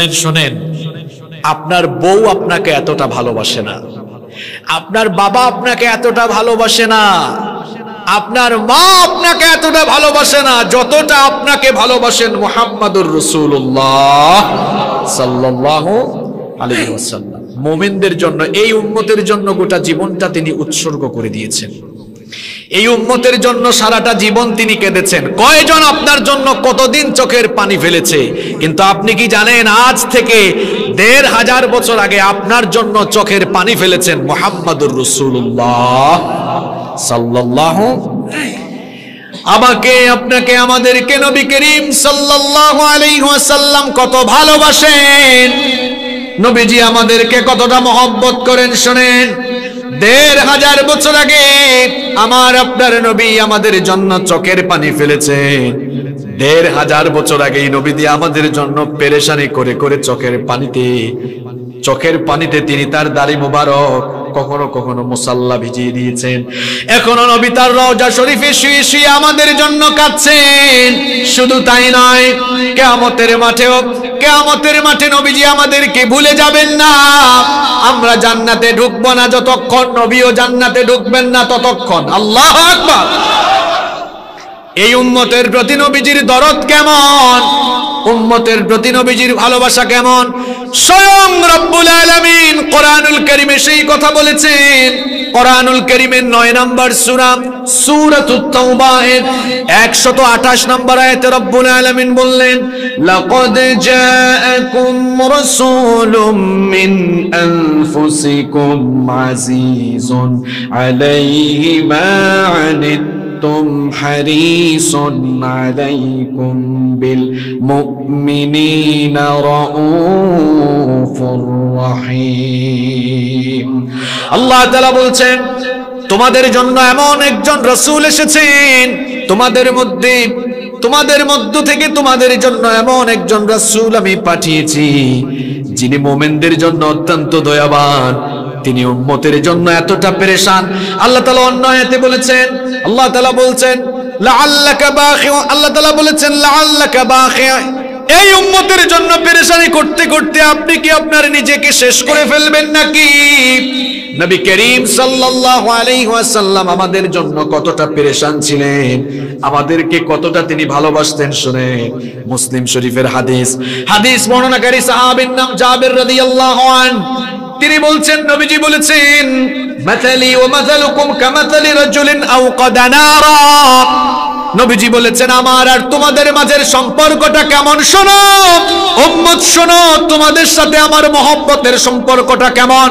শোনেন শোনেন, আপনার বউ আপনাকে এতটা ভালোবাসে না, আপনার বাবা আপনাকে এতটা ভালোবাসে না, আপনার মা আপনাকে এতটা ভালোবাসে না যতটা আপনাকে ভালোবাসেন মুহাম্মাদুর রাসূলুল্লাহ সাল্লাল্লাহু আলাইহি ওয়াসাল্লাম। মুমিনদের জন্য, এই উম্মতের জন্য গোটা জীবনটা তিনি উৎসর্গ করে দিয়েছেন। এই উম্মতের জন্য সারাটা জীবন তিনি কেঁদেছেন। কয়জন আপনার জন্য কতদিন চোখের পানি ফেলেছে, কিন্তু আপনি কি জানেন আজ থেকে ১৫০০ বছর আগে আপনার জন্য চোখের পানি ফেলেছেন মুহাম্মাদুর রাসূলুল্লাহ সাল্লাল্লাহু। আমাকে, আপনাকে, আমাদেরকে নবী করিম সাল্লাল্লাহু আলাইহি ওয়াসাল্লাম কত ভালোবাসেন, নবীজি আমাদেরকে কতটা মহব্বত করেন শোনেন। ১৫০০ বছর আগে আমার আপনার নবী আমাদের জন্য চোখের পানি ফেলেছেন। ১৫০০ বছর আগে নবীজি আমাদের জন্য পেরেশানি করে করে চোখের পানিতে তিনি তার দাড়ি মোবারক কখনো কখনো মুসাল্লা ভিজিয়ে দিয়েছেন। এখনো নবী তার রওজা শরীফে শুয়ে শুয়ে আমাদের জন্য কাঁদছেন। শুধু তাই নয়, কিয়ামতের মাঠে নবীজি আমাদেরকে ভুলে যাবেন না। আমরা জান্নাতে ঢুকবো না যতক্ষণ নবীও জান্নাতে ঢুকবেন না ততক্ষণ। আল্লাহু আকবার। এই উম্মতের প্রতি নবীজির দরদ কেমন, উম্মতের প্রতি নবীজির ভালোবাসা কেমন, স্বয়ং রব্বুল আলামিন কোরআনুল কারীমে সেই কথা বলেছেন। কোরআনুল কারীমের ৯ নম্বর সূরা সূরাতুত তাওবা এর ১২৮ নম্বর আয়াতে রব্বুল আলামিন বললেন, লাকাদ জাআকুম রাসূলুম মিন আনফুসিকুম আজিজুন আলাইহি মা আনিতুম হারিসুন আলাইকুম বিল মুমিনিনা রাউফুর রহিম। আল্লাহ তাআলা বলছেন, তোমাদের জন্য এমন একজন রাসূল এসেছেন, তোমাদের মধ্য থেকে তোমাদের জন্য এমন একজন রাসূল আমি পাঠিয়েছি যিনি মুমিনদের জন্য অত্যন্ত দয়াবান, তিনি উম্মতের জন্য এতটা পেরেশান। আল্লাহ তাআলা অন্য আয়াতে বলেছেন, আল্লাহ তাআলা বলছেন লাআল্লাকা বাখিউ, এই উম্মতের জন্য পেরেশানি করতে করতে আপনি কি আপনার নিজেকে শেষ করে ফেলবেন নাকি? নবী করিম সাল্লাল্লাহু আলাইহি ওয়াসাল্লাম আমাদের জন্য কতটা পেরেশান ছিলেন, আমাদেরকে কতটা তিনি ভালোবাসতেন শুনেন। মুসলিম শরীফের হাদিস বর্ণনাকারী সাহাবীর নাম জাবের রাদিয়াল্লাহু আনহু, তিনি বলছেন, নবীজি বলেছেন, মাসালি ওয়া মাসালুকুম কামাসালি রাজুলিন আওকাদা নারা। নবীজি বলেছেন, আমার আর তোমাদের মাঝের সম্পর্কটা কেমন শোনো উম্মত, শোনো তোমাদের সাথে আমার মহব্বতের সম্পর্কটা কেমন।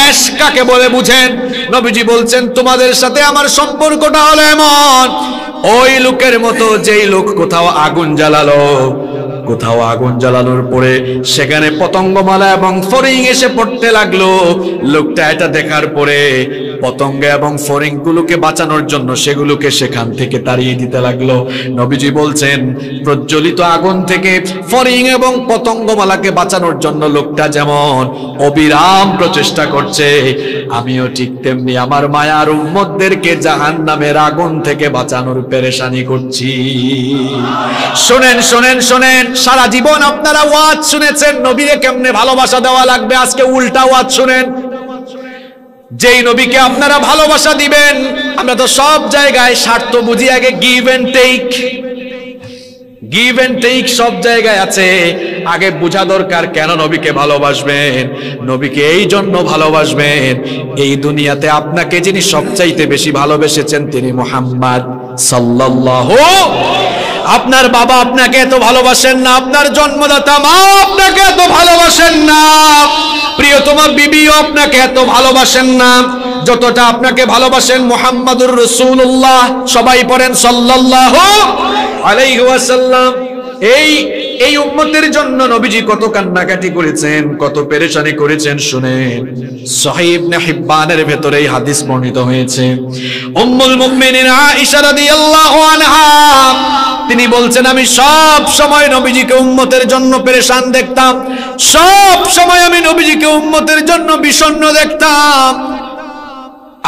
এশ কাকে বলে বুঝেন? নবীজি বলছেন, তোমাদের সাথে আমার সম্পর্কটা হলো এমন, ওই লোকের মতো যেই লোক কোথাও আগুন জ্বালানোর পরে সেখানে পতঙ্গমালা এবং ফড়িং এসে পড়তে লাগলো। লোকটা এটা দেখার পরে পতঙ্গ এবং ফড়িং গুলোকে বাঁচানোর জন্য সেগুলোকে সেখান থেকে তাড়িয়ে দিতে লাগলো। নবীজি বলছেন, প্রজ্বলিত আগুন থেকে ফড়িং এবং পতঙ্গমালাকে বাঁচানোর জন্য লোকটা যেমন অবিরাম প্রচেষ্টা করছে, আমিও ঠিক তেমনি আমার মায়ার উম্মতদেরকে জাহান্নামের আগুন থেকে বাঁচানোর পেরেশানি করছি। শোনেন শোনেন শোনেন, সারা জীবন আপনারা ওয়াজ শুনেছেন নবীকে কেমনে ভালোবাসা দেওয়া লাগবে, আজকে উল্টা ওয়াজ শুনেন। যেই নবীকে আপনারা ভালোবাসা দিবেন, আমরা তো সব জায়গায় স্বার্থ বুঝি, আগে গিভ এন্ড টেক সব জায়গায় আছে। আগে বোঝা দরকার কেন নবীকে ভালোবাসবেন। নবীকে এই জন্য ভালোবাসবেন, এই দুনিয়াতে আপনাকে যিনি সবচাইতে বেশি ভালোবেসেছেন তিনি মুহাম্মদ সাল্লাল্লাহু। আপনার বাবা আপনাকে এত ভালোবাসেন না, আপনার জন্মদাতা মা আপনাকে এত ভালোবাসেন না, প্রিয়তমা বিবিও আপনাকে এত ভালোবাসেন না যতটা আপনাকে ভালোবাসেন মুহাম্মাদুর রাসূলুল্লাহ। সবাই পড়েন সাল্লাল্লাহু আলাইহি ওয়াসাল্লাম। এই উম্মতের জন্য নবীজি কত কান্নাকাটি করেছেন, কত পেরেশানি করেছেন শুনেন। সহিহ ইবনে হিব্বানের ভেতরে এই হাদিস বর্ণিত হয়েছে। উম্মুল মুমিনিন আয়েশা রাদিয়াল্লাহু আনহা তিনি বলছেন, আমি সব সময় নবীজিকে উম্মতের জন্য পেরেশান দেখতাম, সব সময় আমি নবীজিকে উম্মতের জন্য বিষণ্ণ দেখতাম।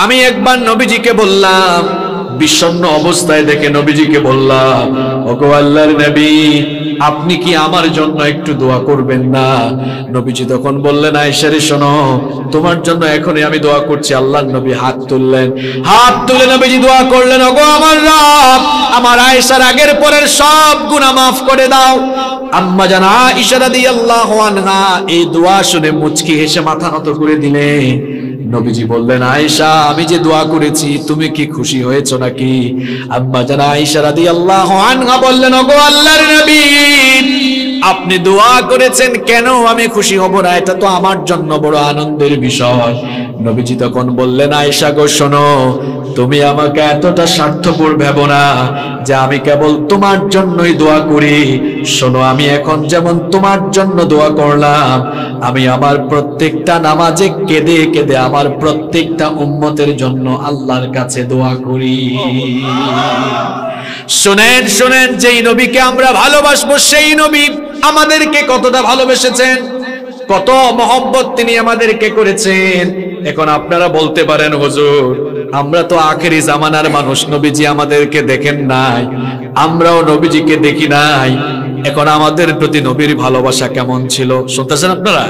আমি একবার নবীজিকে বললাম, বিষণ্ণ অবস্থায় দেখে নবীজিকে বললাম, ওগো আল্লাহর নবী, আপনি কি আমার জন্য একটু দোয়া করবেন না? নবীজি তখন বললেন, আয়েশা রে শোনো, তোমার জন্য এখনই আমি দোয়া করছি। আল্লাহর নবী হাত তুললেন, হাত তুলে নবীজি দোয়া করলেন, ওগো আমার রব, আমার আয়েশার আগের পরের সব গুনাহ মাফ করে দাও। আম্মা জান আয়েশা রাদিয়াল্লাহু আনহা এই দোয়া শুনে মুচকি হেসে মাথা নত করে দিলেন। নবীজি বললেন, আয়েশা, আমি যে দোয়া করেছি তুমি কি খুশি হয়েছো নাকি? আম্মা জান আয়েশা রাদিয়াল্লাহু আনহা বললেন, ওগো আল্লাহর নবী, আপনি দোয়া করেছেন, কেন আমি খুশি হব না? এটা তো আমার জন্য বড় আনন্দের বিষয়। নবীজি তখন বললেন, আয়েশা গো শোনো, তুমি আমাকে এতটা স্বার্থপর ভেবো না যে আমি কেবল তোমার জন্যই দোয়া করি। শোনো, আমি এখন যেমন তোমার জন্য দোয়া করলাম, আমি আমার প্রত্যেকটা নামাজে কেঁদে কেঁদে আমার প্রত্যেকটা উম্মতের জন্য আল্লাহর কাছে দোয়া করি। শুনেন শুনেন, যেই নবীকে আমরা ভালোবাসবো সেই নবী আমাদেরকে কতটা ভালোবেসেছেন, কত মহব্বত তিনি আমাদেরকে করেছেন। এখন আপনারা বলতে পারেন, হুজুর আমরা তো আখেরি জামানার মানুষ, নবীজি আমাদেরকে দেখেন নাই, আমরাও নবীজিকে দেখি নাই, এখন আমাদের প্রতি নবীর ভালোবাসা কেমন ছিল? শুনতেছেন আপনারা?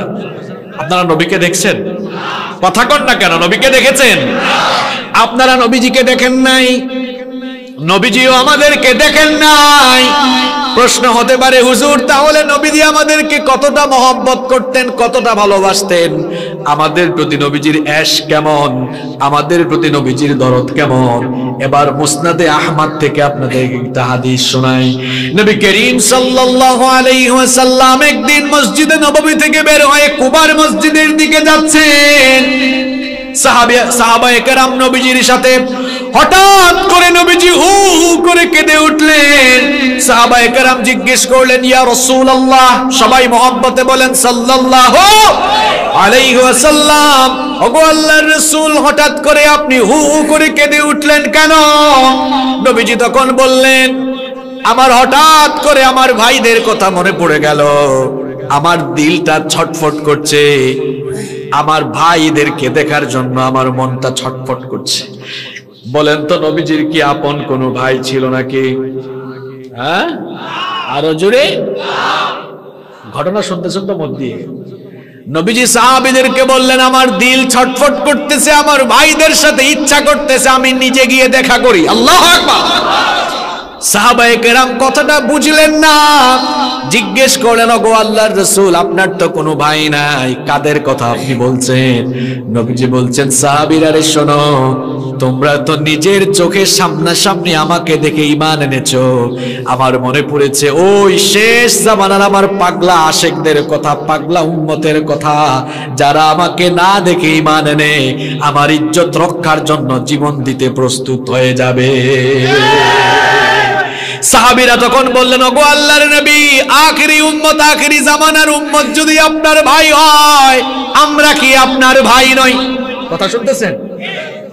আপনারা নবীকে দেখছেন? কথা কন না কেন? নবীকে দেখেছেন? আপনারা নবীজিকে দেখেন নাই, নবীজিও আমাদেরকে দেখেন নাই। প্রশ্ন হতে পারে, হুজুর তাহলে নবীজি আমাদেরকে কতটা মহব্বত করতেন, কতটা ভালোবাসতেন? আমাদের প্রতি নবীজির এশ কেমন, আমাদের প্রতি নবীজির দরদ কেমন? এবার মুসনাদে আহমদ থেকে আপনাদের একটা হাদিস শোনাই। নবী করিম সাল্লাল্লাহু আলাইহি ওয়াসাল্লাম একদিন মসজিদে নববী থেকে বের হয়ে কুবার মসজিদের দিকে যাচ্ছেন। সাহাবায়ে কেরাম নবীজির সাথে, হঠাৎ করে নবীজি হু হু করে কেঁদে উঠলেন। সাহাবায়ে কেরাম জিজ্ঞেস করলেন, ইয়া রাসূলুল্লাহ, সবাই মহব্বতে বলেন সাল্লাল্লাহু আলাইহি ওয়াসাল্লাম, ওগো আল্লাহর রাসূল, হঠাৎ করে আপনি হু হু করে কেঁদে উঠলেন কেন? নবীজি তখন বললেন, আমার হঠাৎ করে আমার ভাইদের কথা মনে পড়ে গেল, আমার দিলটা ছটফট করছে, আমার ভাইদেরকে দেখার জন্য আমার মনটা ছটফট করছে। বলেন তো, নবীজির কি আপন কোনো ভাই ছিল নাকি? হ্যাঁ, আরো জোরে। ঘটনা শুনতেছেন তো মন দিয়ে? নবীজি সাহাবীদেরকে বললেন, আমার দিল ছটফট করতেছে, আমার ভাইদের সাথে ইচ্ছা করতেছে আমি নিজে গিয়ে দেখা করি। আল্লাহু আকবার। সাহাবায়ে কেরাম কথাটা বুঝলেন না, জিজ্ঞেস করলেন, ওগো আল্লাহর রাসূল, আপনার তো কোনো ভাই নাই, কাদের কথা আপনি বলছেন? নবীজি বলছেন, সাহাবীরা রে শোনো, তোমরা তো নিজের চোখের সামনাসামনি আমাকে দেখে ঈমান এনেছো। আমার মনে পড়েছে ওই শেষ জামানার আমার পাগলা আশিকদের কথা, পাগলা উম্মতের কথা, যারা আমাকে না দেখে ঈমান এনে আমার ইজ্জত রক্ষার জন্য জীবন দিতে প্রস্তুত হয়ে যাবে। সাহাবীরা তখন বললেন, ওগো আল্লাহর নবী, আখেরি উম্মত, আখেরি জামানার উম্মত যদি আপনার ভাই হয়, আমরা কি আপনার ভাই নই? কথা শুনতেছেন?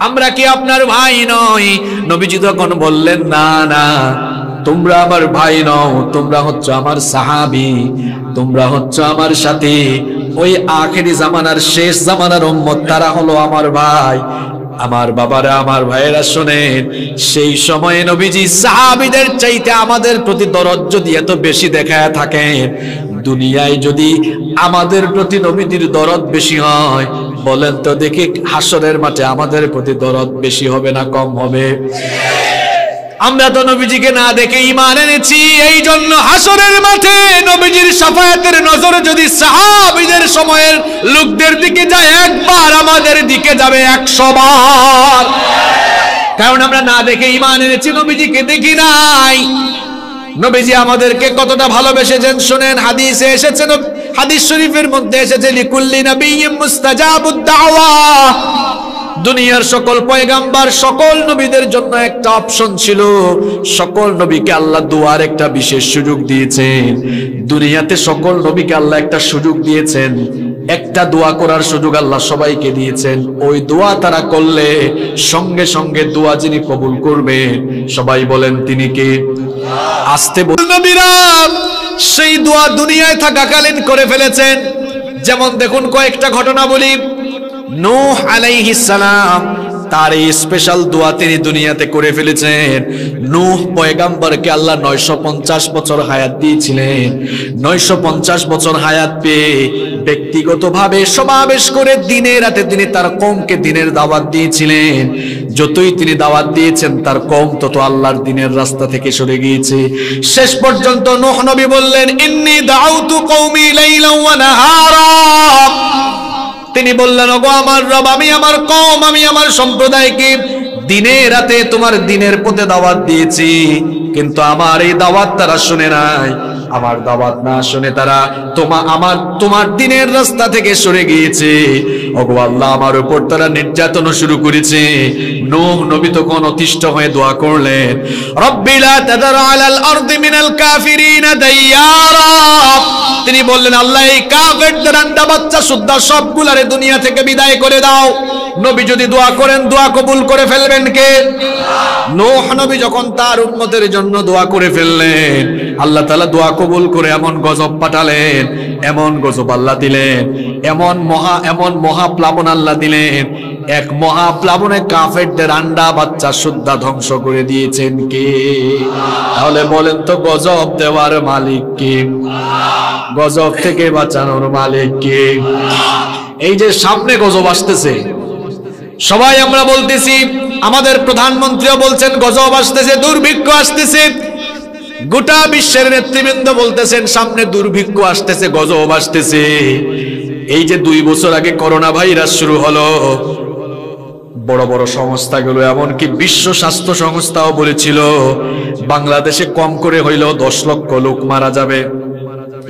আমরা কি আপনার ভাই নই? নবীজি তখন বললেন, না না, তোমরা আমার ভাই নও, তোমরা হচ্ছে আমার সাহাবী, তোমরা হচ্ছে আমার সাথী। ওই আখেরি জামানার শেষ জামানার উম্মত, তারা হলো আমার ভাই। আমার বাবারা, আমার ভাইয়েরা শোনেন, সেই সময়ে নবীজি সাহাবীদের চাইতে আমাদের প্রতি দরদ যদি এত বেশি দেখায় থাকেন, দুনিয়ায় যদি আমাদের প্রতি নবীজির দরদ বেশি হয়, বলেন তো দেখি হাসরের মাঠে আমাদের প্রতি দরদ বেশি হবে না কম হবে? আমরা তো নবীজিকে না দেখে ঈমান এনেছি, এই জন্য হাসরের মাঠে নবীজির শাফায়াতের নজর যদি সাহাবীদের সময়ের লোকদের দিকে যায়, একবার আমাদের দিকে যাবে 100 বার। কারণ আমরা না দেখে ঈমান এনেছি, নবীজিকে দেখি নাই। নবীজি আমাদেরকে কতটা ভালোবেসেছেন শুনেন, হাদিসে এসেছে, হাদিস শরীফের মধ্যে এসেছে, লিকুল্লি নাবিয়্যিন মুস্তাজাবুদ দাওয়া। দুনিয়ার সকল পয়গাম্বার, সকল নবীদের জন্য একটা অপশন ছিল, সকল নবীকে আল্লাহ দোয়ার একটা বিশেষ সুযোগ দিয়েছেন। দুনিয়াতে সকল নবীকে আল্লাহ একটা সুযোগ দিয়েছেন, একটা দোয়া করার সুযোগ আল্লাহ সবাইকে দিয়েছেন। ওই দোয়া তারা করলে সঙ্গে সঙ্গে দোয়া যিনি কবুল করবেন, সবাই বলেন তিনি কে? আসতে বলুন। নবীরা সেই দোয়া দুনিয়ায় থাকাকালীন করে ফেলেছেন। যেমন দেখুন, কয়েকটা ঘটনা বলি। নূহ আলাইহিস সালাম তার এই স্পেশাল দোয়া তিনি দুনিয়াতে করে ফেলেছেন। নূহ পয়গাম্বরকে আল্লাহ 950 বছর হায়াত দিয়েছিলেন। 950 বছর হায়াত পেয়ে ব্যক্তিগতভাবে সমাবেশ করে দিনে রাতে তিনি তার কওমকে দিনের দাওয়াত দিয়েছিলেন। যতই তিনি দাওয়াত দিয়েছেন তার কওম তত আল্লাহর দিনের রাস্তা থেকে সরে গিয়েছে। শেষ পর্যন্ত নূহ নবী বললেন, ইন্নী দাউতু কওমি লাইলান ওয়া নাহারা। তিনি বললেন, ওগো আমার রব, আমি আমার কওম, আমি আমার সম্প্রদায়কে দিনে রাতে তোমার দিনের পথে দাওয়াত দিয়েছি, কিন্তু আমার এই দাওয়াত তারা শুনে নাই। আমার দাওয়াত না শুনে তারা তোমার দিনের রাস্তা থেকে সরে গিয়েছে। ওগো আল্লাহ, আমার উপর তারা নির্যাতন শুরু করেছে। নূহ নবী তখন অতিষ্ঠ হয়ে দোয়া করলেন, রব্বি লা তাদার আলাল আরদি মিনাল কাফিরিনা দাইয়ারা। তিনি বললেন, আল্লাহ এই কাফেরদের আন্ডা বাচ্চা সুদ্ধা সবগুলারে দুনিয়া থেকে বিদায় করে দাও। নবী যদি দোয়া করেন, দোয়া কবুল করে ফেলবেন কে? নূহ নবী যখন তার উম্মতের জন্য দোয়া করে ফেললেন, আল্লাহ তাআলা দোয়া কবুল করে এমন গজব পাঠালেন, এমন গজব আল্লাহ দিলেন, এমন মহা প্লাবন আল্লাহ দিলেন। এক মহা প্লাবনে কাফেরদের আন্ডা বাচ্চা সুদ্ধা ধ্বংস করে দিয়েছেন কে? তাহলে বলেন তো, গজব দেওয়ার মালিক কে? গজব থেকে বাঁচানোর মালিক কে? এই যে সামনে গজব আসতেছে, সবাই আমরা বলতেছি, আমাদের প্রধানমন্ত্রীও বলছেন গজব আসতেছে, দুর্ভিক্ষ আসতেছে, গোটা বিশ্বের নেতৃবৃন্দ বলতেছেন সামনে দুর্ভিক্ষ আসতেছে, গজব আসতেছে। এই যে 2 বছর আগে করোনা ভাইরাস শুরু হলো, বড় বড় সংস্থাগুলো, এমনকি বিশ্ব স্বাস্থ্য সংস্থাও বলেছিল বাংলাদেশে কম করে হইলেও 10 লক্ষ লোক মারা যাবে।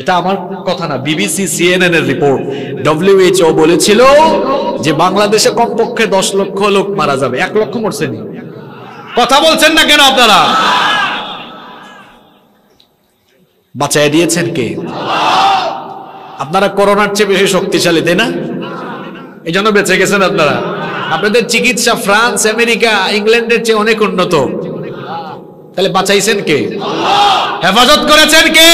এটা আমার কথা না, বিবিসি সিএনএন এর রিপোর্ট। WHO বলেছিল যে বাংলাদেশে কমপক্ষে 10 লক্ষ লোক মারা যাবে। 1 লক্ষ মরছে নি? কথা বলছেন না কেন আপনারা? বাঁচায় দিয়েছেন কে? আপনারা করোনার চেয়ে বেশি শক্তিশালী, তাই না? এই জন্য বেঁচে গেছেন আপনারা। আপনাদের চিকিৎসা ফ্রান্স, আমেরিকা, ইংল্যান্ডের চেয়ে অনেক উন্নত। তাহলে বাঁচাইছেন কে? হেফাজত করেছেন কে?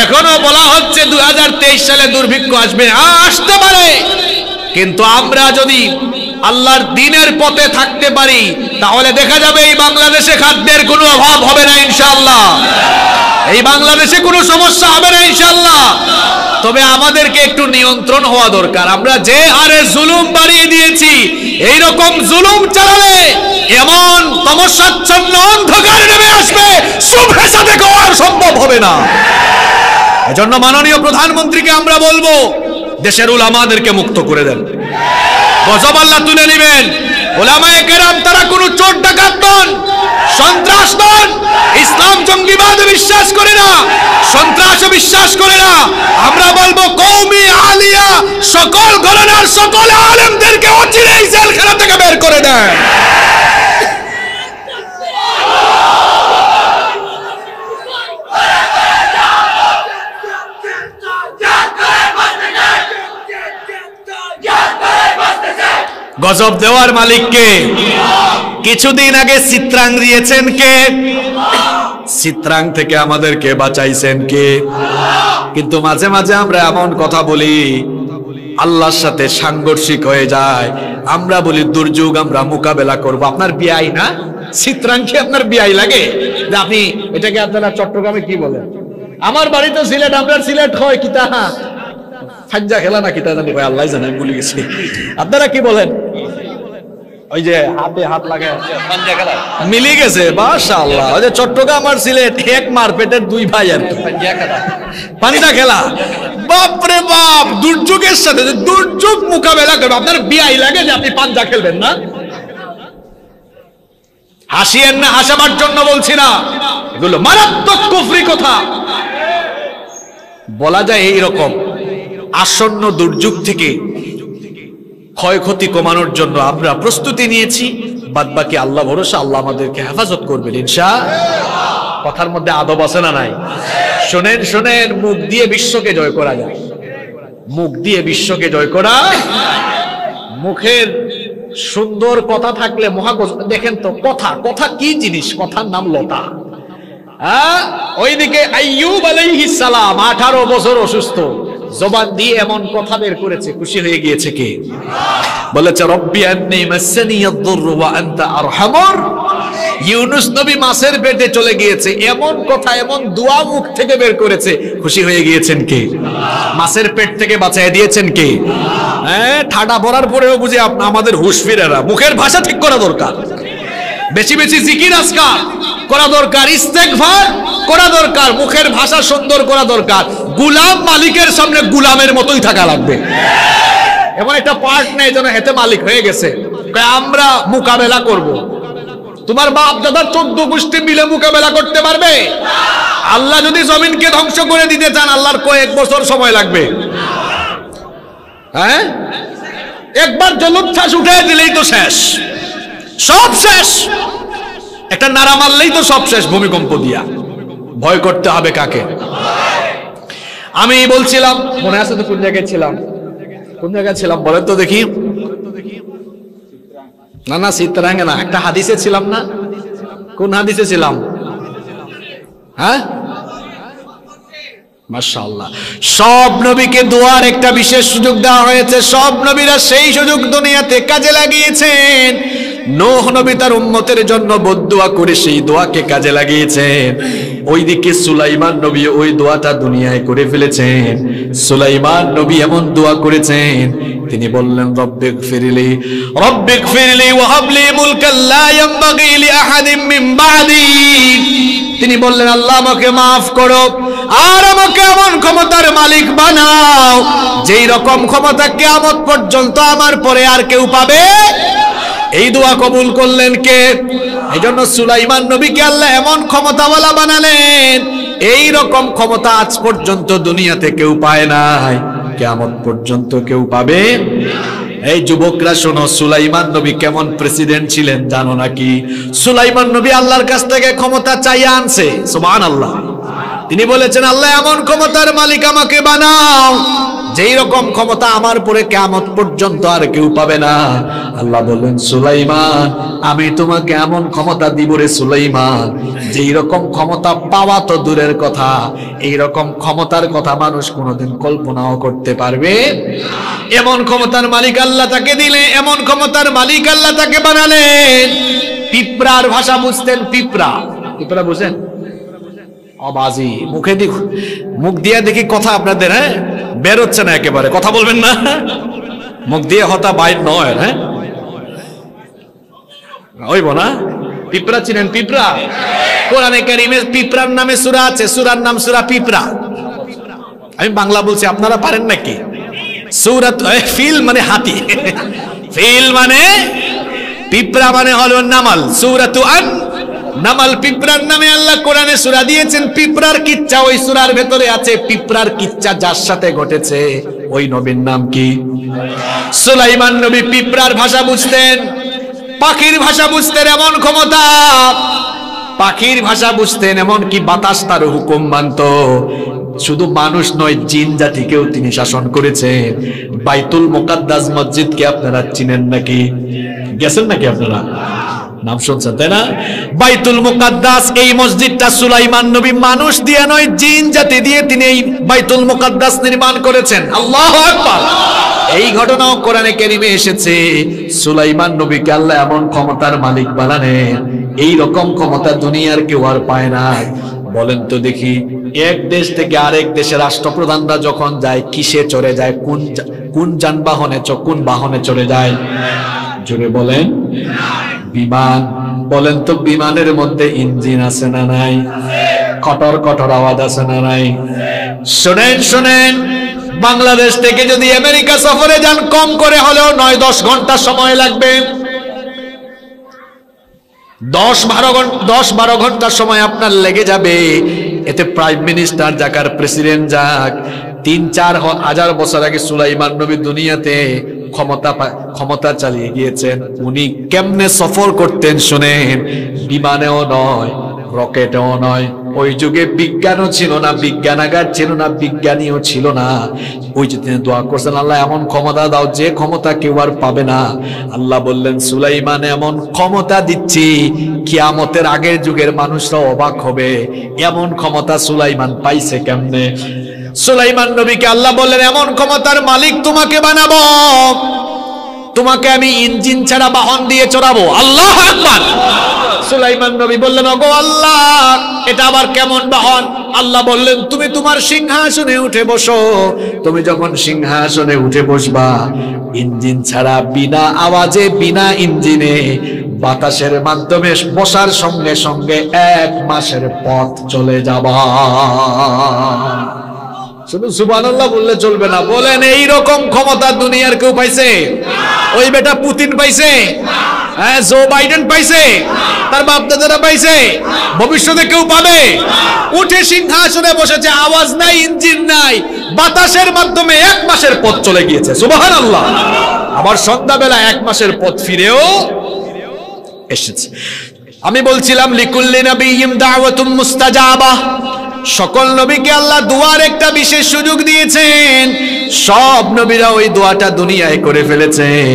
এখনো বলা হচ্ছে 2023 সালে দুর্ভিক্ষ আসবে, আসতে পারে, কিন্তু আমরা যদি আল্লাহর দ্বীনের পথে থাকতে পারি তাহলে দেখা যাবে এই বাংলাদেশে খাদ্যের কোনো অভাব হবে না ইনশাআল্লাহ। এই বাংলাদেশে কোনো সমস্যা হবে না ইনশাআল্লাহ। তবে আমাদেরকে একটু নিয়ন্ত্রণ হওয়া দরকার। আমরা যে হারে জুলুম বাড়িয়ে দিয়েছি, এই রকম জুলুম চালালে এমন তমসাচ্ছন্ন অন্ধকার নেমে আসবে, সুবহে সাদেক আর সম্ভব হবে না। এজন্য মাননীয় প্রধানমন্ত্রীকে আমরা বলবো, দেশের উলামাদেরকে মুক্ত করে দেন, গজব আল্লাহ তুলে নেবেন। উলামায়ে কেরাম তারা কোনো চোর ডাকাত নন, সন্ত্রাস নন, ইসলাম জঙ্গিবাদে বিশ্বাস করে না, সন্ত্রাসে বিশ্বাস করে না। আমরা বলবো কওমি আলিয়া সকল ঘরানার সকল আলেমদেরকে অচিরেই জেলখানা থেকে বের করে দেন। গজব দেওয়ার মালিক কে? কিছুদিন আগে চিত্রাং দিয়েছেন কে? চিত্রাং থেকে আমাদেরকে বাঁচাইছেন কে? কিন্তু মাঝে মাঝে আমরা এমন কথা বলি আল্লাহর সাথে সাংঘর্ষিক হয়ে যায়। আমরা বলি দুর্যোগ আমরা মোকাবেলা করব। আপনার বিআই না চিত্রাং কি আপনার বিআই লাগে? যে আপনি এটাকে আপনারা চট্টগ্রামে কি বলেন? আমার বাড়ি তো সিলেট, আপনার সিলেট হয় কিতা ফাজ্জা খেলা না কিতা জানি ভাই, আল্লাহ জানে, আমি ভুলে গেছি। আপনারা কি বলেন? ওই যে হাতে হাত লাগায় পাঞ্জা খেলা মিলে গেছে, মাশাআল্লাহ। ওই যে চট্টগ্রাম আর সিলেট এক মারপেটের 2 ভাই আর কি, পাঞ্জা খেলা। বাপ রে বাপ, দুর্যোগের সাথে দুর্যোগ মোকাবেলা করবে আপনার বিআই লাগে যে আপনি পাঞ্জা খেলবেন না? হাসিয়েন না, হাসাবার জন্য বলছি না, এগুলো মারাত্মক কুফরি কথা। বলা যায় এই রকম আসন্ন দুর্যোগ থেকে ক্ষয়ক্ষতি কমানোর জন্য আমরা প্রস্তুতি নিয়েছি। বাদবাকি আল্লাহ ভরসা, আল্লাহ আমাদেরকে হেফাজত করবেন ইনশাআল্লাহ। কথার মধ্যে আদব আছে না নাই? শোনেন শোনেন, মুখ দিয়ে বিশ্বকে জয় করা যায়, মুখ দিয়ে বিশ্বকে জয় করা। মুখের সুন্দর কথা থাকলে মহাগজ। দেখেন তো কথা, কথা কি জিনিস? কথার নাম লতা। ওইদিকে আইয়ুব আলাইহিস সালাম 18 বছর অসুস্থ, জবান দিয়ে এমন কথা বের করেছে, খুশি হয়ে গিয়েছে কে? বলেছে রব্বি আন্নী মাসসানিয়াদ-দুররু ওয়া আনতা আরহামুর। ইউনুস নবী মাছের পেটে চলে গিয়েছে, এমন কথা এমন দোয়া মুখ থেকে বের করেছে, খুশি হয়ে গিয়েছেন কে? মাছের পেট থেকে বাঁচিয়ে দিয়েছেন কে? হ্যাঁ, ঠাডা পড়ার পরেও বুঝি আমাদের হুঁশ ফিরে না। মুখের ভাষা ঠিক করা দরকার, বেশি বেশি জিকির আজকার করা দরকার, ইস্তেগফার করা দরকার, মুখের ভাষা সুন্দর করা দরকার। গোলাম মালিকের সামনে গোলামের মতোই থাকা লাগবে। এমন একটা পার্ট নেই যেন হেতে মালিক হয়ে গেছে, আমরা মোকাবেলা করব। তোমার বাপ দাদা 14 গোষ্ঠী মিলে মোকাবেলা করতে পারবে? আল্লাহ যদি জমিনকে ধ্বংস করে দিতে চান, আল্লাহর কয়েক বছর সময় লাগবে। হ্যাঁ, একবার জলোচ্ছ্বাস উঠে দিলেই তো শেষ, সব শেষ। একটা নাড়া মারলেই তো সব শেষ ভূমিকম্প দিয়া। ভয় করতে হবে কাকে? আমি বলছিলাম, মনে আছে তো কোন জায়গায় ছিলাম? কোন জায়গায় ছিলাম বলেন তো দেখি? না না, চিত্রাঙ্গে না, একটা হাদিসে ছিলাম না? কোন হাদিসে ছিলাম? হ্যাঁ, মাশাআল্লাহ। সব নবীকে দোয়ার একটা বিশেষ সুযোগ দেওয়া হয়েছে। সব নবীরা সেই সুযোগ দুনিয়াতে কাজে লাগিয়েছেন। নূহ নবী তার উম্মতের জন্য বদদুয়া করে সেই দোয়াকে কাজে লাগিয়েছেন। ওইদিকে সুলাইমান নবী ওই দোয়াটা দুনিয়ায় করে ফেলেছেন। সুলাইমান নবী এমন দোয়া করেছেন, তিনি বললেন রব্বিগফিরলি ওয়া হাবলি মুলকান লা ইয়ানবাগি লি আহাদিন মিন বা'দি। তিনি বললেন আল্লাহ আমাকে মাফ করো আর আমাকে এমন ক্ষমতার মালিক বানাও যেই রকম ক্ষমতা কিয়ামত পর্যন্ত আমার পরে আর কেউ পাবে। এই দোয়া কবুল করলেন কে? এইজন্য সুলাইমান নবীকে আল্লাহ এমন ক্ষমতাওয়ালা বানালেন, এই রকম ক্ষমতা আজ পর্যন্ত দুনিয়াতে কেউ পায় নাই, কিয়ামত পর্যন্ত কেউ পাবে। এই যুবকরা শোনো, সুলাইমান নবী কেমন প্রেসিডেন্ট ছিলেন জানো নাকি? সুলাইমান নবী আল্লাহর কাছ থেকে ক্ষমতা চাইয়া আনছে, সুবহানাল্লাহ। তিনি বলেছেন আল্লাহ এমন ক্ষমতার মালিক আমাকে বানাও যেই রকম ক্ষমতা আমার পরে কিয়ামত পর্যন্ত আর কেউ পাবে না। আল্লাহ বললেন সুলাইমান আমি তোমাকে এমন ক্ষমতা দিব রে সুলাইমান, যেই রকম ক্ষমতা পাওয়া তো দূরের কথা, এই রকম ক্ষমতার কথা মানুষ কোনোদিন কল্পনাও করতে পারবে। এমন ক্ষমতার মালিক আল্লাহ তাকে দিলে, এমন ক্ষমতার মালিক আল্লাহ তাকে বানালেন। পিঁপড়ার ভাষা বুঝতেন? পিঁপড়া, পিঁপড়া বুঝেন? অবাজি মুখে দি মুখ দিয়ে দেখি কথা আপনাদের হ্যাঁ বের হচ্ছে না, একেবারে কথা বলবেন না, মুখ দিয়ে হতা বাইর নয়। হ্যাঁ ওইব না? পিঁপড়া চিনেন? পিঁপড়া কোরআনে কারিমে পিঁপড়ার নামে সূরা আছে, সূরার নাম সূরা পিঁপড়া। আমি বাংলা বলছি, আপনারা পারেন নাকি? সূরাত ফিল মানে হাতি, ফিল মানে পিঁপড়া মানে হলো নামাল। সূরাতু আন নামাল, পিঁপড়ার নামে আল্লাহ কোরআনে সূরা দিয়েছেন। পিঁপড়ার কিচ্ছা ওই সূরার ভেতরে আছে। পিঁপড়ার কিচ্ছা যার সাথে ঘটেছে ওই নবীর নাম কি? সুলাইমান নবী পিঁপড়ার ভাষা বুঝতেন, পাখির ভাষা বুঝতেন, এমন ক্ষমতা। পাখির ভাষা বুঝতেন, এমন কি বাতাস তার হুকুম মানত। শুধু মানুষ নয়, জিন জাতিকেও তিনি শাসন করেছেন। বাইতুল মুকাদ্দাস মসজিদকে আপনারা চিনেন নাকি? গেছেন নাকি আপনারা? নাম শুনছেন তাই না? বাইতুল মুকাদ্দাস, এই মসজিদটা সুলাইমান নবী মানুষ দিয়ে নয়, জিন জাতি দিয়ে তিনি এই বাইতুল মুকাদ্দাস নির্মাণ করেছেন। আল্লাহু আকবার। এই ঘটনাও কোরআনে কারিমে এসেছে। সুলাইমান নবীকে আল্লাহ এমন ক্ষমতার মালিক বানালেন, এই রকম ক্ষমতা দুনিয়ার কেউ আর পায় না। বলেন তো দেখি, এক দেশ থেকে আরেক দেশের রাষ্ট্রপ্রধানরা যখন যায় কিসে চড়ে যায়? কোন যানবাহনে, কোন বাহনে চড়ে যায়? জোরে বলেন। বিমান। বলেন তো বিমানের মধ্যে ইঞ্জিন আছে না নাই? কটর কটর আওয়াজ আছে না নাই? শুনেন শুনেন, বাংলাদেশ থেকে যদি আমেরিকা সফরে যান, কম করে হলেও 9-10 ঘন্টা সময় লাগবে। 10-12 ঘন্টা সময় আপনার লেগে যাবে। এতে প্রাইম মিনিস্টার যাক আর প্রেসিডেন্ট যাক, 3-4 হাজার বছর আগে সুলাইমান নবী দুনিয়াতে ক্ষমতা চালিয়ে গিয়েছেন। উনি কেমনে সফর করতেন শুনেন। বিমানেও নয়, রকেটেও নয়, ওই যুগে বিজ্ঞানও ছিল না, বিজ্ঞানাগার ছিল না, বিজ্ঞানীও ছিল না। ওই যে তিনি দোয়া করছেন, আল্লাহ এমন ক্ষমতা দাও যে ক্ষমতা কেউ আর পাবে না। আল্লাহ বললেন সুলাইমান এমন ক্ষমতা দিচ্ছি কিয়ামতের আগের যুগের মানুষরা অবাক হবে, এমন ক্ষমতা সুলাইমান পাইছে কেমনে। সুলাইমান নবীকে আল্লাহ বললেন এমন ক্ষমতার মালিক তোমাকে বানাবো, তোমাকে আমি ইঞ্জিন ছাড়া বাহন দিয়ে চড়াবো। আল্লাহু আকবার। সুলাইমান নবী বললেন ওগো আল্লাহ এটা আবার কেমন বাহন? আল্লাহ বললেন তুমি তোমার সিংহাসনে উঠে বসো। তুমি যখন সিংহাসনে উঠে বসবা, ইঞ্জিন ছাড়া বিনা আওয়াজে বিনা ইঞ্জিনে বাতাসের মাধ্যমে বসার সঙ্গে সঙ্গে 1 মাসের পথ চলে যাবা। শুধু সুবহানাল্লাহ বললে চলবে না, বলেন এই রকম ক্ষমতা দুনিয়ার কেউ পাইছে? ওই বেটা পুতিন পাইছে? হ্যাঁ, জো বাইডেন পাইছে? তার বাপ দাদারা পাইছে? ভবিষ্যতে কেউ পাবে? উঠে সিংহাসনে বসেছে, আওয়াজ নাই, ইঞ্জিন নাই, বাতাসের মাধ্যমে 1 মাসের পথ চলে গিয়েছে। সুবহানাল্লাহ। আবার সন্ধ্যাবেলা 1 মাসের পথ ফিরেও এসেছে। আমি বলছিলাম লিকুল্লি নাবিয়্যিন দাওয়াতুম মুস্তাজাবা, সকল নবীকে আল্লাহ দোয়ার একটা বিশেষ সুযোগ দিয়েছেন। সব নবীরা ওই দোয়াটা দুনিয়ায় করে ফেলেছেন,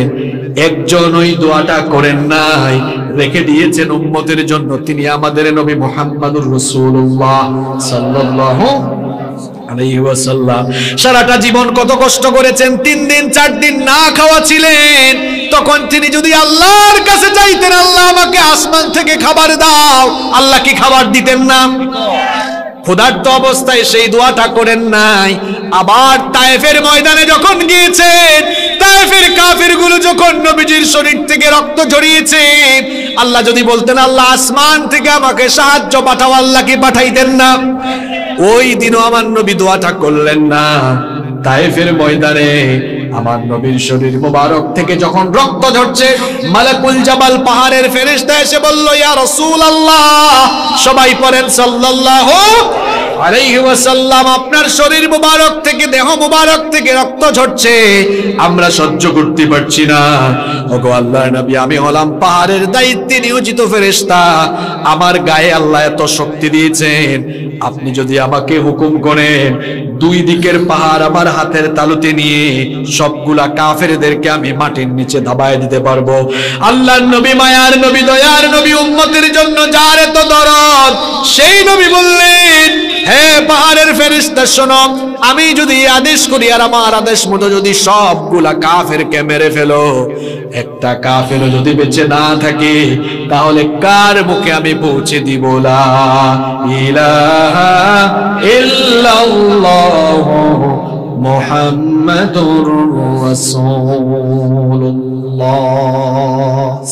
একজন ওই দোয়াটা করেন নাই, রেখে দিয়েছেন উম্মতের জন্য। তিনি আমাদের নবী মুহাম্মদুর রাসূলুল্লাহ সাল্লাল্লাহু আলাইহি ওয়াসাল্লাম। সারাটা জীবন কত কষ্ট করেছেন, 3 দিন 4 দিন না খাওয়া ছিলেন। তখন তিনি যদি আল্লাহর কাছে চাইতেন আল্লাহ আমাকে আসমান থেকে খাবার দাও, আল্লাহ কি খাবার দিতেন না? ক্ষুধার্ত অবস্থায় সেই দোয়াটা করেন নাই। আবার তায়েফের ময়দানে যখন গিয়েছেন, তায়েফের কাফিরগুলো যখন নবীজির শরীর থেকে রক্ত ঝরিয়েছে, আল্লাহ যদি বলতেন আল্লাহ আসমান থেকে আমাকে সাহায্য পাঠাও, আল্লাহ কি পাঠাইতেন না? ওই দিনও আমার নবী দোয়াটা করলেন না। তায়েফের ময়দানে আমার নবীর শরীর মোবারক থেকে যখন রক্ত ঝরছে, মালাকুল জাবাল পাহাড়ের ফেরেশতা এসে বলল ইয়া রাসূলুল্লাহ, সবাই পড়েন সাল্লাল্লাহু আলাইহি ওয়াসাল্লাম, আপনার শরীর মোবারক থেকে, দেহ মোবারক থেকে রক্ত ঝরছে, আমরা সহ্য করতে পারছি না। ওগো আল্লাহর নবী, আমি হলাম পাহাড়ের দায়িত্বে নিয়োজিত ফেরেশতা, আমার গায়ে আল্লাহ এত শক্তি দিয়েছেন, আপনি যদি আমাকে হুকুম করেন 2 দিকের পাহাড় আমার হাতের তালুতে নিয়ে সবগুলা কাফেরদেরকে আমি মাটির নিচে দাবায় দিতে পারবো। আল্লাহর নবী, মায়ার নবী, দয়ার নবী, উম্মতের জন্য যার এত দরদ, সেই নবী বললেন হে পাহাড়ের ফেরেশতা শোনো, আমি যদি আদেশ করি আর আমার আদেশ মতো যদি সবগুলা কাফেরকে মেরে ফেলো, একটা কাফের যদি বেঁচে না থাকে, তাহলে কার মুখে আমি পৌঁছে দিব লা ইলাহা ইল্লাল্লাহু মুহাম্মাদুর রাসূলুল্লাহ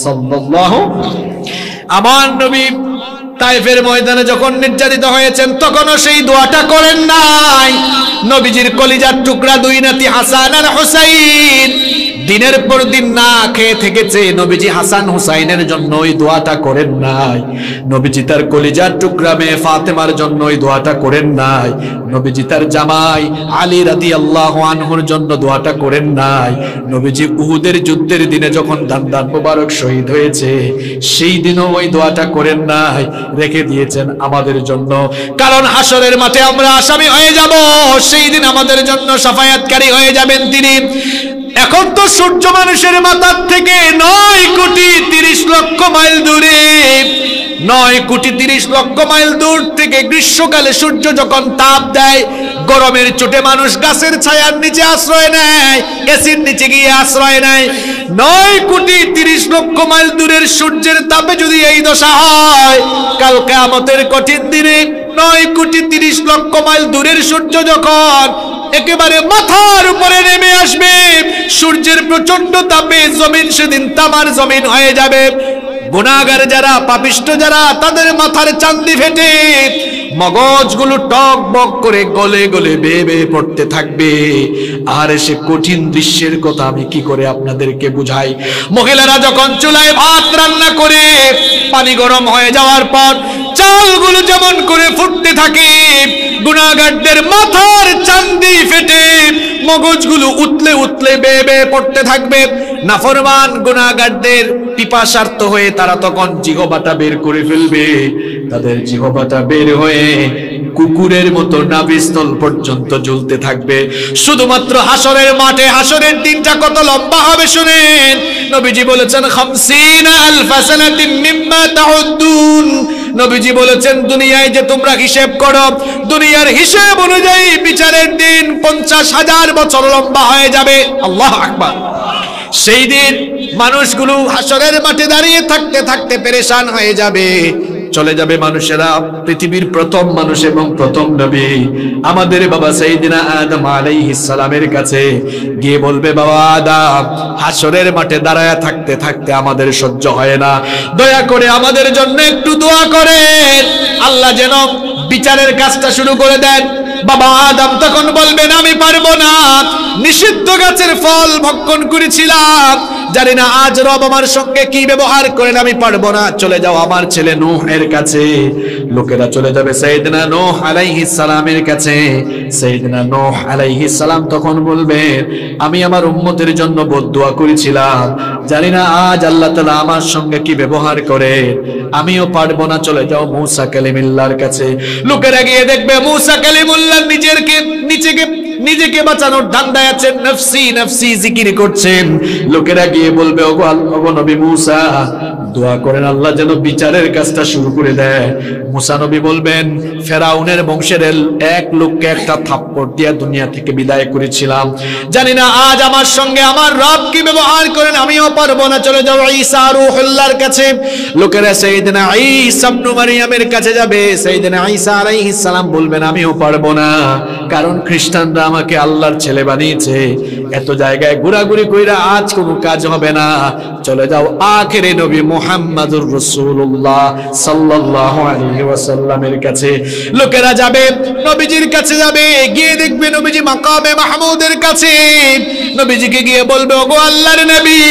সাল্লাল্লাহু। আমার নবী তায়েফের ময়দানে যখন নির্যাতিত হয়েছেন, তখনও সেই দোয়াটা করেন নাই। নবীজির কলিজার টুকরা 2 নাতি হাসান আর হুসাইন দিনের পর দিন না খেয়ে থেকেছে, নবীজি হাসান হুসাইনের জন্য ওই দোয়াটা করেন নাই। নবীজি তার কলিজার টুকরা মেয়ে ফাতেমার জন্য ওই দোয়াটা করেন নাই। নবীজি তার জামাই আলী রাদিয়াল্লাহু আনহুর জন্য দোয়াটা করেন নাই। নবীজি উহুদের যুদ্ধের দিনে যখন দান মোবারক শহীদ হয়েছে, সেই দিনও ওই দোয়াটা করেন নাই, রেখে দিয়েছেন আমাদের জন্য। কারণ হাসরের মাঠে আমরা আসামি হয়ে যাব, সেই দিন আমাদের জন্য শাফায়াতকারী হয়ে যাবেন তিনি। এখন তো সূর্য মানুষের মাথার থেকে 9,30,00,000 মাইল দূরে, 9,30,00,000 মাইল দূর থেকে গ্রীষ্মকালে সূর্য যখন তাপ দেয়, গরমের চোটে মানুষ গাছের ছায়ার নিচে আশ্রয় নেয়, এসির নিচে গিয়ে আশ্রয় নেয়। 9,30,00,000 মাইল দূরের সূর্যের তাপে যদি এই দশা হয়, কাল কিয়ামতের কঠিন দিনে 9,30,00,000 মাইল দূরের সূর্য যখন একেবারে মাথার উপরে নেমে আসবে, সূর্যের প্রচন্ড তাপে জমিন সেদিন তামার জমিন হয়ে যাবে। গুনাহগার যারা, পাপিষ্ঠ যারা, তাদের মাথার চান্দি ফেটে মগজগুলো টক বক করে গলে গলে বেয়ে বেয়ে পড়তে থাকবে। আর সে কঠিন দৃশ্যের কথা আমি কি করে আপনাদেরকে বুঝাই। মহিলারা যখন চুলায় ভাত রান্না করে, পানি গরম হয়ে যাওয়ার পর চালগুলো যেমন করে ফুটতে থাকে, গুনাহগারদের মাথার চান্দি ফেটে মগজগুলো উতলে উতলে বেয়ে বেয়ে পড়তে থাকবে। নাফরমান গুনাহগারদের পিপাসার্ত হয়ে তারা তখন জিহ্বাটা বের করে ফেলবে। তাদের জিহ্বাটা বের হয়ে কুকুরের মতো নাভিস্থল পর্যন্ত ঝুলতে থাকবে। শুধুমাত্র হাসরের মাঠে, হাসরের দিনটা কত লম্বা হবে শুনেন। নবীজি বলেছেন 50,000 সানাতিন মিম্মা তাউদ্দুন। নবীজি বলেছেন দুনিয়ায় যে তোমরা হিসাব করো, দুনিয়ার হিসাব অনুযায়ী বিচারের দিন 50,000 বছর লম্বা হয়ে যাবে। আল্লাহু আকবার। সেই দিন মানুষগুলো হাসরের মাঠে দাঁড়িয়ে থাকতে থাকতে পেরেশান হয়ে যাবে। চলে যাবে মানুষেরা পৃথিবীর প্রথম মানুষ এবং প্রথম নবী আমাদের বাবা সাইয়েদনা আদম আলাইহিস সালামের কাছে গিয়ে বলবে, বাবা আদম, হাসরের মাঠে দাঁড়ায় থাকতে থাকতে আমাদের সহ্য হয় না, দয়া করে আমাদের জন্য একটু দোয়া করেন, আল্লাহ যেন বিচারের কাজটা শুরু করে দেন। বাবা আদম তখন বলবেন, আমি পারবো না, নিষিদ্ধ গাছের ফল ভক্ষণ করেছিলাম, জানি না আজ রব আমার সঙ্গে কি ব্যবহার করেন, আমি পারবো না, চলে যাও আমার ছেলে নূহের কাছে। লোকেরা চলে যাবে সাইয়েদনা নূহ আলাইহিস সালামের কাছে। সাইয়েদনা নূহ আলাইহিস সালাম তখন বলবেন, আমি আমার উম্মতের জন্য বদদুয়া করেছিলাম, জানি না আজ আল্লাহ তাআলা আমার সঙ্গে কি ব্যবহার করে, আমিও পারবো না, চলে যাও মূসা কালিমুল্লাহর কাছে। লোকেরা গিয়ে দেখবে মূসা কালিমুল্লাহ নিজেকে বাঁচানোর ধান্দায় আছেন, নফসি নফসি জিকির করছেন। লোকেরা গিয়ে বলবে, ওগো নবী মূসা, দোয়া করেন আল্লাহ যেন বিচারের কাজটা শুরু করে দেয়। মূসা নবী বলবেন, ফেরাউনের বংশের এক লোককে একটা থাপ্পড় দিয়ে দুনিয়া থেকে বিদায় করেছিলাম, জানি না আজ আমার সঙ্গে আমার রব কি ব্যবহার করেন, আমিও পারবো না, চলে যাও ঈসা রূহুল্লাহর কাছে। লোকেরা সাইয়েদনা ঈসা ইবনে মারইয়ামের কাছে যাবে। সাইয়েদনা ঈসা আলাইহিস সালাম বলবেন, আমিও পারবো না, কারণ খ্রিস্টানরা আমাকে আল্লাহর ছেলে বানিয়েছে, এত জায়গায় ঘোরাঘুরি কইরা আজ কোনো কাজ হবে না, চলে যাও আখেরে নবী মুহাম্মদুর রাসূলুল্লাহ সাল্লাল্লাহু আলাইহি ওয়াসাল্লামের কাছে। লোকেরা যাবে নবীজির কাছে, যাবে গিয়ে দেখবে নবীজি মাকামে মাহমুদের কাছে। নবীজিকে গিয়ে বলবে, ওগো আল্লাহর নবী,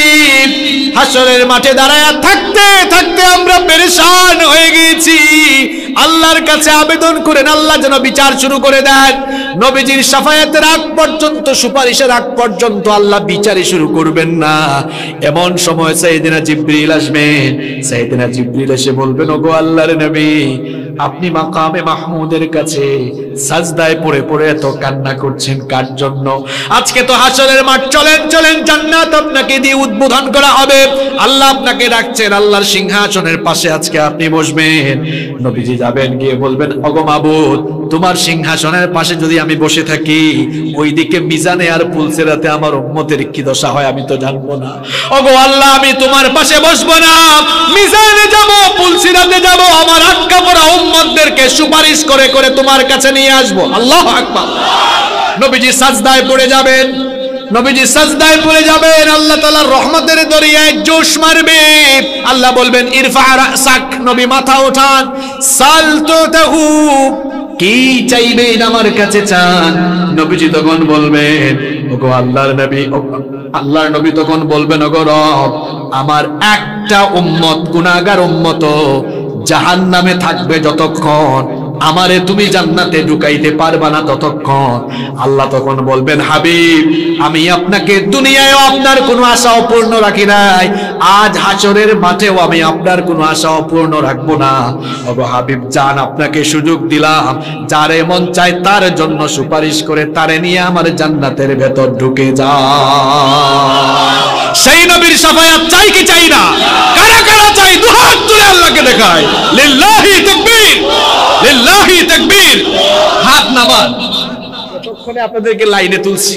হাসরের মাঠে দাঁড়ায়া থাকতে থাকতে আমরা পেরেশান হয়ে গেছি, আল্লাহর কাছে আবেদন করেন আল্লাহ যেন বিচার শুরু করে দেন। নবীজির শাফায়াতের আগ পর্যন্ত, সুপারিশের আগ পর্যন্ত আল্লাহ বিচারই শুরু করবেন না। এমন সময় সাইয়েদনা জিবরিল আসবেন। সাইয়েদনা জিবরিল এসে বলবেন, ওগো আল্লাহর নবী, আপনি মাকামে মাহমুদের কাছে সাজদায় পড়ে পড়ে এত কান্না করছেন কার জন্য? আজকে তো হাসরের মাঠ, চলেন চলেন, জান্নাত আপনাকে দিয়ে উদ্বোধন করা হবে, আল্লাহ আপনাকে ডাকছেন, আল্লাহর সিংহাসনের পাশে আজকে আপনি বসবেন। নবীজি যাবেন, গিয়ে বলবেন, ওগো মাবুদ, তোমার সিংহাসনের পাশে যদি আমি বসে থাকি, ওইদিকে মিজানে আর পুলসিরাতে আমার উম্মতের কি দশা হয় আমি তো জানবো না। ওগো আল্লাহ, আমি তোমার পাশে বসবো না, মিজানে যাব, পুলসিরাতে যাব, আমার আটকা পড়া উম্মতদেরকে সুপারিশ করে করে তোমার কাছে নিয়ে আসবো। আল্লাহু আকবার। নবীজি সাজদায় পড়ে যাবেন। নবীজি সাজদায় পড়ে যাবেন, আল্লাহ তাআলার রহমতের দরিয়ায় জোশ মারবে। আল্লাহ বলবেন, ইরফা রাসাক, নবী মাথা ওঠান, সাল তুতাহু, কি চাইবেন আমার কাছে চান। নবীজি তখন বলবেন, ওগো আল্লাহর নবী, আল্লাহর নবী তখন বলবেন, ওগো রব, আমার একটা উম্মত, গুনাহগার উম্মত জাহান্নামে থাকবে যতক্ষণ, আমারে তুমি জান্নাতে ঢুকাইতে পারবা না ততক্ষণ। আল্লাহ তখন বলবেন, হাবিব, আমি আপনাকে দুনিয়ায়ও আপনার কোনো আশা অপূর্ণ রাখি নাই, আজ হাসরের মাঠেও আমি আপনার কোনো আশা অপূর্ণ রাখবো না। ওগো হাবিব জান, আপনাকে সুযোগ দিলাম, যারে মন চায় তার জন্য সুপারিশ করে তারে নিয়ে আমার জান্নাতের ভেতর ঢুকে যা। সেই নবীর শাফায়াত চাই কি চাই না? কারা কারা চাই? দুহাত তুলে আল্লাহকে দেখায়। লিল্লাহি তাকবীর, লিল্লাহি তাকবীর। হাত নামান। ততক্ষণে আপনাদেরকে লাইনে তুলছি।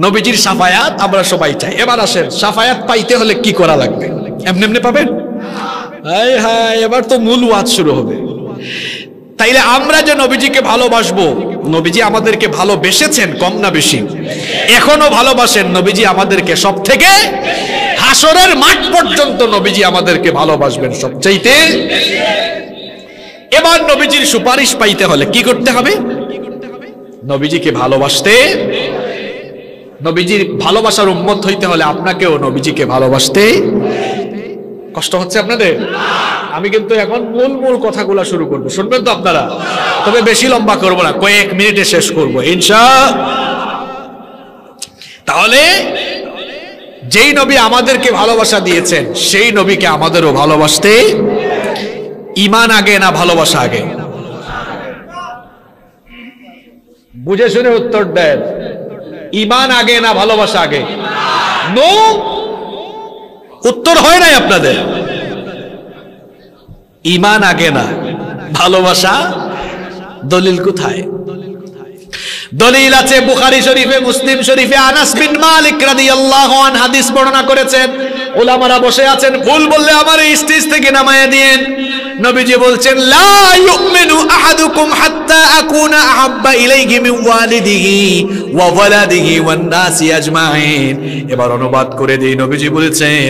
নবীজির শাফায়াত আমরা সবাই চাই। এবার আসেন, শাফায়াত পাইতে হলে কি করা লাগবে? এমনি এমনি পাবেন? হায় হায়, এবার তো মূল ওয়াজ শুরু হবে। তাইলে আমরা যে নবীজিকে ভালোবাসবো, নবীজি আমাদেরকে ভালোবেসেছেন কম না বেশি? এখনো ভালোবাসেন। নবীজি আমাদেরকে সব থেকে, হাসরের মাঠ পর্যন্ত নবীজি আমাদেরকে ভালোবাসবেন সবচাইতে। এবার নবীজির সুপারিশ পাইতে হলে কি করতে হবে? নবীজিকে ভালোবাসতে, নবীজির ভালোবাসার উম্মত হইতে হলে আপনাকেও নবীজিকে ভালোবাসতে। কষ্ট হচ্ছে আপনাদের? আমি কিন্তু এখন মূল কথাগুলো শুরু করবো, শুনবেন তো আপনারা? তবে বেশি লম্বা করবো না, কয়েক মিনিটে শেষ করবো ইনশাআল্লাহ। তাহলে যেই নবী আমাদেরকে ভালোবাসা দিয়েছেন সেই নবীকে আমাদেরও ভালোবাসতে। ঈমান আগে না ভালোবাসা আগে? বুঝে শুনে উত্তর দেন। ঈমান আগে না ভালোবাসা আগে? নো, উত্তর হয় নাই আপনাদের। ঈমান আগে না ভালোবাসা। দলিল কোথায়? দলিল আছে বুখারী শরীফে, মুসলিম শরীফে। আনাস বিন মালিক রাদিয়াল্লাহু আনহু হাদিস বর্ণনা করেছেন। উলামারা বসে আছেন, ভুল বললে আমার এই স্টেজ থেকে নামায়ে দিন। নবীজি বলছেন, লা ইউমিনু আহাদুকুম হাত্তা আকুনা আহাব্বা ইলাইহি মিন ওয়ালিদিহি ওয়া ওয়ালাদিহি ওয়ান নাসি আজমাইন। এবার অনুবাদ করে দেই। নবীজি বলেছেন,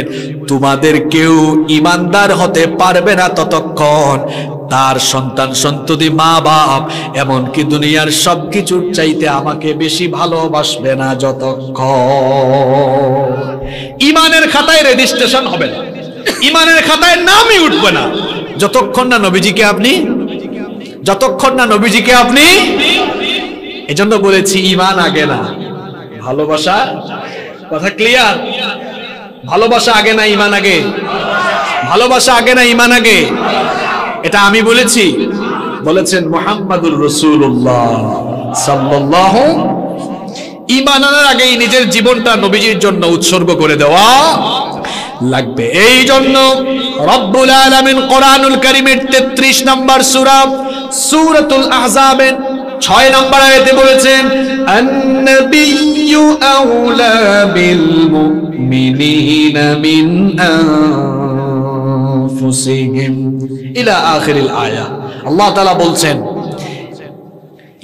তোমাদের কেউ ঈমানদার হতে পারবে না ততক্ষণ তার সন্তান সন্ততি মা বাপ এমনকি দুনিয়ার সবকিছুর চাইতে আমাকে বেশি ভালোবাসবে না যতক্ষণ। ঈমানের খাতায় রেজিস্ট্রেশন হবে না, ঈমানের খাতায় নামই উঠবে না যতক্ষণ না নবীজিকে আপনি এজন্য বলেছি ঈমান আগে না ভালোবাসা। কথা ক্লিয়ার? ভালোবাসা আগে না ঈমান আগে? ভালোবাসা আগে না ঈমান আগে? এটা আমি বলেছি? বলেছেন মুহাম্মাদুর রাসূলুল্লাহ সাল্লাল্লাহু। ঈমান আনার আগেই নিজের জীবনটা নবীজির জন্য উৎসর্গ করে দেওয়া লাগবে। এই জন্য রব্বুল আলামিন কোরআনুল কারীমের 33 নম্বর সূরা সূরাতুল আহজাবের 6 নম্বর আয়াতে বলেছেন, আন-নাবিয়্যু আউলা বিল মুমিনিনা মিন আনফুসিহিম ইলা আখিরিল আয়া। আল্লাহ তাআলা বলছেন,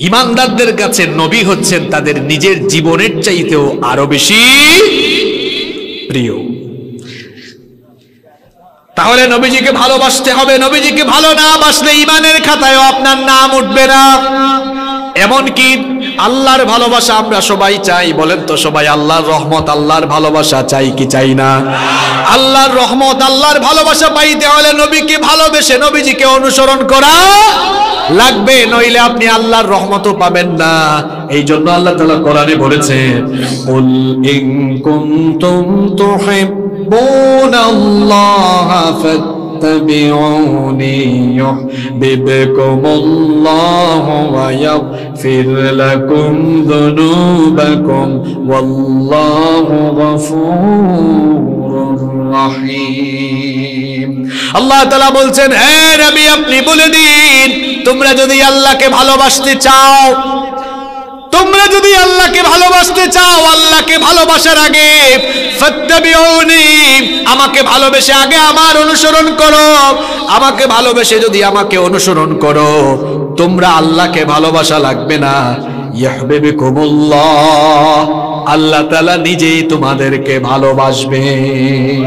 ঈমানদারদের কাছে নবী হচ্ছেন তাদের নিজের জীবনের চাইতেও আরো বেশি প্রিয়। তাহলে নবীজিকে ভালোবাসতে হবে। নবীজিকে ভালো না বাসলে ঈমানের খাতায়ও আপনার নাম উঠবে না। এমনকি আল্লাহর ভালোবাসা আমরা সবাই চাই, বলেন তো সবাই আল্লাহর রহমত, আল্লাহর ভালোবাসা চাই কি চাই না? আল্লাহর রহমত, আল্লাহর ভালোবাসা পাইতে হলে নবীকে ভালোবেসে নবীজিকে অনুসরণ করা লাগবে, নইলে আপনি আল্লাহর রহমতও পাবেন না। এই জন্য আল্লাহ তাআলা কোরআনে বলেছেন, কুল ইন কুনতুম তুহিব্বুনাল্লাহা ফাত্তাবিউনি ইউহিব্বুকুমুল্লাহু ওয়া ইয়াগফির লাকুম যুনুবাকুম ওয়াল্লাহু গফুরুর রহিম। আল্লাহ তাআলা বলছেন, হে নবী আপনি বলে দিন, তোমরা যদি আল্লাহকে ভালোবাসতে চাও, আল্লাহকে ভালোবাসার আগে ফাত্তাবিউনি, আমাকে ভালোবেসে আগে আমার অনুসরণ করো। আমাকে ভালোবেসে যদি আমাকে অনুসরণ করো, তোমরা আল্লাহকে ভালোবাসা লাগবে না। ইউহিব্বুকুমুল্লাহ, আল্লাহ তাআলা নিজেই তোমাদেরকে ভালোবাসবেন।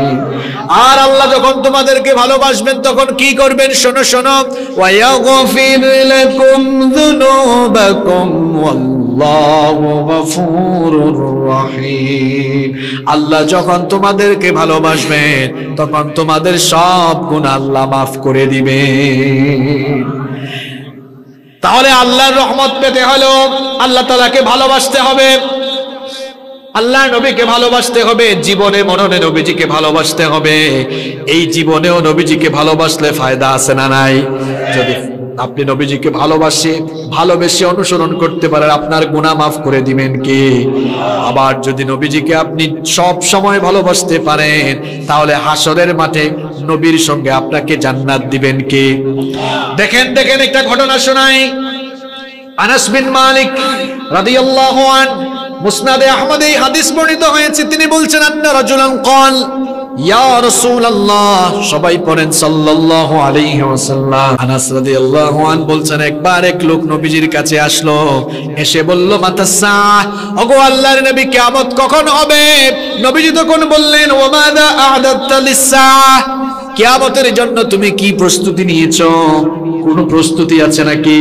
আর আল্লাহ যখন তোমাদেরকে ভালোবাসবেন তখন কি করবেন? শোনো শোনো, ওয়া ইয়াগফির লাকুম যুনুবাকুম ওয়াল্লাহু গফুরুর রহিম। আল্লাহ যখন তোমাদেরকে ভালোবাসবেন তখন তোমাদের সব গুনাহ আল্লাহ মাফ করে দিবেন। তাহলে আল্লাহর রহমত পেতে হলো আল্লাহ তাআলাকে ভালোবাসতে হবে, আল্লাহর নবীকে ভালোবাসতে হবে, জীবনে মননে নবীজিকে ভালোবাসতে হবে। এই জীবনেও নবীজিকে ভালোবাসলে ফায়দা আছে না নাই? যদি আপনি নবীজিকে ভালোবেসে অনুসরণ করতে পারেন, আপনার গুনাহ মাফ করে দিবেন কে? আবার যদি নবীজিকে আপনি সব সময় ভালোবাসতে পারেন, তাহলে হাসরের মাঠে নবীর সঙ্গে আপনাকে জান্নাত দিবেন কে? দেখেন একটা ঘটনা শোনাই। আনাস বিন মালিক রাদিয়াল্লাহু আনহু মুসনাদে আহমদে এই হাদিস বর্ণিত হয়েছে। তিনি বলছেন, আন্না রাজুলান ক্বাল ইয়া রাসূলুল্লাহ, সবাই পড়েন সাল্লাল্লাহু আলাইহি ওয়াসাল্লাম। আনাস রাদিয়াল্লাহু আনহু বলছেন, একবার এক লোক নবীজির কাছে আসলো, এসে বলল, মাতাসা, ওগো আল্লাহর নবী কিয়ামত কখন হবে? নবীজি তখন বললেন, ওয়া মাযা আ'দাদতা লিস-সাআহ, কিয়ামতের জন্য তুমি কি প্রস্তুতি নিয়েছো? কোন প্রস্তুতি আছে নাকি?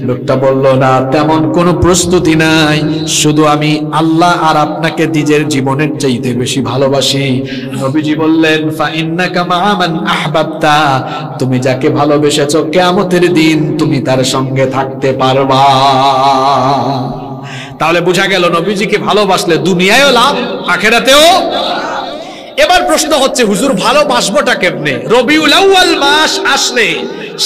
লোকটা বলল, না তেমন কোনো প্রস্তুতি নাই, শুধু আমি আল্লাহ আর আপনাকে নিজের জীবনের চাইতে বেশি ভালোবাসি। নবীজি বললেন, ফা ইন্নাকা মা'a মান আহবাবতা, তুমি যাকে ভালোবেসেছো কিয়ামতের দিন তুমি তার সঙ্গে থাকতে পারবা। তাহলে বোঝা গেল নবীজিকে ভালোবাসলে দুনিয়ায়ও লাভ, আখেরাতেও। এবার প্রশ্ন হচ্ছে, হুজুর ভালোবাসবোটা কেমনে? রবিউল আউয়াল মাস আসলে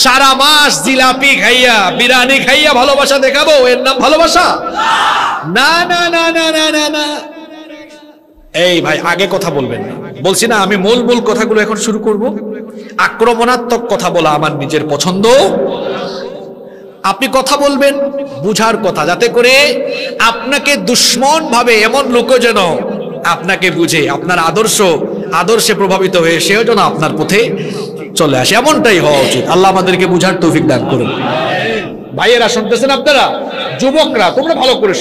সারা মাস জিলাপি খাইয়া বিরিয়ানি খাইয়া ভালোবাসা দেখাবো? এর নাম ভালোবাসা? না না না না না না না। এই ভাই, আগে কথা বলবেন না, বলছি না আমি মূল কথাগুলো এখন শুরু করব। আক্রমণাত্মক কথা বলা আমার নিজের পছন্দ। আপনি কথা বলবেন বুঝার কথা, যাতে করে আপনাকে দুশ্মন ভাবে এমন লোক যেন আপনাকে বুঝে, আপনার আদর্শে প্রভাবিত হয়ে সেও যেন আপনার পথে চলে আসে, এমনটাই হওয়া উচিত। আল্লাহ আমাদেরকে বুঝার তৌফিক দান করুন। ভাইয়েরা শুনতেছেন আপনারা? যুবকরা তোমরা ভালো করে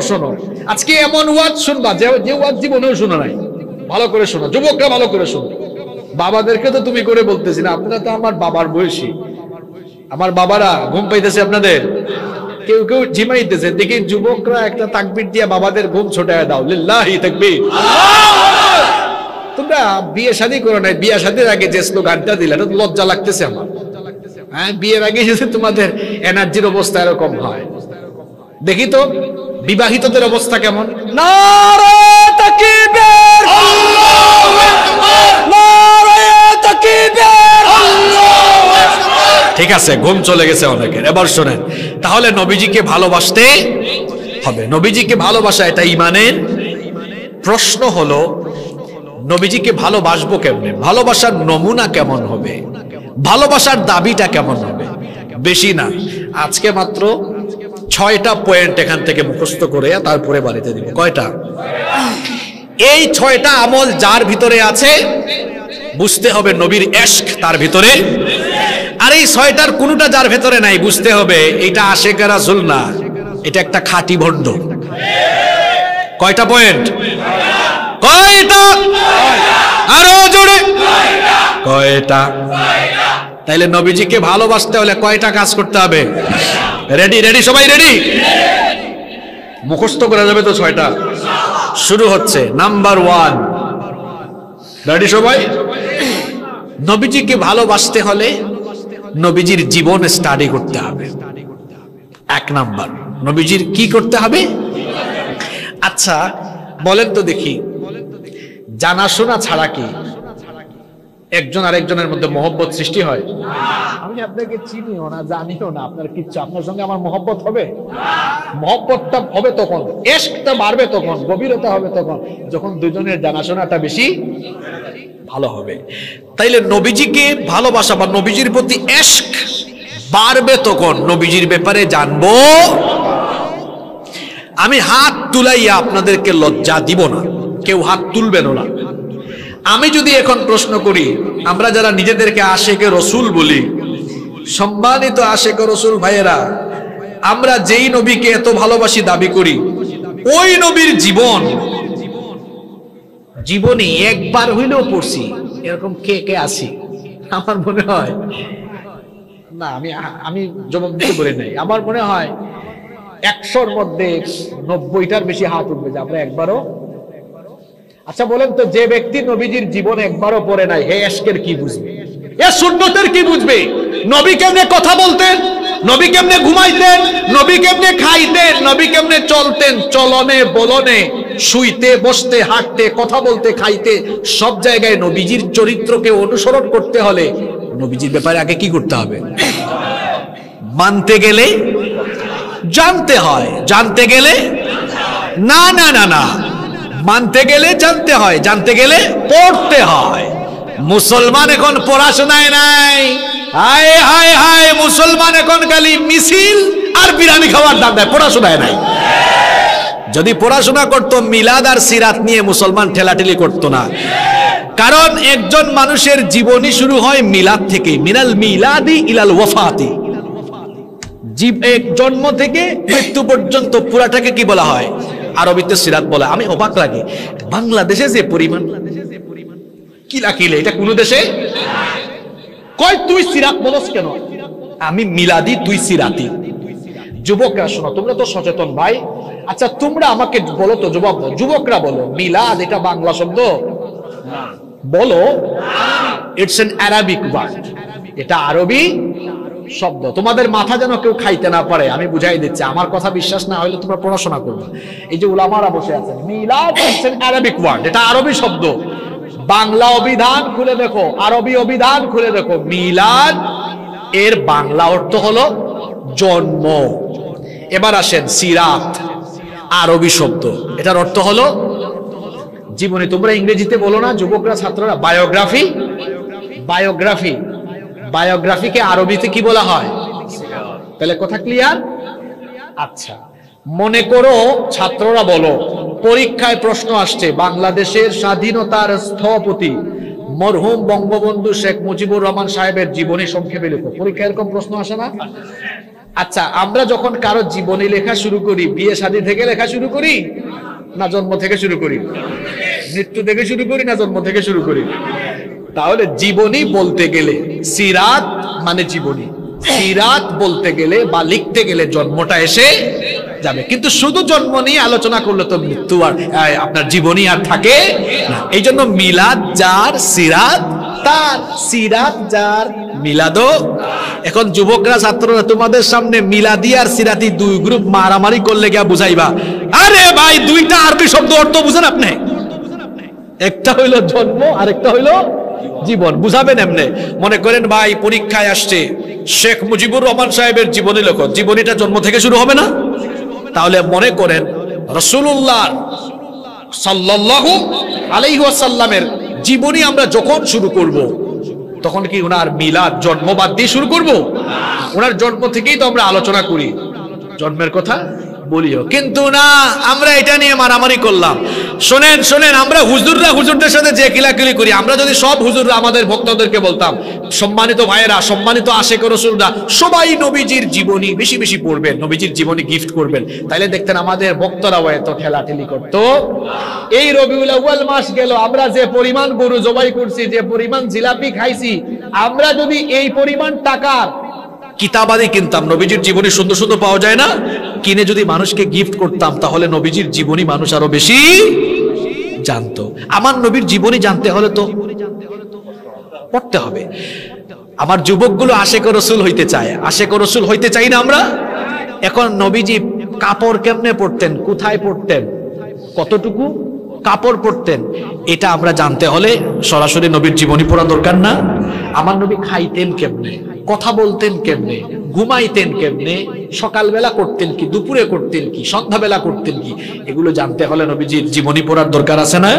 শোনো। আজকে এমন ওয়াজ শুনবা যে ওয়াজ জীবনেও শোনা নাই। ভালো করে শোনো যুবকরা, ভালো করে শোনো। বাবাদেরকে তো তুমি করে বলতেছি না, আপনারা তো আমার বাবার বয়সী। আমার বাবারা ঘুম পাইতেছে আপনাদের, কেউ ঝিমাইতেছে, দেখি যুবকরা একটা তাকবীর দিয়া বাবাদের ঘুম ছোটায় দাও। লিল্লাহি তাকবীর। তোমরা বিয়ে শাদী করো নাই, বিয়ে শাদীর আগে যে স্লোগানটা দিলে লজ্জা লাগতেছে আমার। হ্যাঁ, বিয়ের আগে যদি তোমাদের এনার্জির অবস্থা এরকম হয়, দেখি তো বিবাহিতদের অবস্থা কেমন। নারে তাকবীর, আল্লাহু আকবার, নারে তাকবীর, আল্লাহু আকবার। ঠিক আছে, ঘুম চলে গেছে অনেকের। এবার শোনেন, তাহলে নবীজিকে ভালোবাসতে হবে। নবীজিকে ভালোবাসা এটা ঈমানের। প্রশ্ন হলো, নবীজিকে ভালোবাসবো কেমনে? ভালোবাসার নমুনা কেমন হবে? ভালোবাসার দাবিটা কেমন হবে? বেশি না, আজকে মাত্র 6টা পয়েন্ট এখান থেকে মুখস্থ করে তারপরে বাড়িতে দিব। কয়টা? এই 6টা আমল যার ভিতরে আছে বুঝতে হবে নবীর ইশক তার ভিতরে। আর এই 6টার কোনটা যার ভিতরে নাই বুঝতে হবে এটা আশিকে রাসূল না, এটা একটা খাঁটি ভণ্ড। কয়টা পয়েন্ট? কয়টা? আরো জোরে। কয়টা? তাইলে নবীজিকে ভালোবাসতে হলে কয়টা কাজ করতে হবে? রেডি সবাই রেডি? মুখস্থ করা যাবে তো 6টা? শুরু হচ্ছে নাম্বার 1। রেডি সবাই? নবীজিকে ভালোবাসতে হলে নবীজির জীবন স্টাডি করতে হবে। 1 নাম্বার, নবীজির কি করতে হবে? আচ্ছা বলেন তো দেখি, জানাশোনা ছাড়া কি একজন আরেকজনের মধ্যে মহব্বত সৃষ্টি হয়? আমি আপনাকে চিনিও না, জানিও না, আপনার কিচ্ছু, আপনার সঙ্গে আমার মহব্বত হবে? মহব্বতটা হবে তখন, ইশকটা বাড়বে তখন, গভীরতা হবে তখন, যখন দুজনের জানাশোনাটা বেশি ভালো হবে। তাইলে নবীজিকে ভালোবাসা বা নবীজির প্রতি ইশক বাড়বে তখন নবীজির ব্যাপারে জানবো। আমি হাত তুলাইয়া আপনাদেরকে লজ্জা দিব না, কেউ হাত তুলবেনও না। আমি যদি এখন প্রশ্ন করি, আমরা যারা নিজেদেরকে আশিকে রসুল বলি, সম্মানিত আশিকে রসুল ভাইয়েরা, আমরা যেই নবীকে এত ভালোবাসি দাবি করি, ওই নবীর জীবনী একবার হইলেও পড়ছি এরকম কে আসি? আমার মনে হয় না, আমি জবাব দিতে বলি নাই, আমার মনে হয় 100-র মধ্যে 90টার বেশি হাত উঠবে যে আমরা একবারও। আচ্ছা বলেন তো, যে ব্যক্তি নবীজির জীবন একবারও পড়ে নাই, হে ইশকের কি বুঝবে? এ সুন্নতের কি বুঝবে? নবী কেমনে কথা বলতেন, নবী কেমনে ঘুমাইতেন, নবী কেমনে খাইতেন, নবী কেমনে চলতেন, চলনে বলনে, শুইতে বসতে হাঁটতে কথা বলতে খাইতে সব জায়গায় নবীজির চরিত্রকে অনুসরণ করতে হলে নবীজির ব্যাপারে আগে কি করতে হবে? মানতে গেলে জানতে হয়, জানতে গেলে না না না না, মানতে গেলে জানতে হয়, জানতে গেলে পড়তে হয়। মুসলমান এখন পড়াশোনায় নাই, হায় হায় হায়, মুসলমান এখন খালি মিছিল আর বিরিয়ানি খাওয়ার দাম দেয়, পড়াশোনায় নাই। যদি পড়াশোনা করতো, মিলাদ আর সিরাত নিয়ে মুসলমান ঠেলাঠেলি করতো না। কারণ একজন মানুষের জীবনী শুরু হয় মিলাদ থেকে, মিনাল মিলাদি ইলাল ওয়াফাতি। জন্ম থেকে মৃত্যু পর্যন্ত পুরাটাকে কি বলা হয়? আরবিতে সিরাত বলা। আমি অবাক লাগে, বাংলাদেশে যে পরিমাণ কিলাকিলে, এটা কোন দেশে কয় তুই সিরাত বলস কেন? আমি মিলাদি, তুই সিরাতি। যুবকরা শোনো, তোমরা তো সচেতন ভাই। আচ্ছা তোমরা আমাকে বলো তো, যুবকরা বলো, মিলাদ এটা বাংলা শব্দ? বলো, ইটস অ্যান আরাবিক ওয়ার্ড, এটা আরবি শব্দ। তোমাদের মাথা যেন কেউ খাইতে না পারে আমি বুঝাই দিচ্ছি, আমার কথা বিশ্বাস না হলে তোমরা পড়াশোনা করবে। এই যে উলামারা বসে আছেন, মিলাদ হচ্ছে আরবিক ওয়ার্ড, এটা আরবি শব্দ। বাংলা অভিধান খুলে দেখো, আরবি অভিধান খুলে দেখো, মিলাদ এর বাংলা অর্থ হলো জন্ম। এবার আসেন সিরাত, আরবি শব্দ, এটার অর্থ হলো জীবনী। তোমরা ইংরেজিতে বলো না যুবকরা, ছাত্ররা, বায়োগ্রাফি। বায়োগ্রাফি, বায়োগ্রাফিকে আরবিতে কি বলা হয়? তাহলে কথা ক্লিয়ার? আচ্ছা, মনে করো ছাত্ররা বলো পরীক্ষায় প্রশ্ন আসছে বাংলাদেশের স্বাধীনতার স্থপতি মরহুম বঙ্গবন্ধু শেখ মুজিবুর রহমান সাহেবের জীবনী সংক্ষেপে লেখো। পরীক্ষায় এরকম প্রশ্ন আসে না? আচ্ছা, আমরা যখন কারো জীবনী লেখা শুরু করি, বিয়ে শাদী থেকে লেখা শুরু করি না জন্ম থেকে শুরু করি? মৃত্যু থেকে শুরু করি না জন্ম থেকে শুরু করি? তাহলে জীবনী বলতে গেলে, সিরাত মানে জীবনী, সিরাত বলতে গেলে বা লিখতে গেলে জন্মটা এসে যাবে। কিন্তু শুধু জন্ম নিয়ে আলোচনা করলে তো মৃত্যু আর আপনার জীবনী আর থাকে না। এই জন্য মিলাদ যার, সিরাত তার। সিরাত যার, মিলাদও। এখন যুবকরা, ছাত্ররা, তোমাদের সামনে মিলাদি আর সিরাতি দুই গ্রুপ মারামারি করলে গিয়া বুঝাইবা, আরে ভাই দুইটা আরবি শব্দ অর্থ বুঝেন আপনি? একটা হইলো জন্ম আর একটা হইলো জীবন, বুঝাবেন এমনি। মনে করেন ভাই পরীক্ষায় আসছে শেখ মুজিবুর রহমান সাহেবের জীবনী লেখো, জীবনীটা জন্ম থেকে শুরু হবে না? তাহলে মনে করেন রাসূলুল্লাহ সাল্লাল্লাহু আলাইহি ওয়াসাল্লামের জীবনী আমরা যখন শুরু করব, তখন কি ওনার মিলাদ জন্ম বাদ দিয়ে শুরু করব? ওনার জন্ম থেকেই তো আমরা আলোচনা করি, জন্মের কথা বলিও। কিন্তু না, আমরা এটা নিয়ে মারামারি করলাম। শোনেন শোনেন, আমরা হুজুররা হুজুরদের সাথে যে কিলাকিলি করি, আমরা যদি সব হুজুররা আমাদের ভক্তদেরকে বলতাম, সম্মানিত ভাইয়েরা, সম্মানিত আশেক রাসূলরা, সবাই নবীজির জীবনী বেশি বেশি পড়বেন, নবীজির জীবনী গিফট করবেন, তাইলে দেখতেন আমাদের ভক্তরাও এত ঠেলাঠেলি করতো। এই রবিউল আউয়াল মাস গেল, আমরা যে পরিমাণ গরু জবাই করছি, যে পরিমাণ জিলাপি খাইছি, আমরা যদি এই পরিমাণ টাকার কিতাবাদি কিনতাম, নবীজির জীবনী সুন্দর সুন্দর পাওয়া যায় না, কিনে যদি মানুষকে গিফট করতাম, তাহলে নবীজির জীবনী মানুষ আরো বেশি জানতো। আমার নবীর জীবনী জানতে হলে তো পড়তে হবে। আমার যুবকগুলো আশেক রাসূল হইতে চায়, আশেক রাসূল হইতে চাই না আমরা? এখন নবীজি কাপড় কেমনে পরতেন, কোথায় পরতেন, কতটুকু কাপড় পরতেন, এটা আমরা জানতে হলে সরাসরি নবীর জীবনী পড়া দরকার না? আমার নবী খাইতেন কেমনে, কথা বলতেন কেমনে, ঘুমাইতেন কেমনে, সকালবেলা করতেন কি, দুপুরে করতেন কি, সন্ধ্যাবেলা করতেন কি, এগুলো জানতে হলে নবীজির জীবনী পড়ার দরকার আছে না?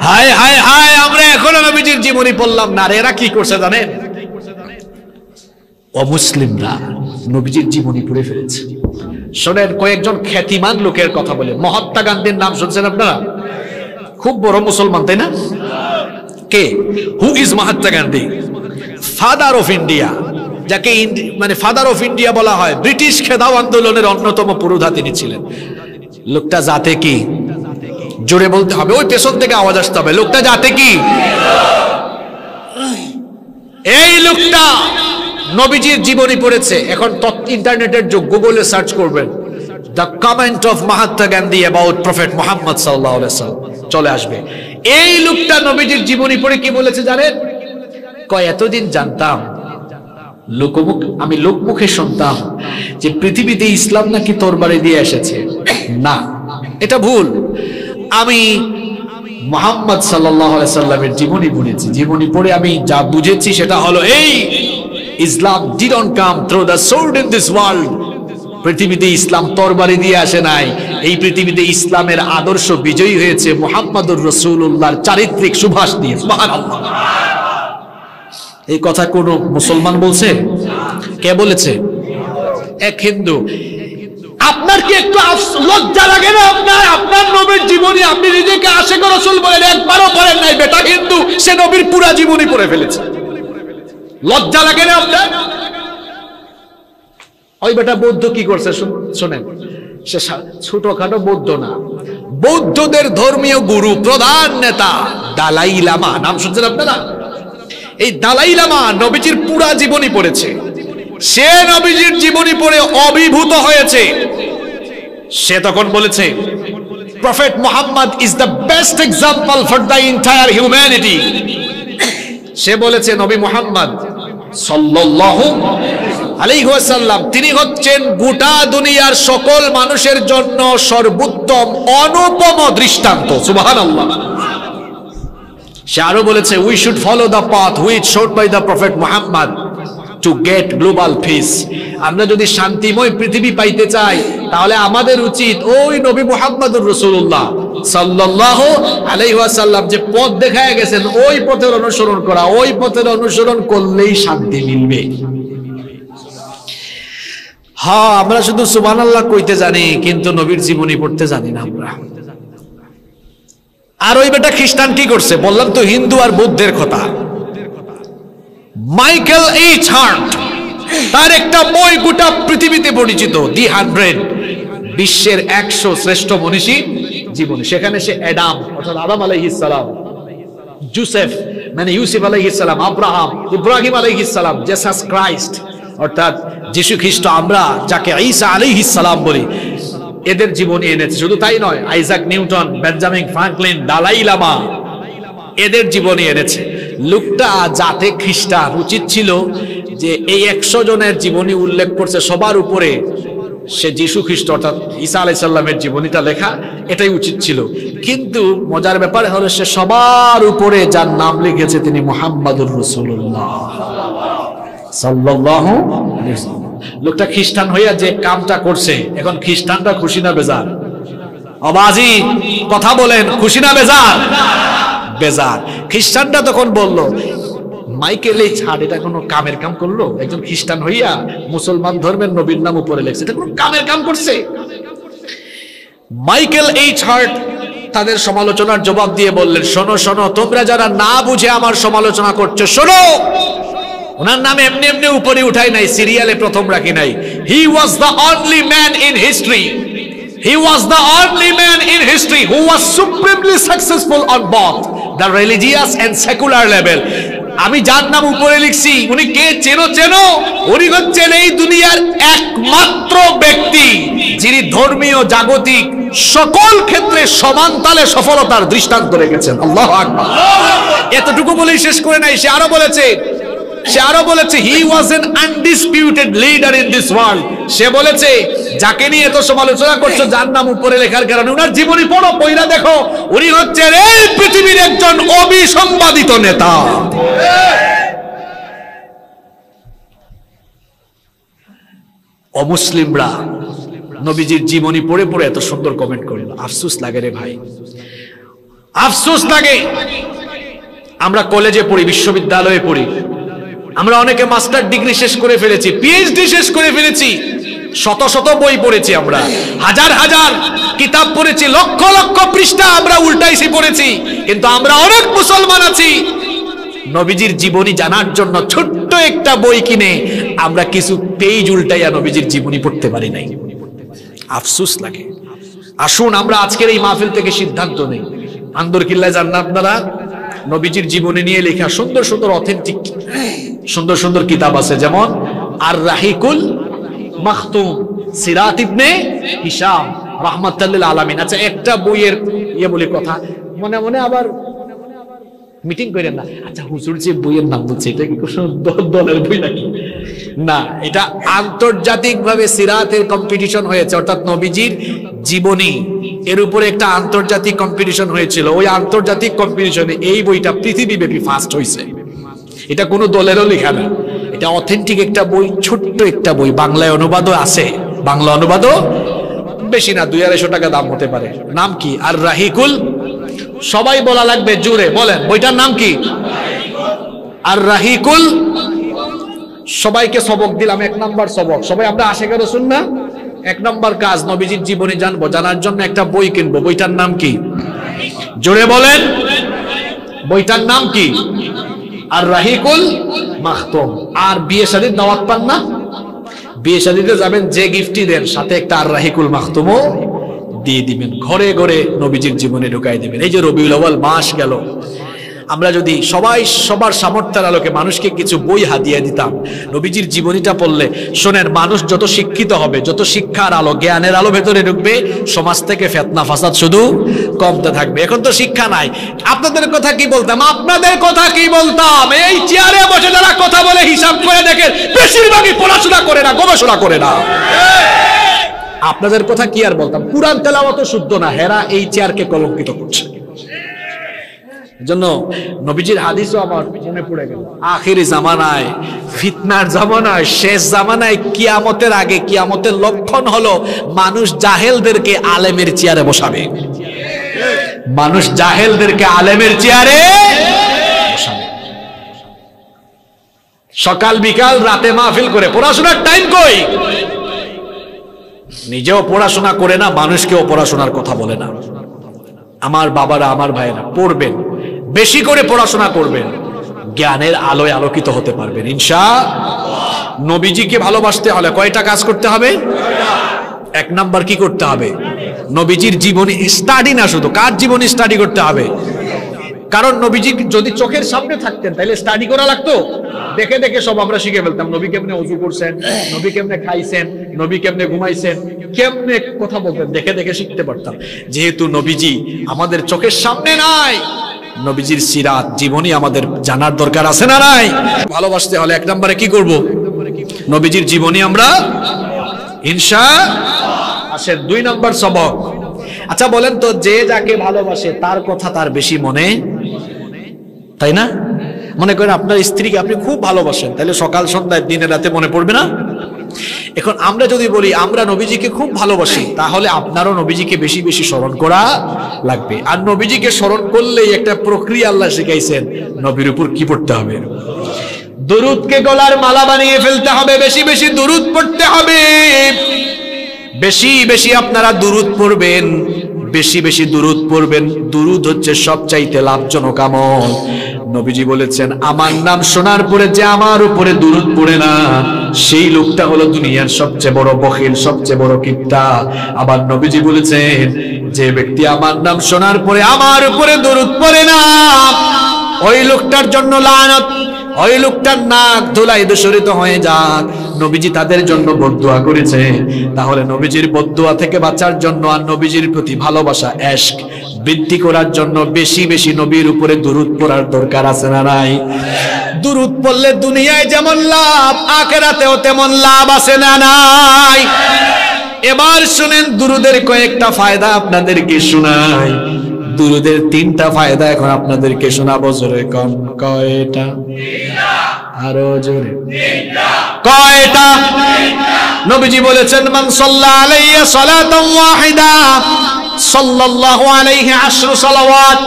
হায় হায় হায়, আমরা এখনো নবীজির জীবনী পড়লাম না। আর এরা কি করছে জানেন? অমুসলিমরা নবীজির জীবনী পড়ে ফেলেছে। শোনেন, কয়েকজন খ্যাতিমান লোকের কথা বলে। মহাত্মা গান্ধীর নাম শুনছেন আপনারা? খুব বড় মুসলমান, তাই না? কে? Who is Mahatma Gandhi? Father of India, যাকে মানে ফাদার অফ ইন্ডিয়া বলা হয়। ব্রিটিশ খেদাও আন্দোলনের অন্যতম পুরোধা তিনি ছিলেন। লোকটা জাতে কি? জোরে বলতে হবে, ওই পেছন থেকে আওয়াজ আসতে হবে। লোকটা জাতে কি? এই লোকটা নবীজির জীবনী পড়েছে। এখন ইন্টারনেটের যুগ, গুগলে সার্চ করবেন the comment of Mahatma Gandhi about prophet Muhammad সাল্লাল্লাহু আলাইহি ওয়াসাল্লাম, চলে আসবে। এই লোকটা নবীজির জীবনী পড়ে কি বলেছে জানেন? কয়, এতদিন জানতাম, আমি লোকমুখে শুনতাম যে পৃথিবীতে ইসলাম নাকি তরবারি দিয়ে এসেছে। না, এটা ভুল। আমি মুহাম্মদ সাল্লাল্লাহু আলাইহি ওয়াসাল্লামের জীবনী পড়েছি। জীবনী পড়ে আমি যা বুঝেছি সেটা হলো এই, ইসলাম didn't come through the sword in this world. পৃথিবীতে ইসলাম তরবারি দিয়ে আসে নাই। এই পৃথিবীতে ইসলামের আদর্শ বিজয়ী হয়েছে মুহাম্মদুর রাসূলুল্লাহর চারিত্রিক সুভাষ দিয়ে। সুবহানাল্লাহ। এই কথা কোন মুসলমান বলছে? কে বলেছে? এক হিন্দু। আপনার কি একটু লজ্জা লাগে না? আপনার নবীর জীবনী আপনি নিজেকে আশেক রাসূল বলেন, একবারও পড়েন নাই। বেটা হিন্দু, সে নবীর পুরা জীবনী পড়ে ফেলেছে। লজ্জা লাগে না আপনার? ওই বেটা বৌদ্ধ কি করছে শোনেন, সে ছোটখাটো বৌদ্ধ না, বৌদ্ধদের ধর্মীয় গুরু, প্রধান নেতা দালাই লামা, নাম শুনছেন আপনারা? এই দালাই লামা নবীজির পুরা জীবনী পড়েছে। সে নবীজির জীবনী পড়ে অভিভূত হয়েছে। সে তখন বলেছে, prophet Muhammad is the best example for the entire humanity. সে বলেছে নবী মুহাম্মদ সাল্লাল্লাহু আলাইহি ওয়াসাল্লাম তিনি হচ্ছেন গোটা দুনিয়ার সকল মানুষের জন্য সর্বোত্তম অনুপম দৃষ্টান্ত। সুবহানাল্লাহ। সে আরো বলেছে, we should follow the path which showed by the prophet Muhammad to get global peace. আমরা যদি শান্তিময় পৃথিবী পাইতে চাই তাহলে আমাদের উচিত ওই নবী মুহাম্মদুর রাসূলুল্লাহ সাল্লাল্লাহু আলাইহি ওয়াসাল্লাম যে পথ দেখায় গেছেন ওই পথের অনুসরণ করা। ওই পথের অনুসরণ করলেই শান্তি মিলবে। হ্যাঁ, আমরা শুধু সুবহানাল্লাহ কইতে জানি, কিন্তু নবীর জীবনী পড়তে জানি না আমরা। আর ওই বেটা খ্রিস্টান কি করছে? বললাম তো হিন্দু আর বৌদ্ধের কথা। মাইকেল এইচ হার্ট, তার একটা বই গোটা পৃথিবীতে পরিচিত, দি 100, বিশ্বের 100 শ্রেষ্ঠ মনীষী জীবনী। সেখানে সে অ্যাডাম অর্থাৎ আদম আলাইহিস সালাম, জোসেফ মানে ইউসুফ আলাইহিস সালাম, আব্রাহাম, ইব্রাহিম আলাইহিস সালাম, জেসাস ক্রাইস্ট অর্থাৎ যীশু খ্রিস্ট, আমরা যাকে ঈসা আলাইহিস সালাম বলি, এদের জীবনী এনেছে। শুধু তাই নয়, Isaac Newton, Benjamin Franklin, Dalai Lama, এদের জীবনী এনেছে। লোকটা যাতে খ্রিস্টান, উচিত ছিল যে এই 100 জনের জীবনী উল্লেখ করছে সবার উপরে সে যীশু খ্রিস্ট অর্থাৎ ঈসা আলাইহিস সালামের জীবনীটা লেখা, এটাই উচিত ছিল। কিন্তু মজার ব্যাপার হলো সে সবার উপরে যার নাম লিখেছে তিনি মুহাম্মাদুর রাসূলুল্লাহ সাল্লাল্লাহু আলাইহি ওয়াসাল্লাম। লোকটা খ্রিস্টান হইয়া যে কামটা করছে, এখন খ্রিস্টানরা খুশি না বেজার? আবাজি কথা বলেন, খুশি না বেজার? বেজার। খ্রিস্টানরা তখন বলল, মাইকেল এইচ হার্ট এটা কোনো কামের কাম করলো? একজন খ্রিস্টান হইয়া মুসলমান ধর্মের নবীর নাম উপরে লেখছে, এটা কোনো কামের কাম করছে? মাইকেল এইচ হার্ট তাদের সমালোচনার জবাব দিয়ে বললেন, শোনো শোনো, তোমরা যারা না বুঝে আমার সমালোচনা করছো, শোনো, ওনার নাম এমনি এমনি উপরে উঠাই নাই, সিরিয়ালে প্রথম রাখি নাই। He was the only man in history, he was the only man in history who was supremely successful on both the religious and secular level. আমি যার নাম উপরে লিখছি উনি কে চেনো? চেনো? উনি হচ্ছেন এই দুনিয়ার একমাত্র ব্যক্তি যিনি ধর্মীয় জাগতিক সকল ক্ষেত্রে সমান তালে সফলতার দৃষ্টান্ত রেখেছেন। আল্লাহু আকবার। এতটুকু বলেই শেষ করে নাই, সে আরো বলেছে he was an undisputed leader in this world. সে বলেছে, যাকে নিয়ে এত সমালোচনা করছো, যার নাম উপরে লেখার কারণে উনার জীবনী পড়ো, পড়া দেখো, উনি হচ্ছেন এই পৃথিবীর একজন অবিসংবাদিত নেতা। অমুসলিমরা নবীজির জীবনী পড়ে পড়ে এত সুন্দর কমেন্ট করেন। আফসোস লাগে রে ভাই, আফসোস লাগে। আমরা কলেজে পড়ি, বিশ্ববিদ্যালয়ে পড়ি, আমরা অনেকে মাস্টার ডিগ্রি শেষ করে ফেলেছি, পিএইচডি শেষ করে ফেলেছি, শত শত বই পড়েছি, আমরা হাজার হাজার কিতাব পড়েছি, লক্ষ লক্ষ পৃষ্ঠা আমরা উল্টাইছি পড়েছি, কিন্তু আমরা অনেক মুসলমান আছি নবীজির জীবনী জানার জন্য ছোট্ট একটা বই কিনে আমরা কিছু পেজ উল্টাইয়া নবীজির জীবনী পড়তে পারি নাই। আফসোস লাগে। আসুন আমরা আজকের এই মাহফিল থেকে সিদ্ধান্ত নেই, আন্দরকিল্লায় যান না আপনারা, নবীজির জীবনী নিয়ে লেখা সুন্দর সুন্দর অথেন্টিক সুন্দর সুন্দর কিতাব আছে, যেমন আর রাহিকুল মাখতুম, সিরাত ইবনে হিশাম রাহমাতুল লিল আলামিন। আচ্ছা, একটা বইয়ের বলি কথা, মনে মনে আবার মিটিং করেন না। আচ্ছা, হুজুর যে বইয়ের নাম বলছে এটা কি কোনো দলের বই নাকি? না, এটা আন্তর্জাতিকভাবে সিরাতের কম্পিটিশন হয়েছে, অর্থাৎ নবীজির জীবনী এর উপরে একটা আন্তর্জাতিক কম্পিটিশন হয়েছিল। ওই আন্তর্জাতিক কম্পিটিশনে এই বইটা পৃথিবীব্যাপী ফার্স্ট হয়েছে। এটা কোনো দলেরও লেখা না, এটা অথেন্টিক একটা বই, ছোট্ট একটা বই, বাংলায় অনুবাদও আছে, বাংলা অনুবাদও বেশি না, 200-250 টাকা দাম হতে পারে। নাম কি? আর রাহিকুল। সবাই বলা লাগবে জোরে, বলেন বইটার নাম কি? আর রাহিকুল। সবাইকে সবক দিলাম, 1 নাম্বার সবক। সবাই আমরা আশিকে রাসূল না? 1 নাম্বার কাজ, নবীজির জীবনী জানবো, জানার জন্য একটা বই কিনবো। বইটার নাম কি? জোরে বলেন, বইটার নাম কি? আর রাহিকুল মাখতুম। আর বিয়ে শাদীর দাওয়াত পান না? বিয়ে শাদীতে যাবেন, যে গিফটই দেন সাথে একটা আর রাহিকুল মাখতুমও দিয়ে দিবেন, ঘরে ঘরে নবীজির জীবনে ঢুকাই দিবেন। এই যে রবিউল আউয়াল মাস গেল, আমরা যদি সবাই সবার সামর্থ্যের আলোকে মানুষকে কিছু বই হাদিয়া দিতাম, নবীজির জীবনীটা পড়লে, শোনেন, মানুষ যত শিক্ষিত হবে, যত শিক্ষার আলো, জ্ঞানের আলো ভেতরে ঢুকবে, সমাজ থেকে ফিতনা ফাসাদ শুধু কমতে থাকবে। এখন তো শিক্ষা নাই। আপনাদের কথা কি বলতাম, আপনাদের কথা কি বলতাম? এই চেয়ারে বসে যারা কথা বলে হিসাব করে দেখেন বেশিরভাগই পড়াশোনা করে না, গবেষণা করে না। আপনাদের কথা কি আর বলতাম? কুরআন তেলাওয়াত শুদ্ধ না, হেরা এই চেয়ারকে কলঙ্কিত করছে। এজন্য নবীজির হাদিসও আমার মনে পড়ে গেল। আখিরি জামানায়, ফিতনার জামানায়, শেষ জামানায়, কিয়ামতের আগে, কিয়ামতের লক্ষণ হলো মানুষ জাহেলদেরকে আলেমের চেয়ারে বসাবে। মানুষ জাহেলদেরকে আলেমের চেয়ারে বসাবে। সকাল বিকাল রাতে মাহফিল করে, পড়াশোনার টাইম কই? নিজেও পড়াশোনা করে না, মানুষকেও পড়াশোনার কথা বলে না। আমার বাবারা, আমার ভাইয়েরা, পড়বেন, বেশি করে পড়াশোনা করবেন, জ্ঞানের আলোয় আলোকিত হতে পারবেন ইনশাআল্লাহ। নবীজিকে ভালোবাসতে হলে কয়টা কাজ করতে হবে? এক নাম্বার কি করতে হবে? নবীজির জীবনী স্টাডি না, শুধু কার জীবনী স্টাডি করতে হবে? কারণ নবীজি যদি চোখের সামনে থাকতেন তাহলে স্টাডি করা লাগতো? দেখে দেখে সব আমরা শিখে ফেলতাম। নবী কেমনে ওযু করছেন, নবী কেমনে খাইছেন, নবী কেমনে ঘুমাইছেন, কেমনে কথা বলতেন, দেখে দেখে শিখতে পারতাম। যেহেতু নবীজি আমাদের চোখের সামনে নাই, নবীজির সিরাত, জীবনী আমাদের জানার দরকার আছে না নাই? ভালোবাসতে হলে এক নম্বরে কি করব? নবীজির জীবনী আমরা ইনশাআল্লাহ। আসেন 2 নম্বর সবক। আচ্ছা বলেন তো, যে যাকে ভালোবাসে তার কথা তার বেশি মনে, তাই না? মনে করেন আপনার স্ত্রীকে আপনি খুব ভালোবাসেন, তাহলে সকাল সন্ধ্যায় দিনে রাতে মনে পড়বে না? এখন আমরা যদি বলি আমরা নবীজিকে খুব ভালোবাসি, তাহলে আপনারও নবীজিকে বেশি বেশি স্মরণ করা লাগবে। আর নবীজিকে স্মরণ করলেই একটা প্রক্রিয়া আল্লাহ শিখাইছেন, নবীর উপর কি পড়তে হবে? দুরূদকে গলার মালা বানিয়ে ফেলতে হবে, বেশি বেশি দুরূদ পড়তে হবে। বেশি বেশি আপনারা দুরূদ পড়বেন, বেশি বেশি দুরূদ পড়বেন। দুরূদ হচ্ছে সবচাইতে লাভজনক আমল। নবীজি বলেছেন, আমার নাম শোনার পরে যে আমার উপরে দুরূদ পড়ে না, সেই লোকটা হলো দুনিয়ার সবচেয়ে বড় বখিল, সবচেয়ে বড় কিপটা। আবার নবীজি বলেছেন, যে ব্যক্তি আমার নাম শোনার পরে আমার উপরে দুরূদ পড়ে না, ওই লোকটার জন্য লানত, ওই লোকটার নাক ধুলায় দূষিত হয়ে যাক। নবীজি তাদের জন্য বদদুয়া করেছে। তাহলে নবীজির বদদুয়া থেকে বাঁচার জন্য আর নবীজির প্রতি ভালোবাসা, ইশক বৃদ্ধি করার জন্য বেশি বেশি নবীর উপরে দুরূদ পড়ার দরকার আছে না নাই? দুরূদ পড়লে দুনিয়ায় যেমন লাভ, আখিরাতেও তেমন লাভ আছে না নাই? এবার শুনেন দুরূদের কয়েকটা ফায়দা আপনাদেরকে শোনাই। দুরূদের 3টা ফায়দা এখন আপনাদেরকে শোনাবো। জোরে কম, কয়টা? আরো জোরে, কয়টা? নবীজি বলেছেন, মান সাল্লা আলাইহি সালাতান ওয়াহিদা সাল্লাল্লাহু আলাইহি 10 সালাওয়াত।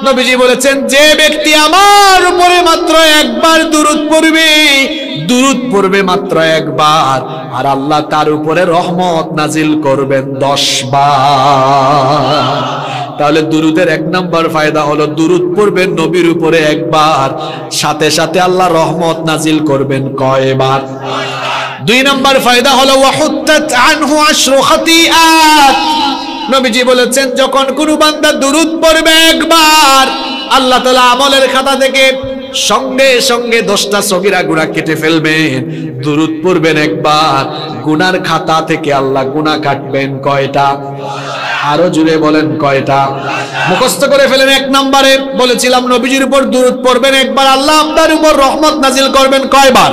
নবীজি বলেছেন, যে ব্যক্তি আমার উপরে মাত্র একবার দুরূদ পড়বে, দুরূদ পড়বে মাত্র একবার, আর আল্লাহ তার উপরে রহমত নাজিল করবেন 10 বার। তাহলে দুরূদের 1 নম্বর ফায়দা হলো দুরূদ পড়বেন নবীর উপরে একবার, সাথে সাথে আল্লাহ রহমত নাজিল করবেন কয়বার? 2 নম্বর ফায়দা হলো ওয়াহুত্তাত আনহু 10 খাতিআত। নবীজি বলেছেন, যখন কোনো বান্দা দুরূদ পড়বে একবার, আল্লাহ তাআলা আমলের খাতা থেকে সঙ্গে সঙ্গে 10টা সগীরা গুনাহ কেটে ফেলবেন। দুরূদ পড়বেন একবার, গুনার খাতা থেকে আল্লাহ গুনাহ কাটবেন কয়টা? আরো জুড়ে বলেন, কয়টা? মুখস্থ করে ফেলেন। 1 নম্বরে বলেছিলাম, নবীজির উপর দুরূদ পড়বেন একবার, আল্লাহ আপনার উপর রহমত নাজিল করবেন কয়বার?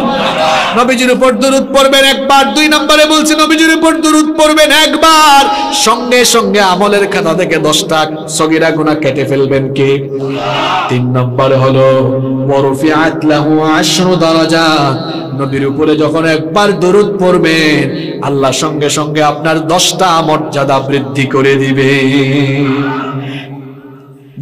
নবীজির উপর দুরূদ পড়বেন একবার। 2 নম্বরে বলছি, নবীজির উপর দুরূদ পড়বেন একবার, সঙ্গে সঙ্গে আমলের খাতা থেকে 10টা সগীরা গুনাহ কেটে ফেলবেন কে? 3 নম্বরে হলো ওয়ারফিআত লাহু 10 দারাজাত। নবীর উপরে যখন একবার দুরূদ পড়বেন, আল্লাহ সঙ্গে সঙ্গে আপনার 10টা মর্যাদা বৃদ্ধি করে দিবে।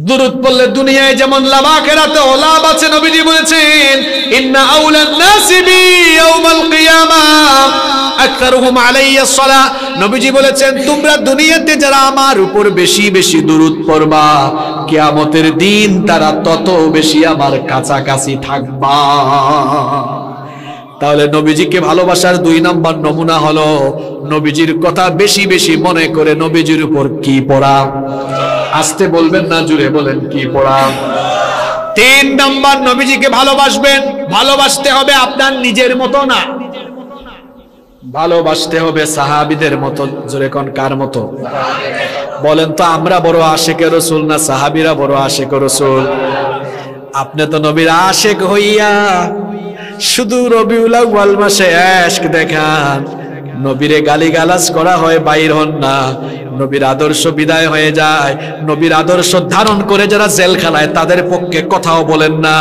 দুরূদ পড়লে দুনিয়ায় যেমন লাভ, আখিরাতেও লাভ আছে। নবীজি বলেছেন, ইন্না আউলান নাসি বি ইয়াউমাল কিয়ামাহ আকতারুহুম আলাইয়া সালাহ। নবীজি বলেছেন, তোমরা দুনিয়াতে যারা আমার উপর বেশি বেশি দুরূদ পড়বা, কিয়ামতের দিন তারা তত বেশি আমার কাছাকাছি থাকবা। তাহলে নবীজিকে ভালোবাসার 2 নম্বর নমুনা হলো নবীজির কথা বেশি বেশি মনে করে নবীজির উপর কি পড়া? আসতে বলবেন না, জুড়ে বলেন, কি পড়া? তিন নাম্বার, নবীজিকে ভালোবাসবেন, ভালোবাসতে হবে আপনার নিজের মতো না, ভালোবাসতে হবে সাহাবীদের মতো। জোরে কোন কার মতো? বলেন তো, আমরা বড় আশিকে রাসূল না সাহাবীরা বড় আশিকে রাসূল? আপনি তো নবীর আশিক হইয়া শুধু রবিউল আউয়াল মাসে ইশক দেখান, নবীরে গালিগালাজ করা হয় বাইর হন না, নবীর আদর্শ বিদায় হয়ে যায়, নবীর আদর্শ ধারণ করে যারা জেলখানায় তাদের পক্ষে কথাও বলেন না।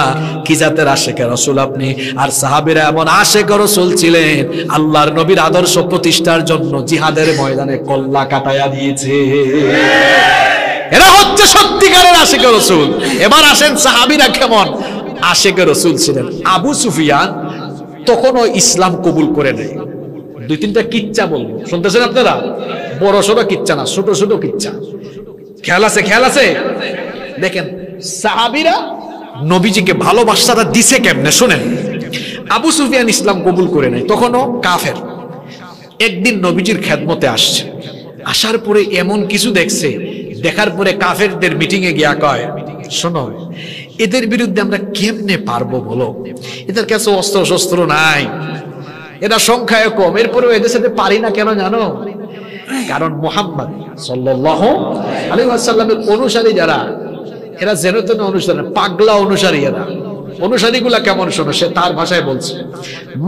কি জাতের আশিকে রাসূল আপনি? আর সাহাবীরা এমন আশিকে রাসূল ছিলেন, আল্লাহর নবীর আদর্শ প্রতিষ্ঠার জন্য জিহাদের ময়দানে কল্লা কাটায়া দিয়েছে। এরা হচ্ছে সত্যিকারের আশিকে রাসূল। এবার আসেন সাহাবীরা কেমন আশিকে রাসূল ছিলেন। আবু সুফিয়ান তখনও ইসলাম কবুল করে নেয়। দুই তিনটা কিচ্ছা বলবো, শুনতেছেন আপনারা? বড় সড়ো কিচ্ছা না, ছোট ছোট কিচ্ছা। খেয়াল আছে? খেয়াল আছে? দেখেন সাহাবীরা নবীজিকে ভালোবাসাটা দিছে কেমনে শুনেন। আবু সুফিয়ান ইসলাম কবুল করে নেয়, তখনও কাফের। একদিন নবীজির খেদমতে আসছে, আসার পরে এমন কিছু দেখছে, দেখার পরে কাফেরদের মিটিং এ গিয়া কয়, শোনো এদের বিরুদ্ধে আমরা কেমনে পারবো বলো, এদের কাছে অস্ত্র শস্ত্র নাই, এরা সংখ্যায় কম, এরপরেও এদের সাথে পারি না কেন জানো? কারণ মুহাম্মদ সাল্লাল্লাহু আলাইহি ওয়াসাল্লামের অনুসারী যারা, এরা যেন তেন অনুসারী, পাগলা অনুসারী এরা। অনুসারীগুলা কেমন শোনো, সে তার ভাষায় বলছে,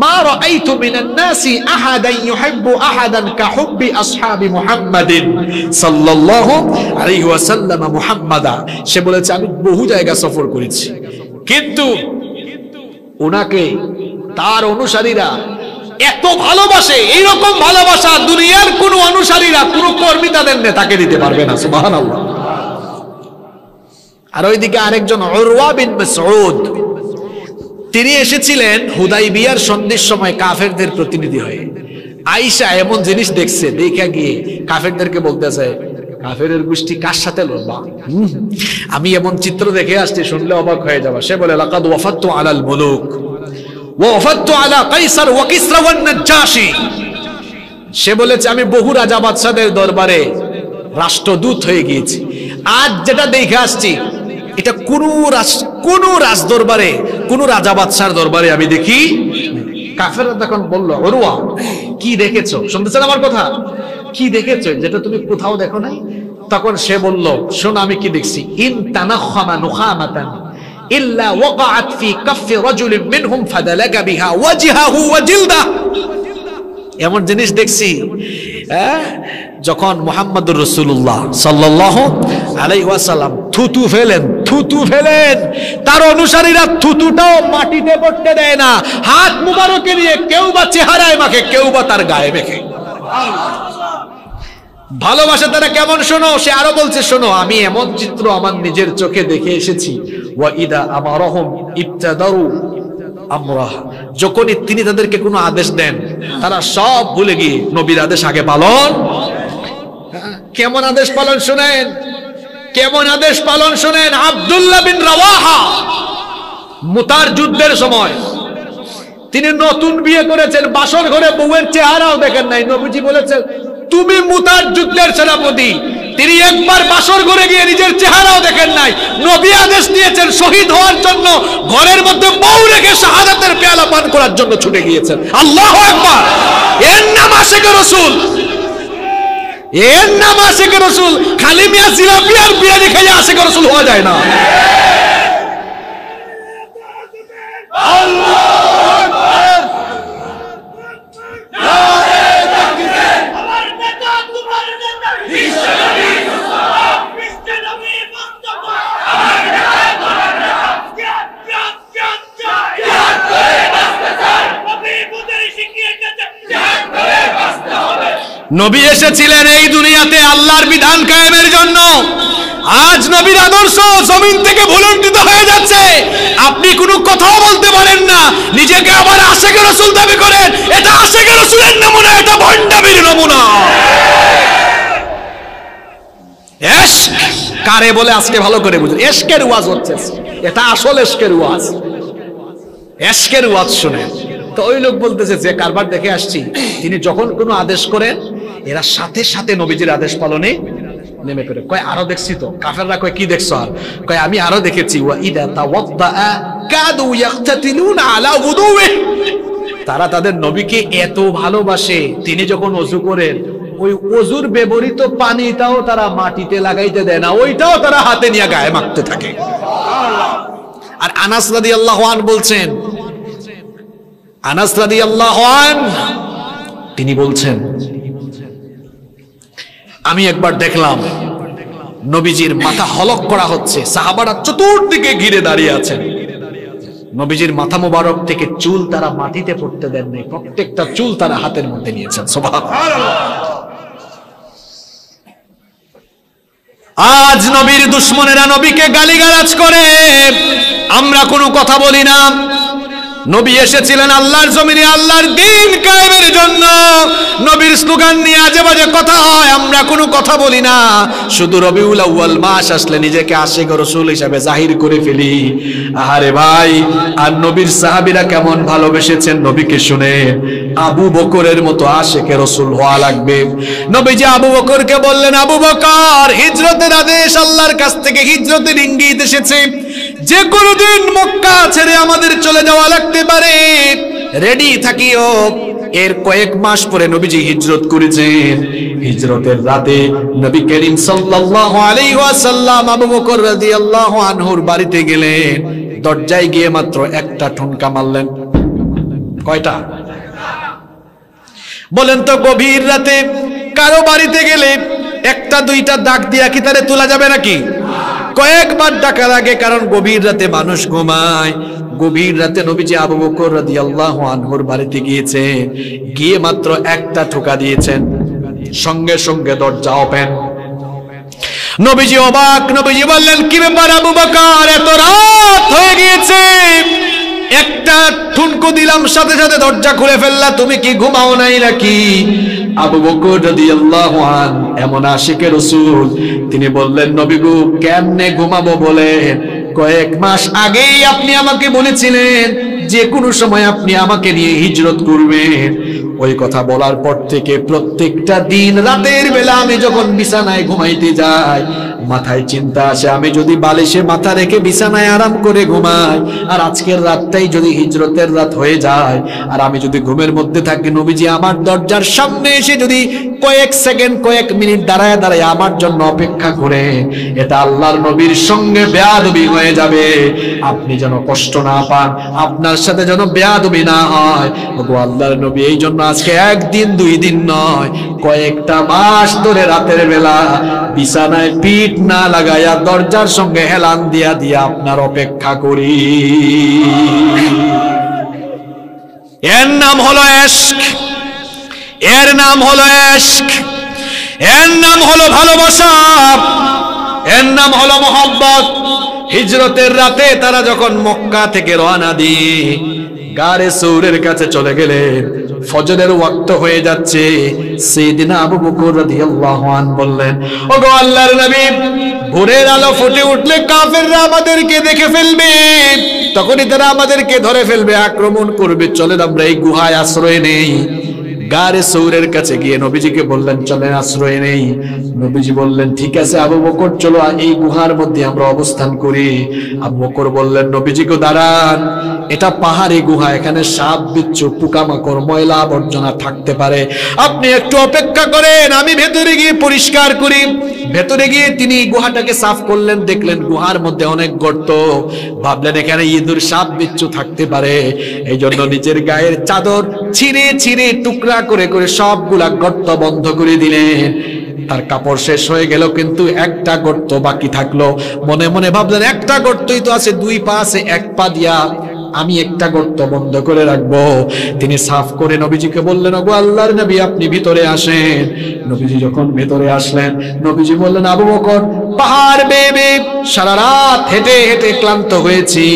মা রাআইতু মিনান নাসি আহাদান ইউহিব্বু আহাদান কাহুব্বি আসহাবি মুহাম্মাদিন সাল্লাল্লাহু আলাইহি ওয়াসাল্লাম মুহাম্মাদা। সে বলেছে আমি বহু জায়গা সফর করেছি, কিন্তু ওনাকে তার অনুসারীরা এত ভালোবাসে, এইরকম ভালোবাসা দুনিয়ার কোন অনুসারীরা, কোন কর্মী তাদের নেতাকে দিতে পারবে না। সুবহানাল্লাহ। আর ওইদিকে আরেকজন উরওয়া বিন মাসউদ, তিনি এসেছিলেন হুদাইবিয়ার সন্ধির সময় কাফেরদের প্রতিনিধি হয়ে। আয়েশা এমন জিনিস দেখছে, দেখা গিয়ে কাফেরদেরকে বলতেছে, কাফেরের গোষ্ঠী কার সাথে লড়বা? আমি এমন চিত্র দেখে আসছি, শুনলে অবাক হয়ে যাবা। সে বলে, লাকাদ ওয়াফাততু আলাল মুলুক ওয়া ওয়াফাততু আলা কাইসার ওয়া কিসরা ওয়ান নাজ্জাশি। সে বলেছে আমি বহু রাজা বাদশাদের দরবারে রাষ্ট্রদূত হয়ে গিয়েছি। আজ যেটা দেখে আসছি, এটা কোন রাজ দরবারে, কোন রাজা বাদশার দরবারে আমি দেখি। কাফেররা তখন বলল, উরওয়া কি দেখেছো? শুনতেছেন আমার কথা? কি দেখেছো যেটা তুমি কোথাও দেখো নাই? তখন সে বলল, শোনো আমি কি দেখছি। ইন তানাখামা নুখামাতান ইল্লা ওয়াকাআত ফি কাফি রাজুলিন মিনহুম ফাদালাকা বিহা ওয়াজহাহু ওয়া জিলদাহু। এমন জিনিস দেখছি, যখন মুহাম্মদুর রাসূলুল্লাহ সাল্লাল্লাহু আলাইহি ওয়াসাল্লাম থুতু ফেলেন, তার অনুসারীরা থুতুটাও মাটিতে পড়তে দেয় না, হাত মুবারকে নিয়ে কেউ বা চেহারায় মাখে, কেউ বা তার গায়ে মেখে। ভালোবাসা তারা কেমন শোনো। সে আরো বলছে, শোনো আমি এমন চিত্র আমার নিজের চোখে দেখে এসেছি। ওয়া ইদা আমারহুম ইবতাদারু আমরাহ, যখনই তিনি তাদেরকে কোনো আদেশ দেন, তারা সব ভুলে গিয়ে নবীর আদেশ আগে পালন। কেমন আদেশ পালন শুনেন, কেমন আদেশ পালন শুনেন। আব্দুল্লাহ বিন রাওয়াহা মুতার যুদ্ধের সময় তিনি নতুন বিয়ে করেছেন, বাসর ঘরে বউয়ের চেহারাও দেখেন নাই। নবীজি বলেছেন, তুমি মুতার যুদ্ধের সেনাপতি। তিনি একবার বাসর ঘরে গিয়ে নিজের চেহারাও দেখেন নাই। নবী আদেশ দিয়েছেন শহীদ হওয়ার জন্য, ঘরের মধ্যে বউ রেখে শাহাদাতের পেয়ালা পান করার জন্য ছুটে গিয়েছেন। আল্লাহু আকবার। এর নাম আশিকে রাসূল, এর নাম আশিকে রাসূল। খালি মিয়া জিলাপি আর বিরিয়ানি খাইয়া আশিকে রাসূল হওয়া যায় না। আল্লাহু আকবার। নবী এসেছিলেন এই দুনিয়াতে আল্লাহর বিধান কায়েমের জন্য। আজ নবীর আদর্শ জমিন থেকে ভুলুণ্ঠিত হয়ে যাচ্ছে। আপনি কোনো কথাও বলতে পারেন না, নিজেকে আবার আশিকে রাসূল দাবি করেন। এটা আশিকে রাসূলের নমুনা, এটা ভণ্ডামির নমুনা। ইশক কারে বলে আজকে ভালো করে বুঝুন। ইশকের ওয়াজ হচ্ছে, এটা আসল ইশকের ওয়াজ। ইশকের ওয়াজ শুনেন তো। ওই লোক বলতেছে যে কারবার দেখে আসছি, তিনি যখন কোনো আদেশ করেন এরা সাথে সাথে নবীজির আদেশ পালনে নেমে পড়ে। কয় আরো দেখছি তো। কাফেররা কয় কি দেখছো? আর কয় আমি আরো দেখেছি, ওয়া ইদা তাওয়াদ্দা কাদু ইয়াকতাতিলুনা আলা উযুহি। তারা তাদের নবীকে এত ভালোবাসে, তিনি যখন ওযু করেন ওই ওযুর ব্যবহৃত পানিটাও তারা মাটিতে লাগাইতে দেয় না, ওইটাও তারা হাতে নিয়ে গায়ে মাখতে থাকে। আর আনাস রাদিয়াল্লাহু আনহু বলছেন, আনাস রাদিয়াল্লাহু আনহু তিনি বলছেন, আমি একবার দেখলাম নবীজির মাথা হলক করা হচ্ছে, সাহাবারা চতুর্দিকে ঘিরে দাঁড়িয়ে আছেন। নবীজির মাথা মোবারক থেকে চুল তারা মাটিতে পড়তে দেন নাই, প্রত্যেকটা চুল তারা হাতের মধ্যে নিয়েছেন। সুবহানাল্লাহ। আজ নবীর দুশমনেরা নবীকে গালিগালাজ করে, আমরা কোনো কথা বলি না। নবী এসেছিলেন আল্লাহর জমিনে আল্লাহর দ্বীন কায়েমের জন্য, নবীর স্লোগান নিয়ে আজে বাজে কথা হয়, আমরা কোনো কথা বলি না। শুধু রবিউল আউয়াল মাস আসলে নিজেকে আশিক রাসূল হিসেবে জাহির করে ফেলি। আরে ভাই, আর নবীর সাহাবীরা কেমন ভালোবেসেছেন নবীকে শুনে, আবু বকরের মতো আশিক রাসূল হওয়া লাগবে। নবীজি আবু বকরকে বললেন, আবু বকর, হিজরতের আদেশ আল্লাহর কাছ থেকে, হিজরতের ইঙ্গিত এসেছে, যে কোনো দিন মক্কা ছেড়ে আমাদের চলে যাওয়া লাগতে পারে, রেডি থাকিও। এর কয়েক মাস পরে নবীজি হিজরত করেছেন। হিজরতের রাতে নবী করিম সাল্লাল্লাহু আলাইহি ওয়াসাল্লাম আবু বকর রাদিয়াল্লাহু আনহুর বাড়িতে গেলেন। দরজায় গিয়ে মাত্র একটা ঠুনকা মারলেন। কয়টা? বলেন তো, গভীর রাতে কারো বাড়িতে গেলে একটা দুইটা ডাক দিয়া কি তারে তোলা যাবে নাকি? কয়েকবার ডাকা লাগে, কারণ গভীর রাতে মানুষ ঘুমায়। গভীর রাতে নবীজি আবু বকর রাদিয়াল্লাহু আনহুর বাড়িতে গিয়েছেন, গিয়ে মাত্র একটা ঠোকা দিয়েছেন, সঙ্গে সঙ্গে দরজা ওপেন। নবীজি অবাক। নবীজি বললেন, কি ব্যাপার আবু বকর, এত রাত হয়ে গিয়েছে, একটা ঠুনকো দিলাম সাথে সাথে দরজা খুলে ফেললা, তুমি কি ঘুমাও নাই নাকি? আবু বকর রাদিয়াল্লাহু আনহু এমন আশিকে রাসূল, তিনি বললেন, নবী গো, কেমনে ঘুমাবো বলেন? কয়েক মাস আগেই আপনি আমাকে বলেছিলেন যে কোনো সময় আপনি আমাকে নিয়ে হিজরত করবেন। ওই কথা বলার পর থেকে প্রত্যেকটা দিন রাতের বেলা আমি যখন বিছানায় ঘুমাইতে যাই, মাথায় চিন্তা আসে, আমি যদি বালিশে মাথা রেখে বিছানায় আরাম করে ঘুমাই, আর আজকের রাতটাই যদি হিজরতের রাত হয়ে যায়, আর আমি যদি ঘুমের মধ্যে থাকি, নবীজি আমার দরজার সামনে এসে যদি কয়েক সেকেন্ড কয়েক মিনিট দাঁড়ায় দাঁড়ায় আমার জন্য অপেক্ষা করে, এটা আল্লাহর নবীর সঙ্গে বেয়াদবি হয়ে যাবে। আপনি যেন কষ্ট না পান, আপনার সাথে যেন বেয়াদবি না হয়। ওগো আল্লাহর নবী, এই জন্য আজকে একদিন দুই দিন নয়, কয়েকটা মাস ধরে রাতের বেলা বিছানায় পিঠ না লাগাইয়া দরজার সঙ্গে হেলান দিয়া দিয়া আপনার অপেক্ষা করি। এর নাম হলো ইশক, এর নাম হলো ইশক, এর নাম হলো ভালোবাসা, এর নাম হলো মহব্বত। হিজরতের রাতে তারা যখন মক্কা থেকে রওনা দিয়ে গারে সৌরের কাছে চলে গেলেন, ফজরের ওয়াক্ত হয়ে যাচ্ছে। সাইয়েদনা আবু বকর রাদিয়াল্লাহু আনহু বললেন, ওগো আল্লাহর নবী, ভোরের আলো ফুটে উঠলে কাফেররা আমাদেরকে দেখে ফেলবে, তখনই তারা আমাদেরকে ধরে ফেলবে, আক্রমণ করবে, চলেন আমরা এই গুহায় আশ্রয় নেই। গারে সৌরের কাছে গিয়ে নবীজিকে বললেন, চলেন আশ্রয় নেই। নবীজি বললেন, ঠিক আছে আবু বকর, চলো এই গুহার মধ্যে আমরা অবস্থান করি। আবু বকর বললেন, নবীজিকে দাঁড়ান, এটা পাহাড়ি গুহা, এখানে সাপ বিচ্ছু পোকামাকড় ময়লা আবর্জনা থাকতে পারে, আপনি একটু অপেক্ষা করেন, আমি ভেতরে গিয়ে পরিষ্কার করি। ভেতরে গিয়ে তিনি গুহাটাকে সাফ করলেন, দেখলেন গুহার মধ্যে অনেক গর্ত, ভাবলেন এখানে ইঁদুর সাপ বিচ্ছু থাকতে পারে। এই জন্য নিজের গায়ের চাদর ছিঁড়ে ছিঁড়ে টুকরা করে করে সবগুলা গর্ত বন্ধ করে দিলেন। তার কাপড় শেষ হয়ে গেল, কিন্তু একটা গর্ত বাকি থাকলো। মনে মনে ভাবলেন, একটা গর্তই তো আছে, দুই পা আছে, এক পা দিয়া আমি একটা গর্ত বন্ধ করে রাখবো। তিনি সাফ করে নবীজিকে বললেন, ওগো আল্লাহর নবী, আপনি ভিতরে আসেন। নবীজি যখন ভিতরে আসলেন, নবীজি বললেন, আবু বকর, পাহাড় বেয়ে বেয়ে সারা রাত হেঁটে হেঁটে ক্লান্ত হয়েছি,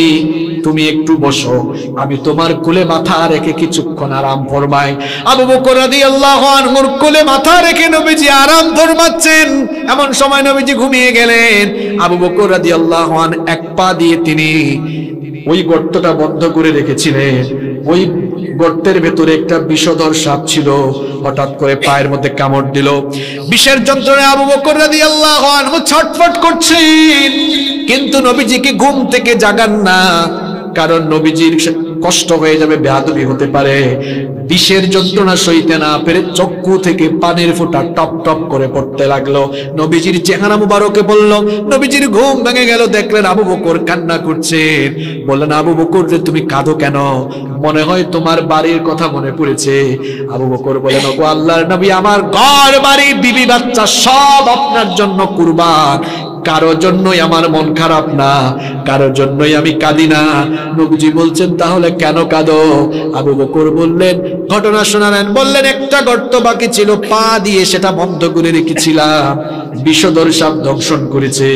তুমি একটু বসো, আমি তোমার কোলে মাথা রেখে কিছুক্ষণ আরাম ফরমাই। আবু বকর রাদিয়াল্লাহু আনহুর কোলে মাথা রেখে নবীজি আরাম ফরমাচ্ছেন। এমন সময় নবীজি ঘুমিয়ে গেলেন। আবু বকর রাদিয়াল্লাহু আনহু এক পা দিয়ে তিনি ওই গর্তটা বন্ধ করে রেখেছিলেন। ওই গর্তের ভেতরে একটা বিষধর সাপ ছিল, হঠাৎ করে পায়ের মধ্যে কামড় দিল। বিষের যন্ত্রণায় আবু বকর রাদিয়াল্লাহু আনহু ছটফট করছেন, কিন্তু নবীজিকে ঘুম থেকে জাগান না, কারণ নবীজির কষ্ট হয়ে যাবে, বেয়াদবি হতে পারে। বিষের যন্ত্রণা সইতে না পেরে চক্ষু থেকে পানির ফোঁটা টপ টপ করে পড়তে লাগলো। নবীজির চেহারা মুবারকে বলল, নবীজির ঘুম ভেঙে গেল, দেখলেন আবু বকর কান্না করছেন। বললেন, আবু বকর রে তুমি কাঁদো কেন? মনে হয় তোমার বাড়ির কথা মনে পড়েছে। আবু বকর বলেন, ওগো আল্লাহর নবী, আমার ঘর বাড়ি বিবি বাচ্চা সব আপনার জন্য কুরবান, কারোর জন্যই আমার মন খারাপ না, কারোর জন্যই আমি কাঁদি না। নবীজি বলছেন, তাহলে কেন কাঁদো? আবু বকর বললেন, ঘটনা শোনালেন। বললেন, একটা গর্ত বাকি ছিল, পা দিয়ে সেটা বন্ধ করে রেখেছিলাম, বিষধর সাপ দংশন করেছে।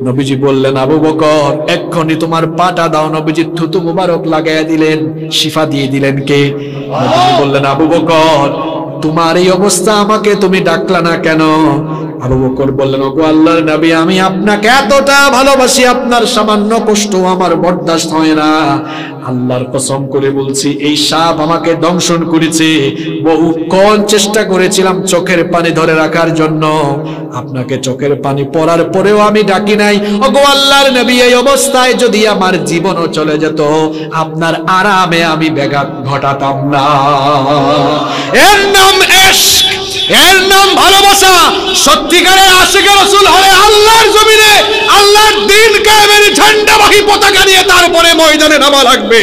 নবীজি বললেন, আবু বকর এক্ষুনি তোমার পাটা দাও। নবীজি থুতু মুবারক লাগাইয়া দিলেন, শিফা দিয়ে দিলেন কে? নবীজি বললেন, আবু বকর তোমার এই অবস্থা, আমাকে তুমি ডাকলা না কেন? আবু বকর বললেন, ওগো আল্লাহর নবী, আমি আপনাকে এতটা ভালোবাসি, আপনার সামান্য কষ্ট আমার বরদাস্ত হয় না। আল্লাহর কসম করে বলছি, এই সাপ আমাকে দংশন করেছে। বহুক্ষণ চেষ্টা করেছিলাম চোখের পানি ধরে রাখার জন্য, আপনাকে চোখের পানি পড়ার পরেও আমি ডাকি নাই। ওগো আল্লাহর নবী, এই অবস্থায় যদি আমার জীবনও চলে যেত, আপনার আরামে আমি ব্যাঘাত ঘটাতাম না। এর নাম ইশক, এর নাম ভালোবাসা। সত্যিকারের আশিকে রাসূল হলে আল্লাহর জমিনে আল্লাহর দ্বীন কায়েমের ঝান্ডাবাহী পতাকা নিয়ে তারপরে ময়দানে নামা লাগবে।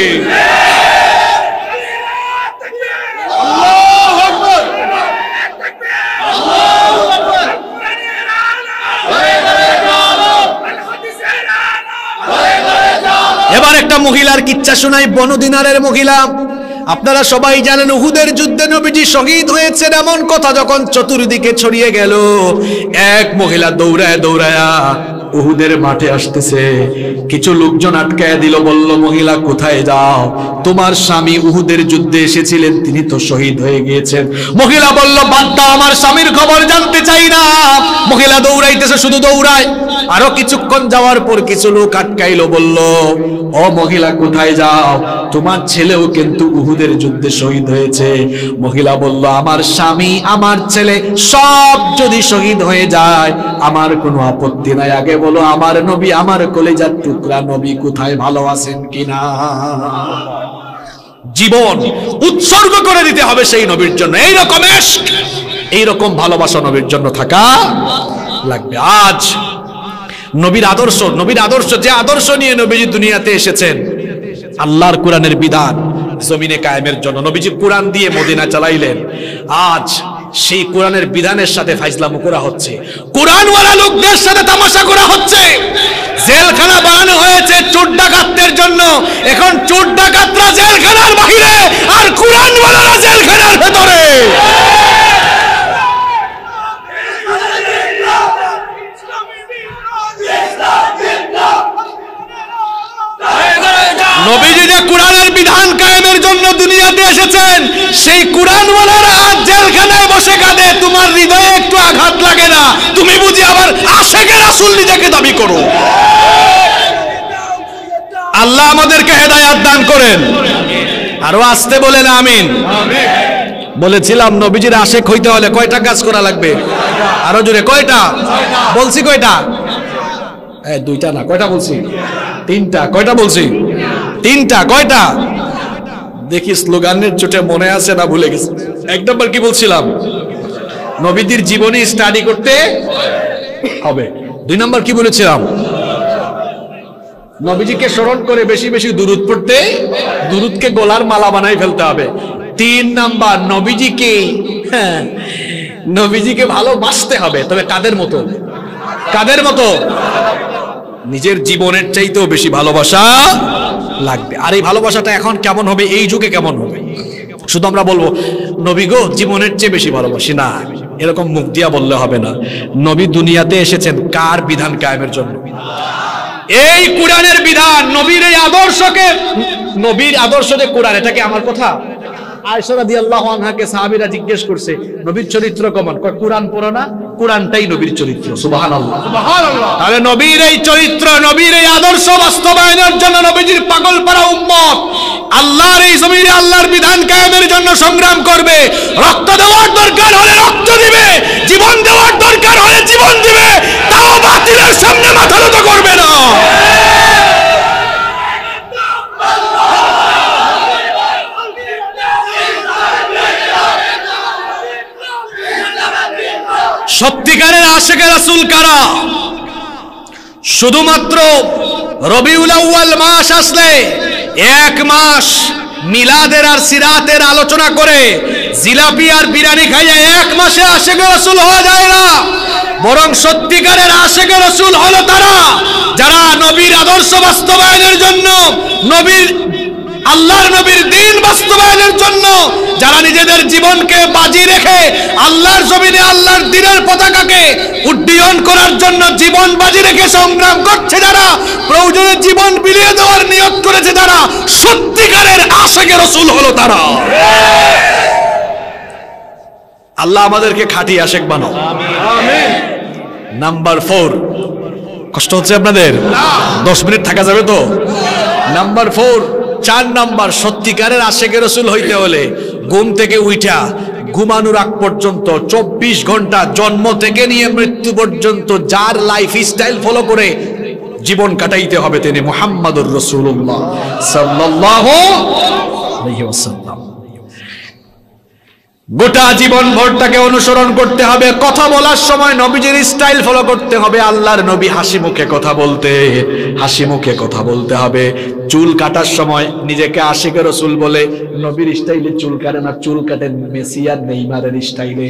আল্লাহু আকবার, আল্লাহু আকবার। এবার একটা মহিলার কিচ্ছা শোনাই, বনু দিনারের মহিলা। আপনারা সবাই জানেন, উহুদের যুদ্ধে নবীজি শহীদ হয়েছেন, এমন কথা যখন চতুর্দিকে ছড়িয়ে গেল, এক মহিলা দৌড়ায় দৌড়ায়া উহুদের মাঠে আসতেছে। কিছু লোকজন আটকায় দিল, বলল, মহিলা কোথায় যাও? তোমার স্বামী উহুদের যুদ্ধে এসেছিলেন, তিনি তো শহীদ হয়ে গিয়েছেন। মহিলা বলল, বাদ দাও, আমার স্বামীর খবর জানতে চাই না। মহিলা দৌড়াইতেছে, শুধু দৌড়ায়। আরো কিছুক্ষণ যাওয়ার পর কিছু লোক আটকাইলো, বলল, ও মহিলা কোথায় যাও? তোমার ছেলেও কিন্তু উহুদের যুদ্ধে শহীদ হয়েছে। মহিলা বলল, আমার স্বামী আমার ছেলে সব যদি শহীদ হয়ে যায় আমার কোনো আপত্তি নাই, আগে বলো আমার নবী, আমার কলিজার টুকরা নবী কোথায়, ভালো আছেন কিনা? জীবন উৎসর্গ করে দিতে হবে সেই নবীর জন্য। এইরকম ইশক, এইরকম ভালোবাসা নবীর জন্য থাকা লাগবে। আজ নবীর আদর্শ, নবীর আদর্শ, যে আদর্শ নিয়ে নবীজি দুনিয়াতে এসেছেন, আল্লাহর কোরআনের বিধান জমিনে কায়েমের জন্য নবীজি কোরআন দিয়ে মদিনা চালাইলেন। আজ সেই কোরআনের বিধানের সাথে ফাইজলামো করা হচ্ছে, কোরআনওয়ালা লোকদের সাথে তামাশা করা হচ্ছে। জেলখানা বানানো হয়েছে চোর ডাকাতদের জন্য, এখন চোর ডাকাতরা জেলখানার বাইরে আর কোরআনওয়ালারা জেলখানার ভেতরে। নবীজি যে কোরআনের বিধান কায়েমের জন্য দুনিয়াতে এসেছেন, সেই কোরআনওয়ালারা আজ জেলখানায় বসে কাঁদে। তোমার হৃদয়ে একটু আঘাত লাগে না? তুমি বুঝি আবার আশিকে রাসূল নিজেকে দাবি করো? আল্লাহ আমাদেরকে হেদায়েত দান করেন। আরো আসতে বলেন আমিন। বলেছিলাম, নবীজির আশিক হইতে হলে কয়টা কাজ করা লাগবে? আরো জোরে, কয়টা বলছি? কয়টা? দুইটা না, কয়টা বলছি? তিনটা। কয়টা বলছি? তিনটা। কয়টা? দেখি স্লোগানের চোটে মনে আছে না ভুলে গেছি। এক নম্বর কি বলছিলাম? নবীদের জীবনী স্টাডি করতে হবে। দুই নম্বর কি বলেছিলাম? নবীজিকে স্মরণ করে বেশি বেশি দুরূদ পড়তে, দুরূদকে গলার মালা বানাই ফেলতে হবে। তিন নাম্বার, নবীজিকে ভালোবাসতে হবে। তবে কাদের মতো? কাদের মতো? নিজের জীবনের চাইতেও বেশি ভালোবাসা লাগবে। আর এই ভালোবাসাটা এখন কেমন হবে? এই যুগে কেমন হবে? শুধু আমরা বলবো নবী গো জীবনের চেয়ে বেশি ভালোবাসি না, এরকম মুখ দিয়া বললে হবে না। নবী দুনিয়াতে এসেছেন কার বিধান কায়েমের জন্য? এই কোরআনের বিধান, নবীর এই আদর্শকে, নবীর আদর্শ যে কোরআন, এটা কি আমার কথা? আয়েশা রাদিয়াল্লাহু আনহাকে সাহাবীরা জিজ্ঞেস করছে, নবীর চরিত্র কেমন? কয় কোরআন পড়ো না? কোরআনটাই নবীর চরিত্র। সুবহানাল্লাহ, সুবহানাল্লাহ। তাহলে নবীর এই চরিত্র, নবীর এই আদর্শ বাস্তবায়নের জন্য নবীজির পাগল পারা উম্মত আল্লাহর এই জমিনে আল্লাহর বিধান কায়েমের জন্য সংগ্রাম করবে, রক্ত দেওয়ার দরকার হলে রক্ত দিবে, জীবন দেওয়ার দরকার হলে জীবন দিবে, তাও বাতিলের সামনে মাথা নত করবে না। সত্যিকারের আশিকে রাসূল কারা? শুধুমাত্র রবিউল আউয়াল মাস আসলে এক মাস মিলাদের আর সিরাতের আলোচনা করে জিলাপি আর বিরিয়ানি খাইয়া এক মাসে আশিকে রাসূল হওয়া যায় না, বরং সত্যিকারের আশিকে রাসূল হলো তারা যারা নবীর আদর্শ বাস্তবায়নের জন্য, নবীর আল্লাহর নবীর দ্বীন বাস্তবায়নের জন্য যারা নিজেদের জীবনকে বাজি রেখে আল্লাহর জমিনে আল্লাহর দ্বীনের পতাকাকে উড্ডীয়ন করার জন্য জীবন বাজি রেখে সংগ্রাম করছে, যারা প্রয়োজনে জীবন বিলিয়ে দেওয়ার নিয়ত করেছে, যারা সত্যিকারের আশিকে রাসূল হলো তারা। আল্লাহ আমাদেরকে খাঁটি আশিক বানাও, আমিন। নাম্বার 4, কষ্ট হচ্ছে আপনাদের? 10 মিনিট থাকা যাবে তো? নাম্বার 4, 4 নাম্বার, সত্যিকারের আশিকে রাসূল হইতে হলে ঘুম থেকে উঠা ঘুমানোর আগ পর্যন্ত 24 ঘন্টা জন্ম থেকে নিয়ে মৃত্যু পর্যন্ত যার লাইফ স্টাইল ফলো করে জীবন কাটাইতে হবে তিনি মুহাম্মাদুর রাসূলুল্লাহ সাল্লাল্লাহু আলাইহি ওয়াসাল্লাম। গোটা জীবন ভরটাকে অনুসরণ করতে হবে। কথা বলার সময় নবীজির স্টাইল ফলো করতে হবে। আল্লাহর নবী হাসি মুখে কথা বলতে হবে। চুল কাটার সময় নিজেকে আশিকে রাসূল বলে নবীর স্টাইলে চুল কাটে না, চুল কাটেন মেসি আর নেইমারের স্টাইলে।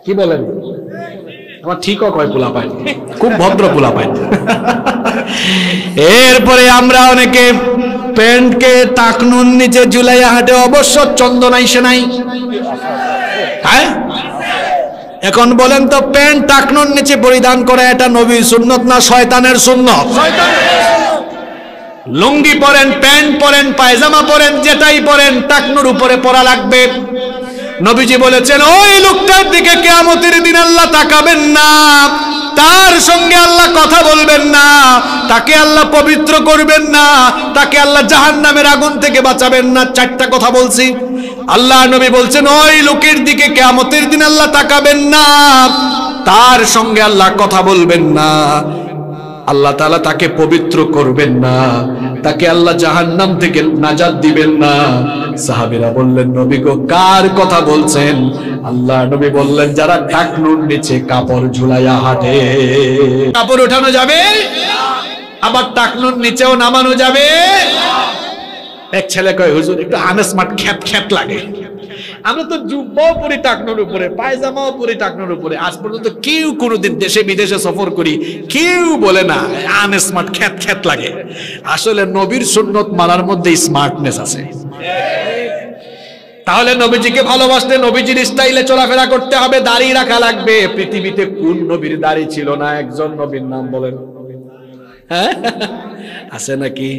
কি বলেন? আমার ঠিকও কয় পোলা পায়, খুব ভদ্র পোলা পায়। এরপরে আমরা অনেকে প্যান্টকে টাকনুর নিচে ঝুলাইয়া হাঁটে, অবশ্য চন্দন আইসে নাই। হ্যাঁ, এখন বলেন তো প্যান্ট টাকনুর নিচে পরিধান করা এটা নবীর সুন্নত না শয়তানের সুন্নত? লুঙ্গি পরেন, প্যান্ট পরেন, পায়জামা পরেন, যেটাই পরেন টাকনুর উপরে পরা লাগবে। নবীজি বলেছেন ওই লোকটার দিকে কিয়ামতের দিন আল্লাহ তাকাবেন না, তার সঙ্গে আল্লাহ কথা বলবেন না, তাকে আল্লাহ পবিত্র করবেন না, তাকে আল্লাহ জাহান্নামের আগুন থেকে বাঁচাবেন না। 4টা কথা বলছি। আল্লাহ নবী বলছেন ওই লোকের দিকে কিয়ামতের দিন আল্লাহ তাকাবেন না, তার সঙ্গে আল্লাহ কথা বলবেন না, আল্লাহ তাআলা তাকে পবিত্র করবেন না, তাকে আল্লাহ জাহান্নাম থেকে নাজাত দিবেন না। সাহাবীরা বললেন নবী গো কার কথা বলছেন? আল্লাহ নবী বললেন যারা টাকনুর নিচে কাপড় ঝুলাইয়া হাঁটে। কাপড় ওঠানো যাবে, আবার টাকনুর নিচেও নামানো যাবে। এক ছেলে কয় হুজুর একটু আনস্মার্ট খ্যাত লাগে। আমরা তো জুব্বাও পরি টাকনুর উপরে, পায়জামাও পরি টাকনুর উপরে। আজ পর্যন্ত কেউ কোনোদিন দেশে বিদেশে সফর করি কেউ বলে না আনস্মার্ট খ্যাত লাগে। আসলে নবীর সুন্নত মানার মধ্যে স্মার্টনেস আছে। তাহলে নবীজিকে ভালোবাসতে নবীজির স্টাইলে চলাফেরা করতে হবে, দাড়ি রাখা লাগবে। পৃথিবীতে কোন নবীর দাড়ি ছিল না? একজন নবীর নাম বলেন। হ্যাঁ আছে নাকি?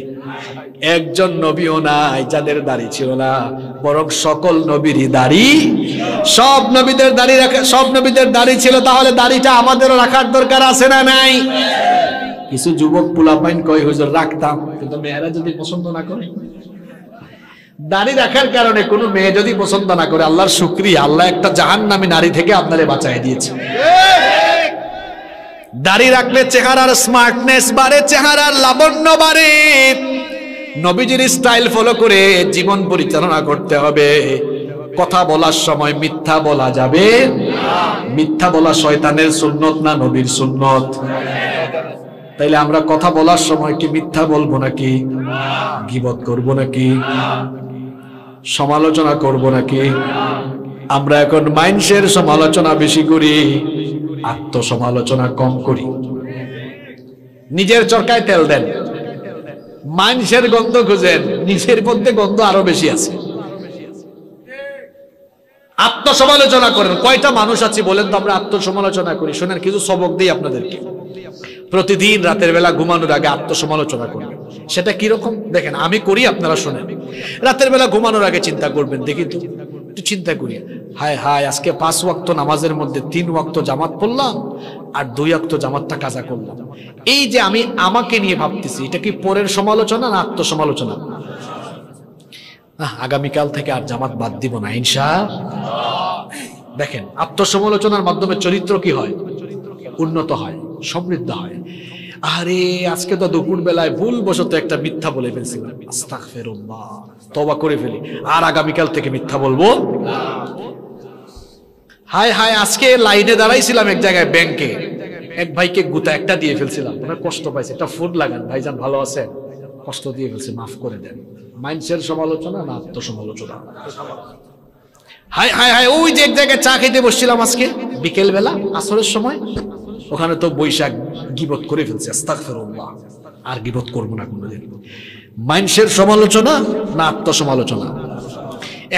একজন নবীও নাই যাদের দাড়ি ছিল না, বরং সকল নবীরই দাড়ি, সব নবীদের দাড়ি রাখা, সব নবীদের দাড়ি ছিল। তাহলে দাড়িটা আমাদেরও রাখার দরকার আছে না নাই? কিছু যুবক পোলাপাইন কয় হুজুর রাখতাম, কিন্তু মেয়েরা যদি পছন্দ না করে। দাড়ি রাখার কারণে কোনো মেয়ে যদি পছন্দ না করে, আল্লাহর শুকরিয়া, আল্লাহ একটা জাহান্নামী নারী থেকে আপনারে বাঁচায় দিয়েছে। দাড়ি রাখলে চেহারার স্মার্টনেস বাড়ে, চেহারার লাবণ্য বাড়ে। নবীজির স্টাইল ফলো করে জীবন পরিচালনা করতে হবে। কথা বলার সময় মিথ্যা বলা যাবে না। মিথ্যা বলা শয়তানের সুন্নত না নবীর সুন্নত? তাইলে আমরা কথা বলার সময় কি মিথ্যা বলবো নাকি? গীবত করব নাকি? সমালোচনা করব নাকি? আমরা এখন মানুষের সমালোচনা বেশি করি, আত্মসমালোচনা কম করি। নিজের চরকায় তেল দেন, মানুষের গন্ধ খুঁজেন, নিজের মধ্যে গন্ধ আরো বেশি আছে। আত্মসমালোচনা করেন। কয়টা মানুষ আছে বলেন তো আমরা আত্মসমালোচনা করি? শোনেন কিছু সবক দিই আপনাদেরকে। প্রতিদিন রাতের বেলা ঘুমানোর আগে আত্মসমালোচনা করবেন। সেটা কিরকম দেখেন, আমি করি, আপনারা শোনেন। রাতের বেলা ঘুমানোর আগে চিন্তা করবেন, দেখি তো একটু চিন্তা করি, হায় হায় আজকে 5 ওয়াক্ত নামাজের মধ্যে 3 ওয়াক্ত জামাত পড়লাম আর 2 ওয়াক্ত জামাতটা কাজা করলাম। এই যে আমি আমাকে নিয়ে ভাবতেছি, এটা কি পরের সমালোচনা না আত্মসমালোচনা? আগামীকাল থেকে আর জামাত বাদ দিব না ইনশাআল্লাহ। দেখেন, আত্মসমালোচনার মাধ্যমে চরিত্র কি হয়? উন্নত হয়, সমৃদ্ধ হয়। আরে আজকে তো দুপুর বেলায় ভুলবশত একটা মিথ্যা বলে ফেলছিলাম, আস্তাগফিরুল্লাহ, তওবা করে ফেলি, আর আগামীকাল থেকে মিথ্যা বলবো না। হায় হায় আজকে লাইনে দাঁড়াইছিলাম এক জায়গায় ব্যাংকে, এক ভাইকে গুতা একটা দিয়ে ফেলছিলাম, ওনার কষ্ট পাইছে, একটা ফুড লাগান ভাইজান, ভালো আছে, কষ্ট দিয়ে ফেলছে, মাফ করে দেন। মাইন্ডসের সমালোচনা না আত্মসমালোচনা? হায় হায় হায় ওই যে এক জায়গায় চা খেতে বসছিলাম আজকে বিকেল বেলা আসরের সময়, ওখানে তো বৈশাখ গীবত করে ফেলছে, আস্তাগফিরুল্লাহ, আর গীবত করবো না কোনোদিন। মাইন্ডসের সমালোচনা না আত্মসমালোচনা?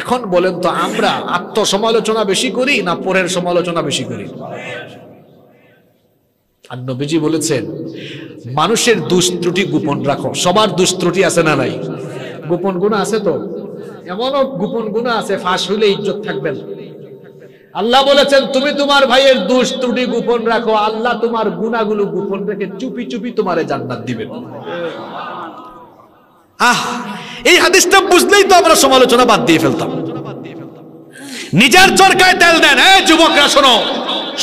এখন বলেন তো, আমরা আত্মসমালোচনা বেশি করি না পরের সমালোচনা বেশি করি? আর নবীজি বলেছেন, মানুষের দোষ ত্রুটি গোপন রাখো। সবার দোষ ত্রুটি আছে না নাই? গোপন গুনাহ আছে তো, এমনও গোপন গুনাহ আছে ফাঁস হইলে ইজ্জত থাকবে না। আল্লাহ বলেছেন, তুমি তোমার ভাইয়ের দোষ ত্রুটি গোপন রাখো, আল্লাহ তোমার গুনাহগুলো গোপন রেখে চুপি চুপি তোমারে জান্নাত দিবেন। এই হাদিসটা বুঝলেই তো আমরা সমালোচনা বাদ দিয়ে ফেলতাম। নিজের চরকায় তেল দেন। এই যুবকরা শোনো,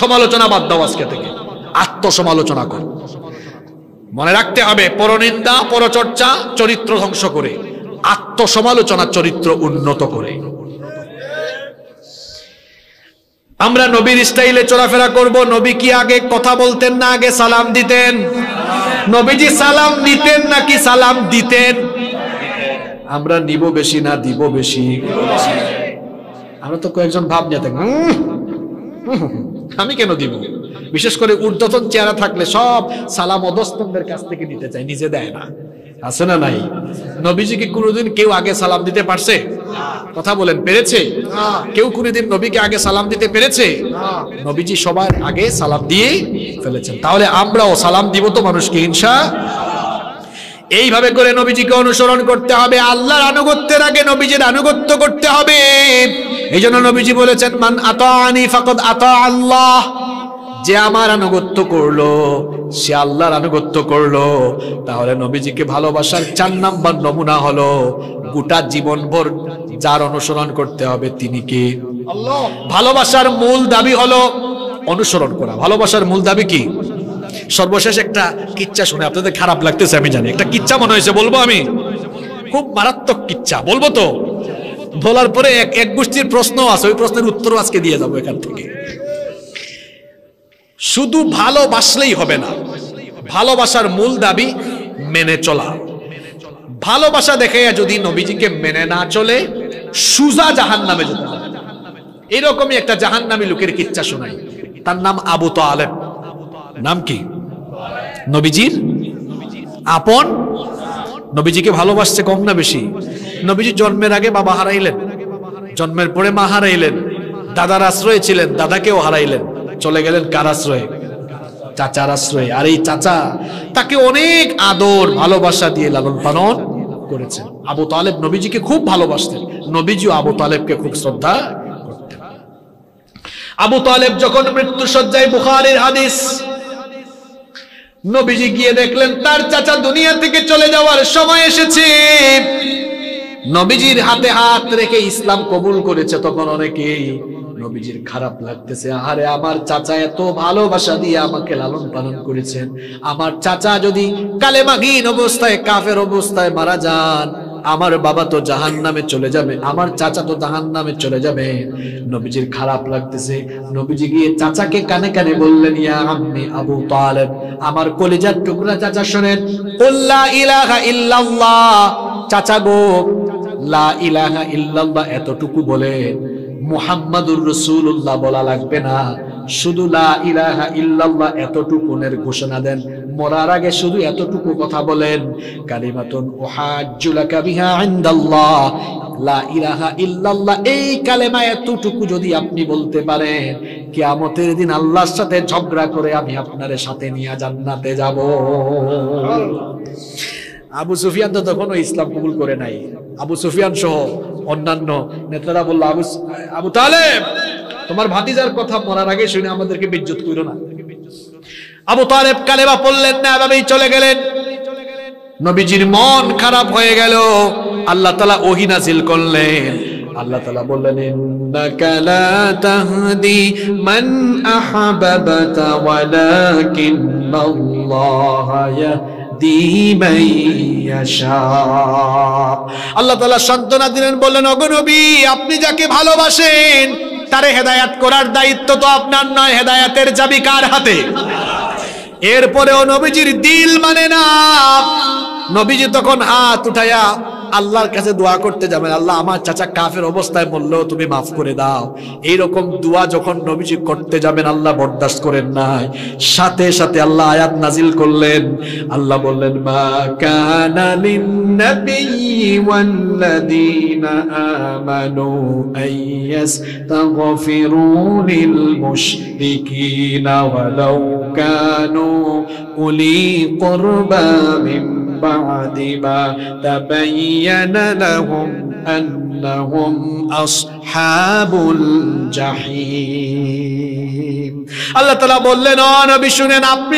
সমালোচনা বাদ দাও আজকে থেকে, আত্মসমালোচনা করো। মনে রাখতে হবে, পরনিন্দা পরচর্চা চরিত্র ধ্বংস করে, আত্মসমালোচনা চরিত্র উন্নত করে। আমরা নবীর স্টাইলে চলাফেরা করব। নবী কি আগে কথা বলতেন না আগে সালাম দিতেন? নবীজি সালাম নিতেন নাকি সালাম দিতেন? আমরা নিব বেশি না দিব বেশি? আমরা তো কয়েকজন ভাব নিয়ে থাকি, আমি কেন দিব? বিশেষ করে ঊর্ধ্বতন চেহারা থাকলে সব সালাম অধস্তনদের কাছ থেকে নিতে চাই, নিজে দেয় না। আছে না নাই? নবীজিকে কোনোদিন কেউ আগে সালাম দিতে পারছে? কথা বলেন, পেরেছে? কেউ কোনোদিন নবীকে আগে সালাম দিতে পেরেছে? নবীজি সবার আগে সালাম দিয়ে ফেলেছেন। তাহলে আমরাও সালাম দিব তো মানুষকে ইনশাআল্লাহ। এইভাবে করে নবীজিকে অনুসরণ করতে হবে। আল্লাহর আনুগত্যের আগে নবীজির আনুগত্য করতে হবে। এই জন্য নবীজি বলেছেন, মান আতাআনি ফাকাদ আতা আল্লাহ, যে আমার আনুগত্য করলো সে আল্লাহর আনুগত্য করলো। তাহলে নবীজিকে ভালোবাসার 4 নাম্বার নমুনা হলো, গোটা জীবনভর যার অনুসরণ করতে হবে তিনি কে? আল্লাহ। ভালোবাসার মূল দাবি হলো অনুসরণ করা। ভালোবাসার মূল দাবি কি? সর্বশেষ একটা কিচ্ছা শুনে আপনাদের খারাপ লাগতেছে আমি জানি, একটা কিচ্ছা মনে হয়েছে, বলবো আমি? খুব মারাত্মক কিচ্ছা, বলবো তো? বলার পরে এক গোষ্ঠীর প্রশ্ন আছে, ওই প্রশ্নের উত্তরও আজকে দিয়ে যাবো এখান থেকে। শুধু ভালোবাসলেই হবে না, ভালোবাসার মূল দাবি মেনে চলা। ভালোবাসা দেখে যদি নবীজিকে মেনে না চলে, সুজা জাহান্নামে যেতে হবে। এরকমই একটা জাহান্নামী লোকের কিচ্ছা শোনাই, তার নাম আবু তালেব। নাম কি? নবীজির আপন। নবীজিকে ভালোবাসছে কম না বেশি? নবীজি জন্মের আগে বাবা হারাইলেন, জন্মের পরে মা হারাইলেন, দাদার আশ্রয়ে ছিলেন, দাদাকেও হারাইলেন, চলে গেলেন কার আশ্রয়ে? চাচার আশ্রয়ে। আর এই চাচা তাকে অনেক আদর ভালোবাসা দিয়ে লালন পালন করেছেন। আবু তালেব নবীজিকে খুব ভালোবাসতেন, নবীজিও আবু তালেবকে খুব শ্রদ্ধা করতেন। আবু তালেব যখন মৃত্যু শয্যায়, বুখারীর হাদিস, নবীজি গিয়ে দেখলেন তার চাচা দুনিয়া থেকে চলে যাওয়ার সময় এসেছে। নবীজির হাতে হাত রেখে ইসলাম কবুল করেছে। তখন অনেকেই নবীজির খারাপ লাগতেছে, আরে আমার চাচা এত ভালোবাসা দিয়ে আমাকে লালন পালন করেছেন, আমার চাচা যদি কালেমাহীন অবস্থায় কাফের অবস্থায় মারা যান, আমার বাবা তো জাহান্নামে চলে যাবে, আমার চাচা তো জাহান্নামে চলে যাবে। নবীজির খারাপ লাগতেছে। নবীজি গিয়ে চাচাকে কানে কানে বললেন, ইয়া আম্মি আবু তালেব, আমার কলিজার টুকরা চাচা শোনেন, লা ইলাহা ইল্লাল্লাহ। চাচা গো, লা ইলাহা ইল্লাল্লাহ এতটুকু বলে, মুহাম্মাদুর রাসূলুল্লাহ বলা লাগবে না, শুধু লা ইলাহা ইল্লাল্লাহ এতটুকুনের ঘোষণা দেন। মরার আগে শুধু এতটুকু কথা বলেন, কালিমাতুন উহাজ্জু লাকা বিহা ইনদাল্লাহ, লা ইলাহা ইল্লাল্লাহ এই কালেমা এতটুকু যদি আপনি বলতে পারেন, কিয়ামতের দিন আল্লাহর সাথে ঝগড়া করে আমি আপনার সাথে নিয়ে জান্নাতে যাব। আবু সুফিয়ান তো তখনও ইসলাম কবুল করে নাই। আবু সুফিয়ান সহ অন্যান্য নেতারা বলল, আবু তালেব তোমার ভাতিজার কথা মরার আগে শুনে আমাদেরকে বেইজ্জত কইরো না। আবু তালেব কালেমা পড়লেন না, এভাবেই চলে গেলেন। নবীজির মন খারাপ হয়ে গেল। আল্লাহ তাআলা ওহী নাযিল করলেন। আল্লাহ তাআলা বললেন, ইন্নাকা লা তাহদি মান আহাবাবতা ওয়ালাকিন্নাল্লাহা ইয়াহদি মান ইয়াশা। আল্লাহ তাআলা সান্ত্বনা দিলেন, বললেন, ওগো নবী, আপনি যাকে ভালোবাসেন তারে হেদায়েত করার দায়িত্ব তো আপনার নয়, হেদায়েতের চাবি কার হাতে? এরপরেও নবীজির দিল মানে না। নবীজি তখন হাত উঠাইয়া আল্লাহর কাছে দোয়া করতে যাবেন, আল্লাহ আমার চাচা কাফের অবস্থায় বললেও তুমি মাফ করে দাও। এইরকম দোয়া যখন নবীজি করতে যাবেন, আল্লাহ বরদাস্ত করেন নাই। সাথে সাথে আল্লাহ আয়াত নাজিল করলেন। আল্লাহ বললেন, মা কানা লিন-নাবিয়্যি ওয়াল্লাযীনা আমানু আইয়াস্তাগফিরু লিল-মুশরিকিনা ওয়ালাউ কানু উলি কুরবা মিন বা'দি মা তাবায়্যানা লাহুম আন্নাহুম আসহাবুল জাহিম। আল্লাহ তাআলা বললেন, ও নবী শুনেন, আপনি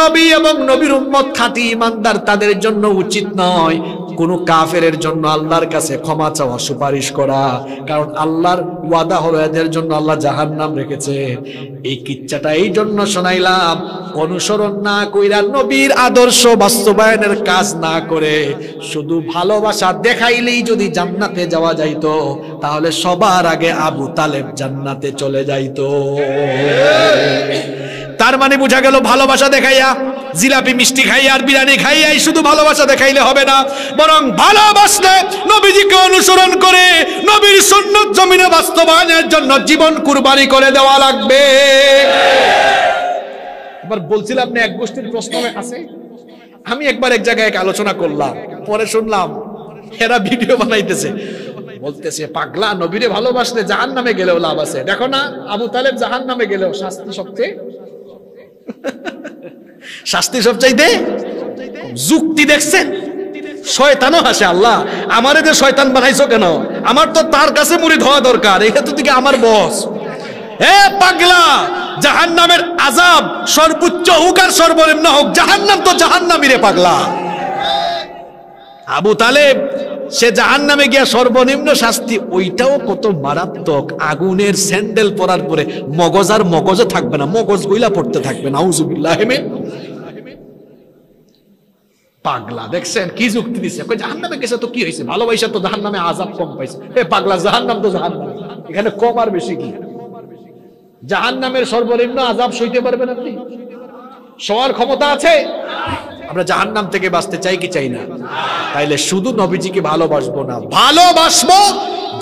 নবী এবং নবীর উম্মত খাঁটি ঈমানদার, তাদের জন্য উচিত নয় কোন কাফেরের জন্য আল্লাহর কাছে ক্ষমা চাওয়া, সুপারিশ করা, কারণ আল্লাহর ওয়াদা হলো এদের জন্য আল্লাহ জাহান্নাম রেখেছে। এই কিচ্ছাটা এই জন্য শোনাইলাম, অনুসরণ না কইরা নবীর আদর্শ বাস্তবায়নের কাজ না করে শুধু ভালোবাসা দেখাইলেই যদি জান্নাতে যাওয়া যাইতো, তাহলে সবার আগে আবু তালেব জান্নাতে চলে যাইতো। তার মানে বোঝা গেল, ভালোবাসা দেখাইয়া, জিলাপি মিষ্টি খাইয়া আর বিরিয়ানি খাইয়াই শুধু ভালোবাসা দেখাইলে হবে না, বরং ভালোবাসলে নবীজিকে অনুসরণ করে নবীর সুন্নাত জমিনে বাস্তবায়নের জন্য জীবন কুরবানি করে দেওয়া লাগবে। এবার বলছিলাম না, এক গোষ্ঠীর প্রশ্ন আছে। আমি একবার এক জায়গায় এক আলোচনা করলাম, পরে শুনলাম এরা ভিডিও বানাইতেছে, বলতেছে, পাগলা, নবীরে ভালোবাসলে জাহান্নামে গেলেও লাভ আছে। দেখো না, আবু তালেব জাহান্নামে গেলেও শাস্তি সবচেয়ে সবচাইতে যুক্তি দেখছেন। শয়তানও হাসে, আল্লাহ আমারে যে শয়তান বানাইছো কেন? আমার তো তার কাছে মুরিদ হওয়া দরকার, এই হেতু থেকে আমার বস। এ পাগলা, জাহান্নামের আযাব সর্বোচ্চ হোক আর সর্বনিম্ন হোক, জাহান্নাম তো জাহান্নামই রে পাগলা। আবু তালেব সে জাহান্নামে গিয়া সর্বনিম্ন শাস্তি, ওইটাও কত মারাত্মক। আগুনের স্যান্ডেল পরার পরে মগজ আর মগজে থাকবে না, মগজ গইলা পড়তে থাকবে। নাউজুবিল্লাহ। পাগলা দেখছেন কি যুক্তি দিচ্ছে, কই জাহান্নামে গেছে তো কি হয়েছে, ভালোবাসা তো জাহান্নামে আযাব কম পাইছে। এ পাগলা, জাহান্নাম তো জাহান্নাম, এখানে কম আর বেশি কি? জাহান্নামের সর্বনিম্ন আযাব সইতে পারবেন আপনি? সবার ক্ষমতা আছে? আমরা জাহান্নাম থেকে বাঁচতে চাই কি চাই না? তাইলে শুধু নবীজিকে ভালোবাসবো না, ভালোবাসবো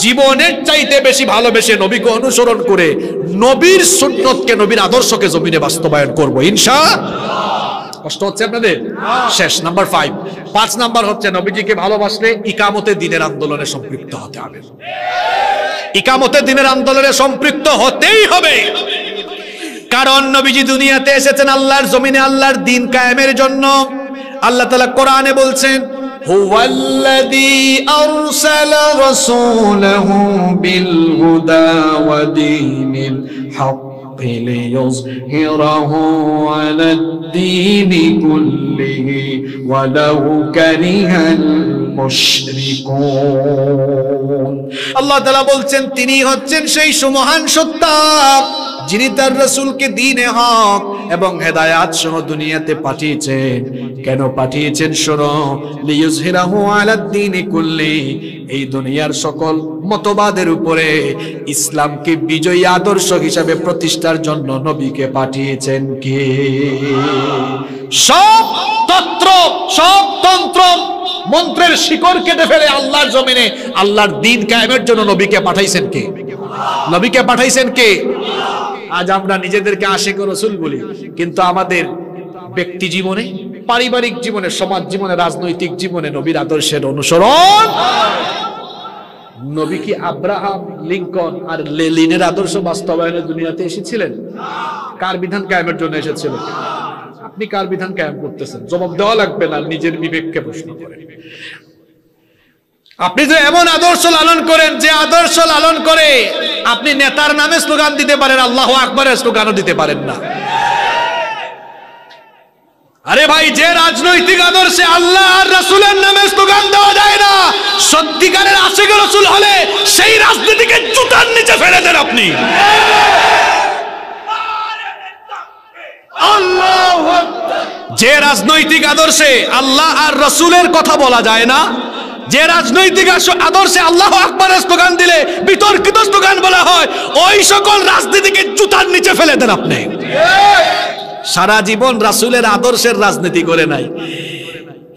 জীবনের চাইতে বেশি ভালোবেসে নবীকে অনুসরণ করে নবীর সুন্নতকে, নবীর আদর্শকে জমিনে বাস্তবায়ন করব ইনশাআল্লাহ। কষ্ট হচ্ছে আপনাদের? শেষ নাম্বার 5 নাম্বার হচ্ছে, নবীজিকে ভালোবাসলে ইকামতে দ্বীনের আন্দোলনে সম্পৃক্ত হতে হবে। ইকামতে দ্বীনের আন্দোলনে সম্পৃক্ত হতেই হবে, কারণ নবীজি দুনিয়াতে এসেছেন আল্লাহর জমিনে আল্লাহর দ্বীন কায়েমের জন্য। আল্লাহ তাআলা কোরআনে বলছেন, হুয়াল্লাযী আরসালা রাসূলাহু বিল হুদা ওয়া দীনিল হক লিইয়ুযহিরাহু আলাদ-দীনি কুল্লিহি ওয়ালাউ কারিহাল মুশরিকুন। আল্লাহ তাআলা বলছেন, তিনি হচ্ছেন সেই সুমহান সত্তা যিনি তার রাসূলকে দ্বীনে হক এবং হেদায়েত সহ দুনিয়াতে পাঠিয়েছেন। কেন পাঠিয়েছেন শোনো, লিইয়ুযহিরাহু আলাদ-দীনি কুল্লি, এই দুনিয়ার সকল মতবাদের উপরে ইসলামকে বিজয়ী আদর্শ হিসাবে প্রতিষ্ঠার জন্য নবীকে পাঠিয়েছেন কে? সব তন্ত্র মন্ত্রের শিকড় কেটে ফেলে আল্লাহর জমিনে আল্লাহর দ্বীন কায়েমের জন্য নবীকে পাঠাইছেন কে? নবীকে পাঠাইছেন কে? আজ আমরা নিজেদেরকে আশিক রাসূল বলি, কিন্তু আমাদের ব্যক্তি জীবনে, পারিবারিক জীবনে, সমাজ জীবনে, রাজনৈতিক জীবনে নবীর আদর্শের অনুসরণ। নবী কি আব্রাহাম, লিঙ্কন আর লেনিনের আদর্শ বাস্তবায়নে দুনিয়াতে এসেছিলেন? কার বিধান কায়েমের জন্য এসেছিলেন? আপনি কার বিধান কায়েম করতেছেন? জবাব দেওয়া লাগবে না, নিজের বিবেককে প্রশ্ন করেন। আপনি যে এমন আদর্শ লালন করেন যে আদর্শ লালন করে আপনি নেতার নামে স্লোগান দিতে পারেন, আল্লাহু আকবারের স্লোগানও দিতে পারেন না। আরে ভাই, যে রাজনৈতিক আদর্শে আল্লাহ আর রাসূলের নামে স্লোগান দেওয়া যায় না, সত্যিকারের আশিক রাসূল হলে সেই রাজনীতিকে জুতার নিচে ফেলে দেন আপনি। যে রাজনৈতিক আদর্শে আল্লাহ আর রাসূলের কথা বলা যায় না, যে রাজনৈতিক আদর্শে আল্লাহু আকবারের স্লোগান দিলে বিতর্কিত স্লোগান বলা হয়, ওই সকল রাজনীতিকে জুতার নিচে ফেলে দেন আপনি। সারা জীবন রাসূলের আদর্শের রাজনীতি করে নাই,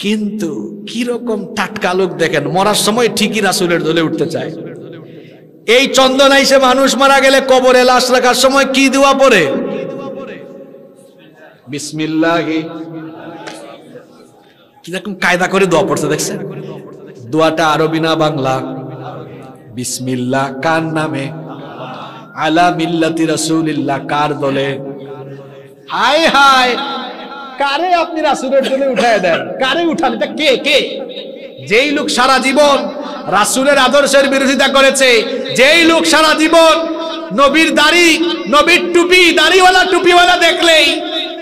কিন্তু কি রকম টাটকা লোক দেখেন, মরার সময় ঠিকই রাসূলের দলে উঠতে চায়। এই চন্দনাইশে মানুষ মারা গেলে কবরে লাশ রাখার সময় কি দোয়া পড়ে? বিসমিল্লাহি, কি রকম কায়দা করে দোয়া পড়ছে দেখছেন? দোয়াটা আরবি না বাংলা? বিসমিল্লাহ কার নামে? আলা মিল্লাতি রাসূলিল্লাহ, কার দলে? হায় হায়, কারে আপনি রাসূলের দলে উঠায় দেন? কারে উঠান? এটা কে? কে? যেই লোক সারা জীবন রাসূলের আদর্শের বিরোধিতা করেছে, যেই লোক সারা জীবন নবীর দাড়ি, নবীর টুপি, দাড়িওয়ালা টুপিওয়ালা দেখলেই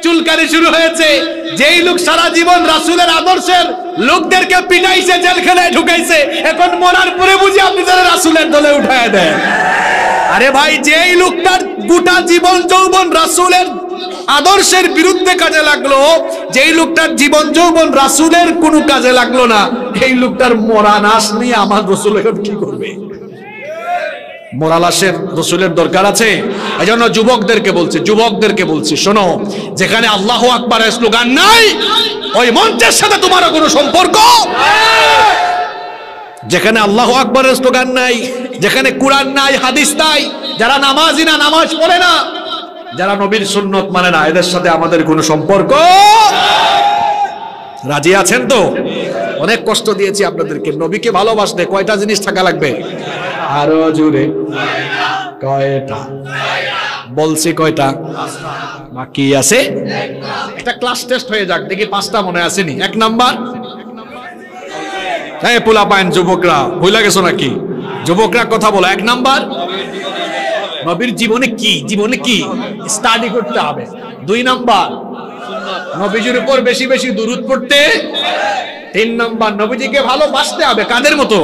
চুলকানি শুরু হয়েছে, যেই লোক সারা জীবন রাসূলের আদর্শের লোকদেরকে পিটাইছে, জেলখানায় ঢুকাইছে, এখন মরার পরে বুঝি আপনি তারা রাসূলের দলে উঠায় দেন? আরে ভাই, যেই লোকটার গোটা জীবন যৌবন রাসূলের আদর্শের বিরুদ্ধে কাজে লাগলো, যেই লোকটার জীবন যৌবন রাসূলের কোনো কাজে লাগলো না, এই লোকটার মরা লাশ নিয়ে আমার রাসূল এখন কি করবে? মরা লাশের রাসূলের দরকার আছে? এজন্য যুবকদেরকে বলছি, শোনো, যেখানে আল্লাহু আকবারের স্লোগান নাই, ওই মঞ্চের সাথে তোমারও কোনো সম্পর্ক। যেখানে আল্লাহু আকবারের স্লোগান নাই, যেখানে কুরআন নাই, হাদিস নাই, যারা নামাজি না, নামাজ পড়ে না, যারা নবীর সুন্নত মানে না, এদের সাথে আমাদের কোনো সম্পর্ক। রাজি আছেন তো? অনেক কষ্ট দিয়েছি আপনাদেরকে। নবীকে ভালোবাসতে কয়টা জিনিস থাকা লাগবে? আরো জোরে, কয়টা? বলছি কয়টা? বাকি আছে একটা ক্লাস টেস্ট হয়ে যাক, দেখি 5টা মনে আসেনি। 1 নাম্বার, এই পোলা পায়েন যুবকরা ভুলে গেছো নাকি? যুবকরা কথা বলো। 1 নাম্বার, নবীর জীবনে কি স্টাডি করতে হবে। 2 নাম্বার, নবীজির উপর বেশি বেশি দুরূদ পড়তে। 3 নাম্বার, নবীজিকে ভালোবাসতে হবে। কাদের মতো?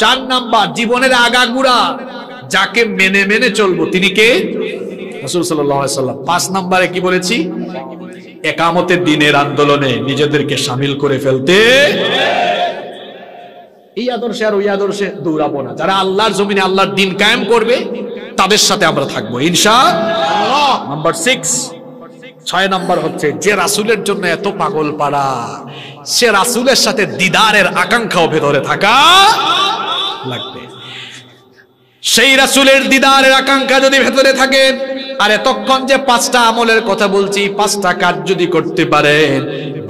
4 নাম্বার, জীবনের আগাগোড়া যাকে মেনে মেনে চলবো তিনি কে? রাসূল সাল্লাল্লাহু আলাইহি সাল্লাম। 5 নাম্বারে কি বলেছি? একামতের দিনের আন্দোলনে নিজেদেরকে শামিল করে ফেলতে। এই আদর্শে আর ওই আদর্শে দৌড়াবো না। যারা আল্লাহর জমিনে আল্লাহর দিন কায়েম করবে তাদের সাথে আমরা থাকবো ইনশাআল্লাহ। নাম্বার 6 নাম্বার হচ্ছে, যে রাসূলের জন্য এত পাগল পাড়া, সে রাসূলের সাথে দিদারের আকাঙ্ক্ষাও ভেতরে থাকা লাগবে। সেই রাসূলের দিদারের আকাঙ্ক্ষা যদি ভেতরে থাকে, আর এতক্ষণ যে 5টা আমলের কথা বলছি, 5টা কাজ যদি করতে পারেন,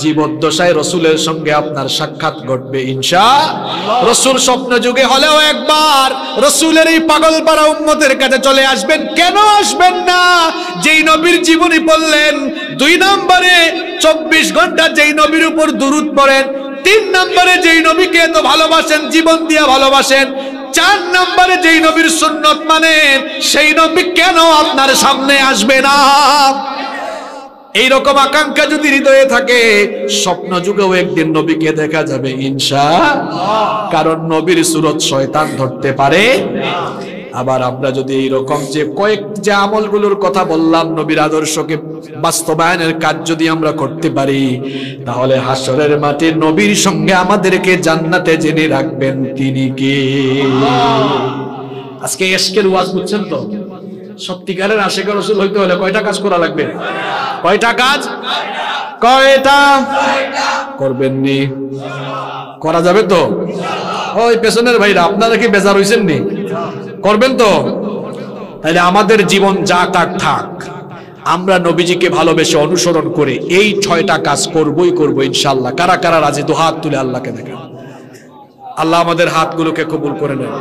জীবদ্দশায় রাসূলের সঙ্গে আপনার সাক্ষাৎ ঘটবে ইনশাআল্লাহ। রাসূল স্বপ্ন যুগে হলেও একবার রাসূলের এই পাগল পাড়া উম্মতের কাছে চলে আসবেন। কেন আসবেন না? যেই নবীর জীবনী পড়লেন। 2 নম্বরে 24 ঘন্টা যেই নবীর উপর দুরূদ পড়েন। 3 নম্বরে যেই নবীকে এত ভালোবাসেন, জীবন দিয়ে ভালোবাসেন। 4 নম্বরে যেই নবীর সুন্নত মানেন, সেই নবী কেন আপনার সামনে আসবে না? এইরকম আকাঙ্ক্ষা যদি হৃদয়ে থাকে, স্বপ্ন যুগেও একদিন নবীকে দেখা যাবে ইনশাআল্লাহ। কারণ নবীর সুরত শয়তান ধরতে পারে। আবার আমরা যদি এইরকম যে আমলগুলোর কথা বললাম, নবীর আদর্শকে বাস্তবায়নের কাজ যদি আমরা করতে পারি, তাহলে হাসরের মাঠে নবীর সঙ্গে আমাদেরকে জান্নাতে জেনে রাখবেন তিনি কে। আজকে এশকের ওয়াজ বুঝছেন তো? সত্যিকারের আশিক রাসূল হইতে হলে কয়টা কাজ করা লাগবে? কয়টা কাজ? কয়টা করবেন নি? করা যাবে তো? ওই পেছনের ভাইরা, আপনারা কি বেজার হইছেন নি? করবেন তো? তাহলে আমাদের জীবন যা থাক, আমরা নবীজিকে ভালোবেসে অনুসরণ করে এই 6টা কাজ করবই ইনশাআল্লাহ। কারা কারা রাজি? 2 হাত তুলে আল্লাহকে দেখান। আল্লাহ আমাদের হাতগুলোকে কবুল করে নেন।